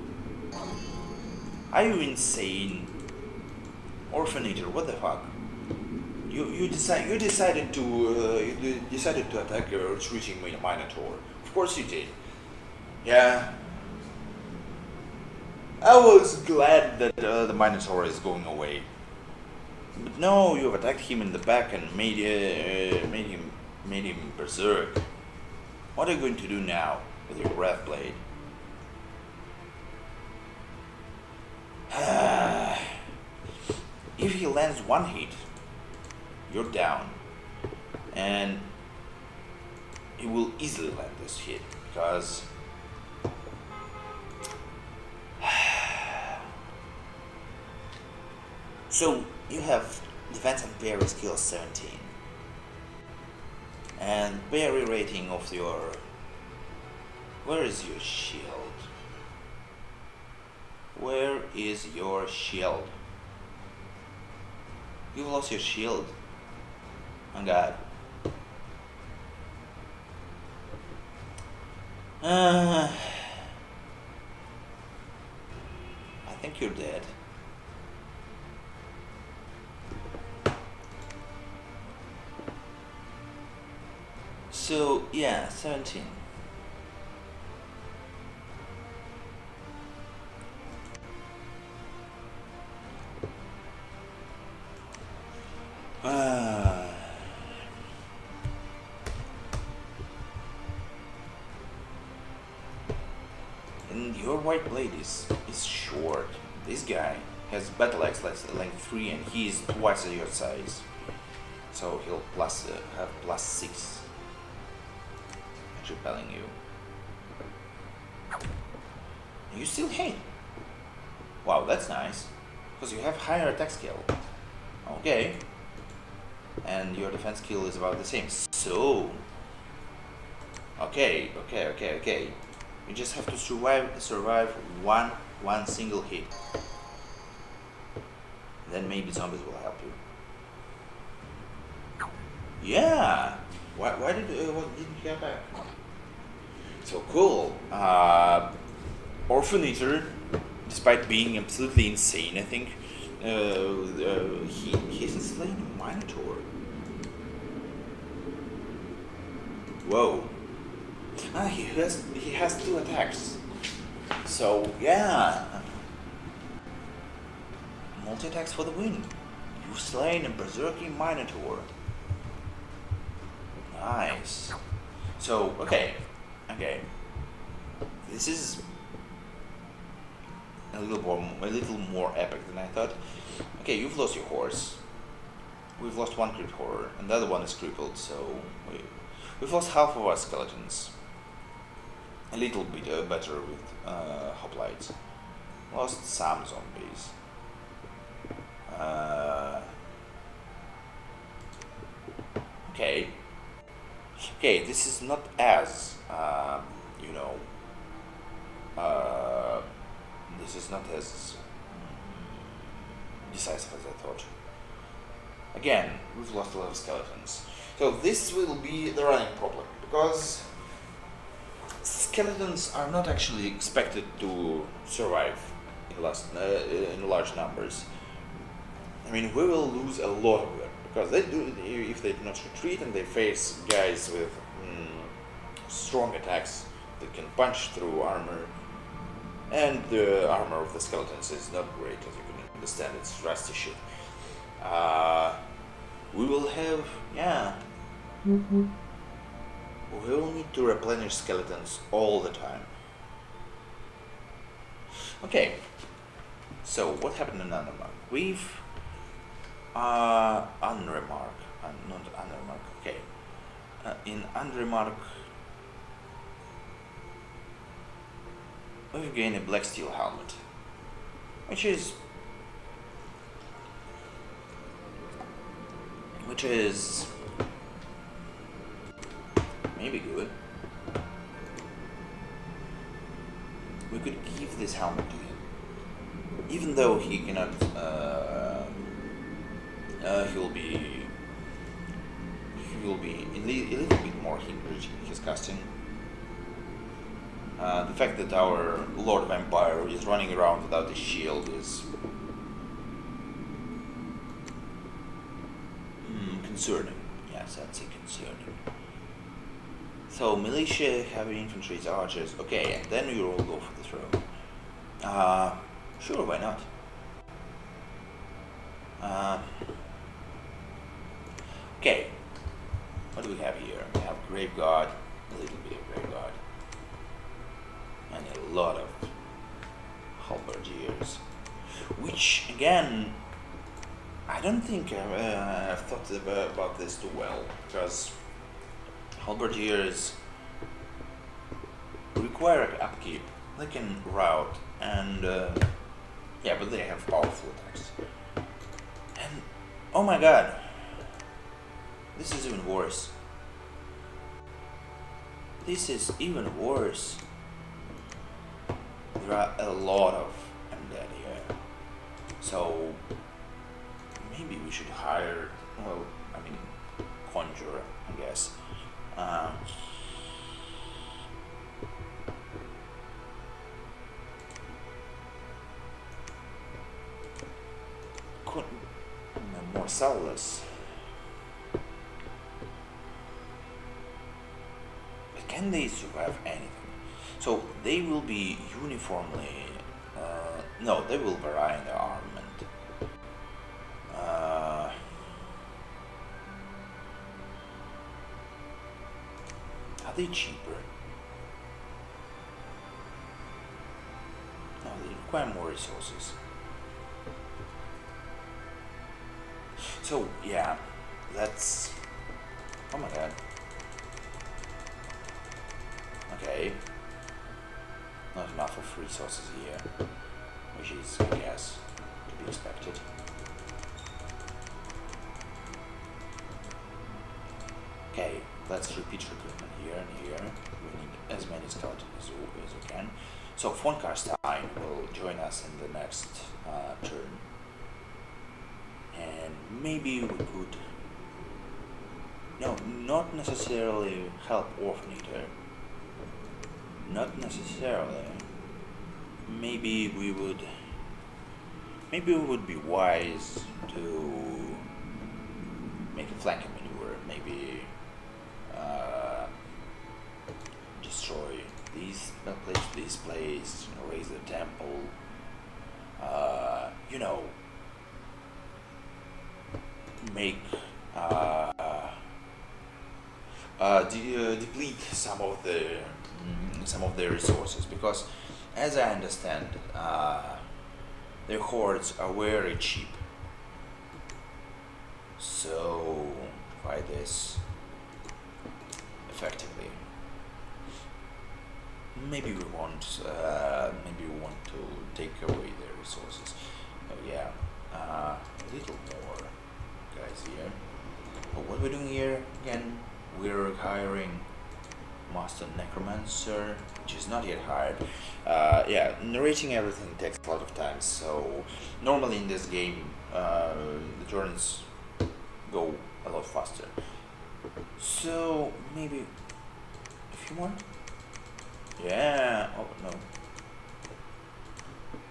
Speaker 1: Are you insane? Orphanator, what the fuck? You decided to attack a retreating Minotaur. Of course you did. Yeah. I was glad that the Minotaur is going away. But no, you've attacked him in the back and made him berserk. What are you going to do now with your breath blade? If he lands one hit, you're down, and he will easily land this hit because. So you have defense and parry skill 17 and parry rating of your. Where is your shield? Where is your shield? You've lost your shield. Oh God. I think you're dead. So yeah, 17. And your white blade is short. This guy has battle axe length 3 and he is twice your size. So he'll have +6. Repelling you. You still hit. Wow, that's nice. Because you have higher attack skill. Okay. And your defense skill is about the same. So. Okay. You just have to survive one single hit. Then maybe zombies will help you. Yeah. Why didn't you get back? So cool. Orphanator, despite being absolutely insane, I think he hasn't slain a Minotaur. Whoa. He has 2 attacks. So yeah. Multi-attacks for the win. You've slain a berserking Minotaur. Nice. So, okay. This is a little more epic than I thought. Okay, you've lost your horse. We've lost 1 crit horror, and the other one is crippled, so we've lost half of our skeletons. A little bit better with hoplites. Lost some zombies. Okay. Okay, this is not as, this is not as decisive as I thought. Again, we've lost a lot of skeletons. So this will be the running problem, because skeletons are not actually expected to survive in large numbers. I mean, we will lose a lot of them because they do if they do not retreat and they face guys with strong attacks that can punch through armor. And the armor of the skeletons is not great, as you can understand. It's rusty shit. We will have, we will need to replenish skeletons all the time. Okay, so what happened in Undermark? We've Unremark, not Undermark. Okay, in Undermark, we've gained a black steel helmet, which is maybe good. We could give this helmet to him, even though he cannot. He will be a little bit more hindered in his casting. The fact that our Lord of Empire is running around without a shield is concerning. Yes, I'd say concerning. So militia, heavy infantry, archers. Okay, and then we will go for the throne. Sure, why not? Okay, what do we have here? We have Grave Guard, a little bit of Grave Guard, and a lot of halberdiers, which again, I don't think I've thought about this too well, because halberdiers require upkeep. They can rout, and but they have powerful attacks. And oh my god, this is even worse. This is even worse. There are a lot of undead here, so maybe we should hire, conjurer, I guess. More soulless. But can they survive anything? So they will be uniformly. No, they will vary in their armament. Are they cheaper? No, they require more resources. So yeah, let's. Oh my god. Okay. Not enough of resources here, which is, I guess, to be expected. Okay, let's repeat recruitment here and here. We need as many skeletons as we can. So von Karstein will join us in the next turn. And maybe we could, no, not necessarily help Orphan Eater. Not necessarily. Maybe we would be wise to make a flanking maneuver. Maybe destroy this place, raise the temple. Make deplete some of their resources, because as I understand, their hordes are very cheap. So fight this effectively. Maybe we want to take away their resources. Oh yeah, a little more guys here. But what we're doing here again, we're hiring Master Necromancer, which is not yet hired. Narrating everything takes a lot of time, so normally in this game the turns go a lot faster. So maybe a few more. Yeah, oh no.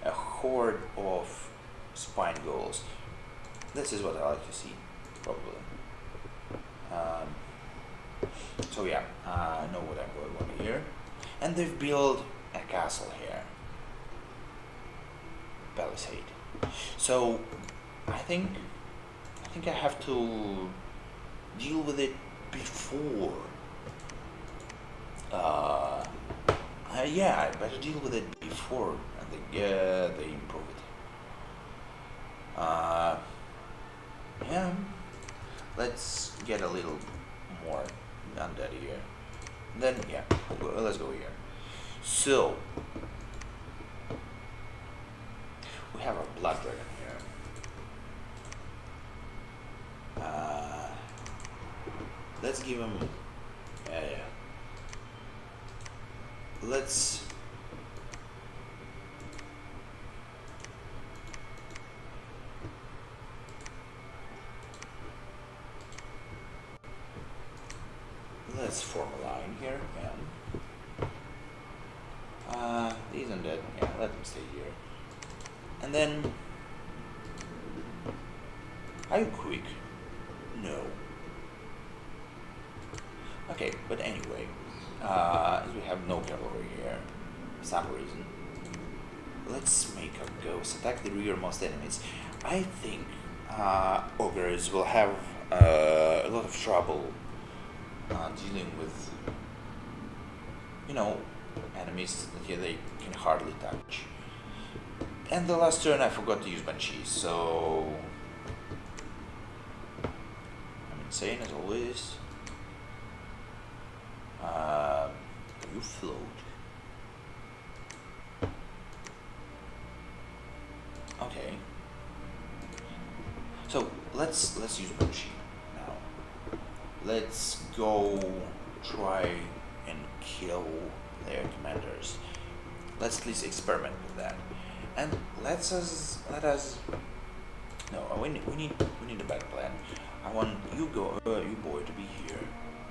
Speaker 1: A horde of spine ghouls. This is what I like to see, probably. Um, so yeah, I know what I'm going on here. And they've built a castle here. Palisade. So I think I have to deal with it before. Uh, yeah, I better deal with it before they improve it. Uh, yeah, let's get a little more undead here. Then yeah, let's go here. So we have a blood dragon here. Let's give him. Yeah. Let's. Let's form a line here, and these undead, yeah, let them stay here. And then, are you quick? No. Okay, but anyway, as we have no cavalry here, for some reason, let's make a ghost attack the rearmost enemies. I think ogres will have a lot of trouble dealing with, enemies that they can hardly touch. And the last turn I forgot to use banshees, so I'm insane as always. You float. Okay. So let's use banshee now. Let's go try and kill their commanders. Let's at least experiment with that. And let us no, we need a better plan. I want you boy to be here.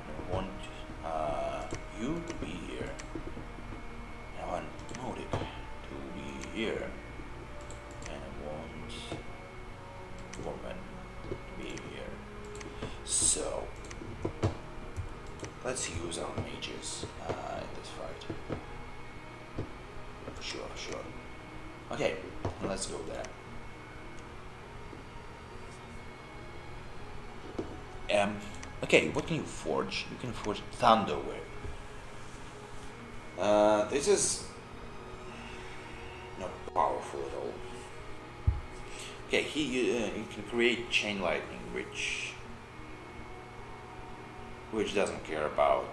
Speaker 1: I want you to be here. I want Modic to be here. And I want Woman to be here. So let's use our mages in this fight. Sure. Okay, let's go there. Okay, what can you forge? You can forge Thunder Whip. This is not powerful at all. Okay, you can create Chain Lightning, which doesn't care about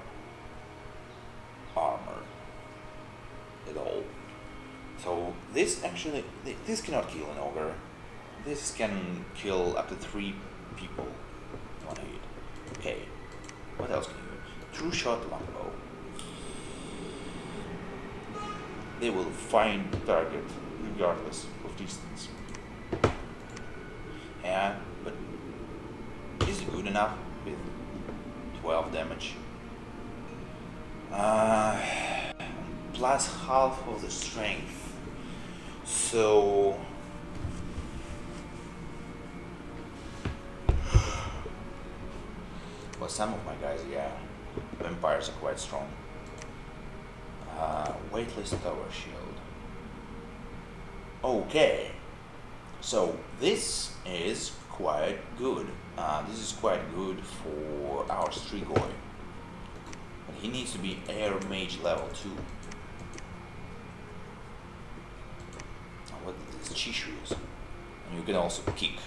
Speaker 1: armor at all. So this cannot kill an ogre. This can kill up to 3 people in 1 hit. Okay, what else can you do? True shot longbow. They will find the target regardless of distance. Yeah, but is it good enough with 12 damage? Plus half of the strength. So well, some of my guys, yeah, vampires are quite strong. Weightless tower shield. Okay, so this is quite good. This is quite good for our Strigoi. But he needs to be air mage level 2. What is this? Chishues. And you can also kick.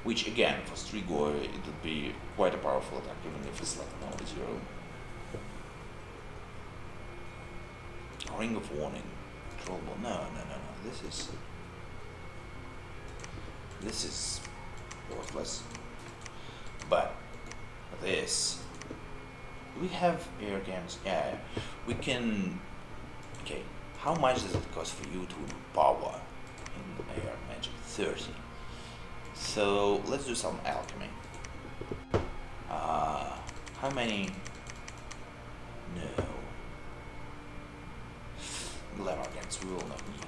Speaker 1: Which again, for Strigoi, it would be quite a powerful attack, even if it's like no 0. Ring of Warning. Trollball. No. This is worthless. But this, we have air games. Yeah, we can. Okay, how much does it cost for you to empower in air magic? 30. So let's do some alchemy. How many? No. Glamour games we will not need it.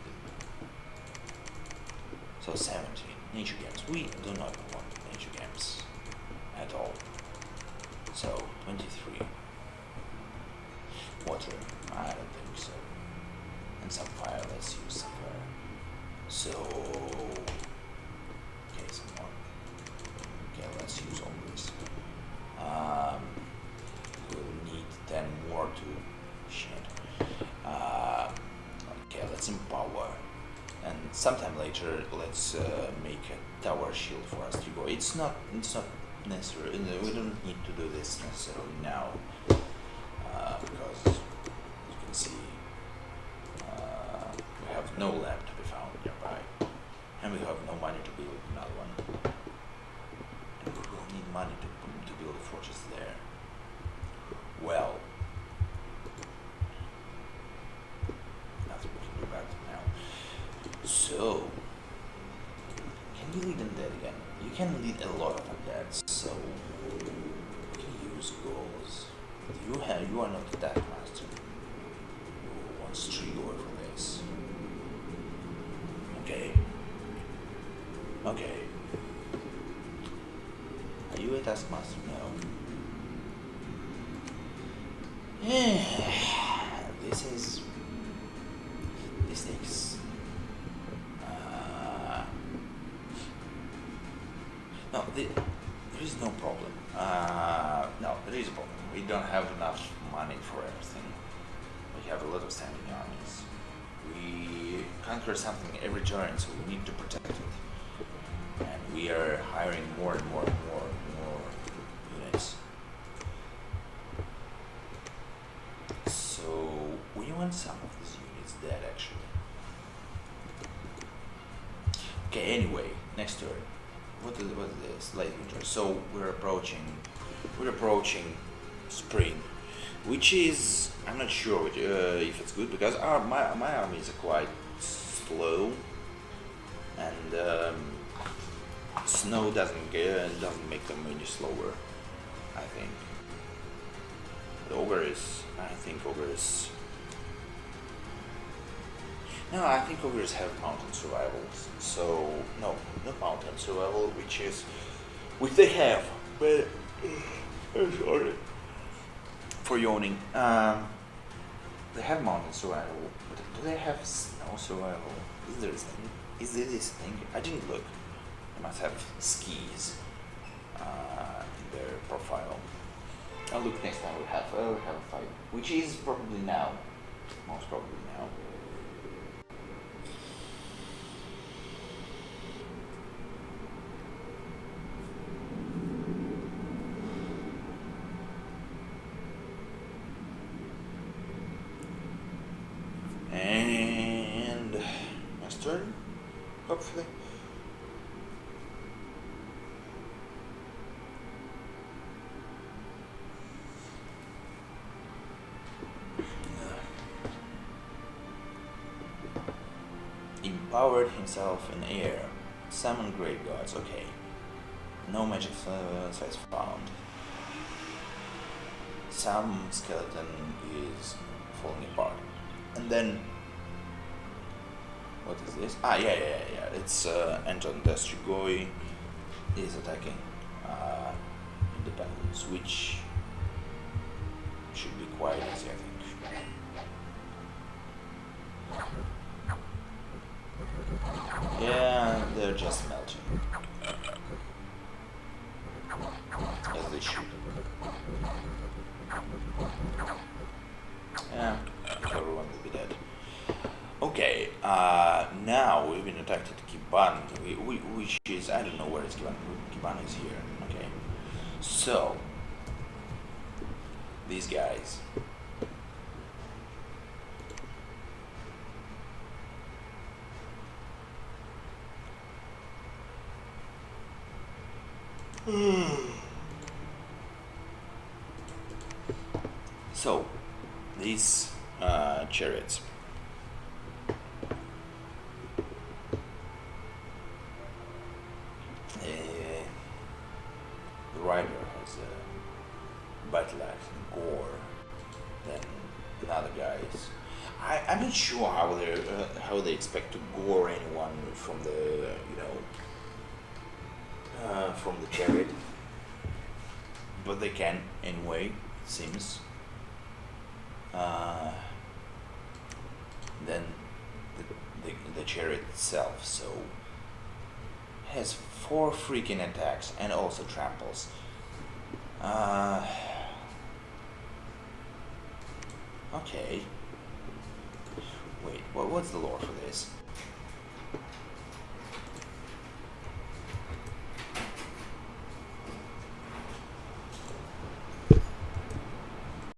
Speaker 1: So 17. Nature games. We do not want nature games at all. So 23. Water. I don't think so. And some fire. Let's use some fire. So okay, some more. Okay, let's use all this. We'll need 10 more to shit. Okay, let's empower. And sometime later, let's make a tower shield for us to go. It's not necessary. We don't need to do this necessarily now, because as you can see, we have no lamp to be found nearby, and we have no money to build another one. And we will need money to build a fortress there. Well, nothing we can do about it now. So, can you lead undead again? You can lead a lot of undead, so you can use goals. You are not the death master. You want street over for this. Okay. Okay. Are you a taskmaster? No. This takes. No, there is no problem. No, there is a problem. We don't have enough money for everything. We have a lot of standing armies. We conquer something every turn, so we need to protect it. And we are hiring more and more units. So we want some of these units dead, actually. Okay, anyway, next turn. What is this? Late winter. So we're approaching spring, which is, I'm not sure if it's good, because my armies are quite slow, and snow doesn't make them any slower. I think the ogres. No, I think ogres have mountain survival. So no, not mountain survival, which they have. But sorry for yawning. They have mountain survival, but do they have snow survival? Is there this thing? I didn't look. They must have skis in their profile. I'll look next time we have a fight, which is probably now, most probably now. And next turn, hopefully. Empowered himself in air. Summon great gods. Okay. No magic sites found. Some skeleton is falling apart. And then, what is this? Yeah. It's Anton Destrigoi is attacking Independence, which should be quite easy, I think. Yeah, they're just melting. As they should. Yeah, everyone will be dead. Okay, now we've been attacked at Kiban, which is, I don't know where is Kiban. Kiban is here, okay. So, these guys. So, these chariots. The rider has, but blood and gore than other guys. I'm not sure how they expect to gore anyone from the from the chariot, but they can anyway. It seems. Then the chariot itself has 4 freaking attacks and also tramples. Okay. Wait, what's the lore for this?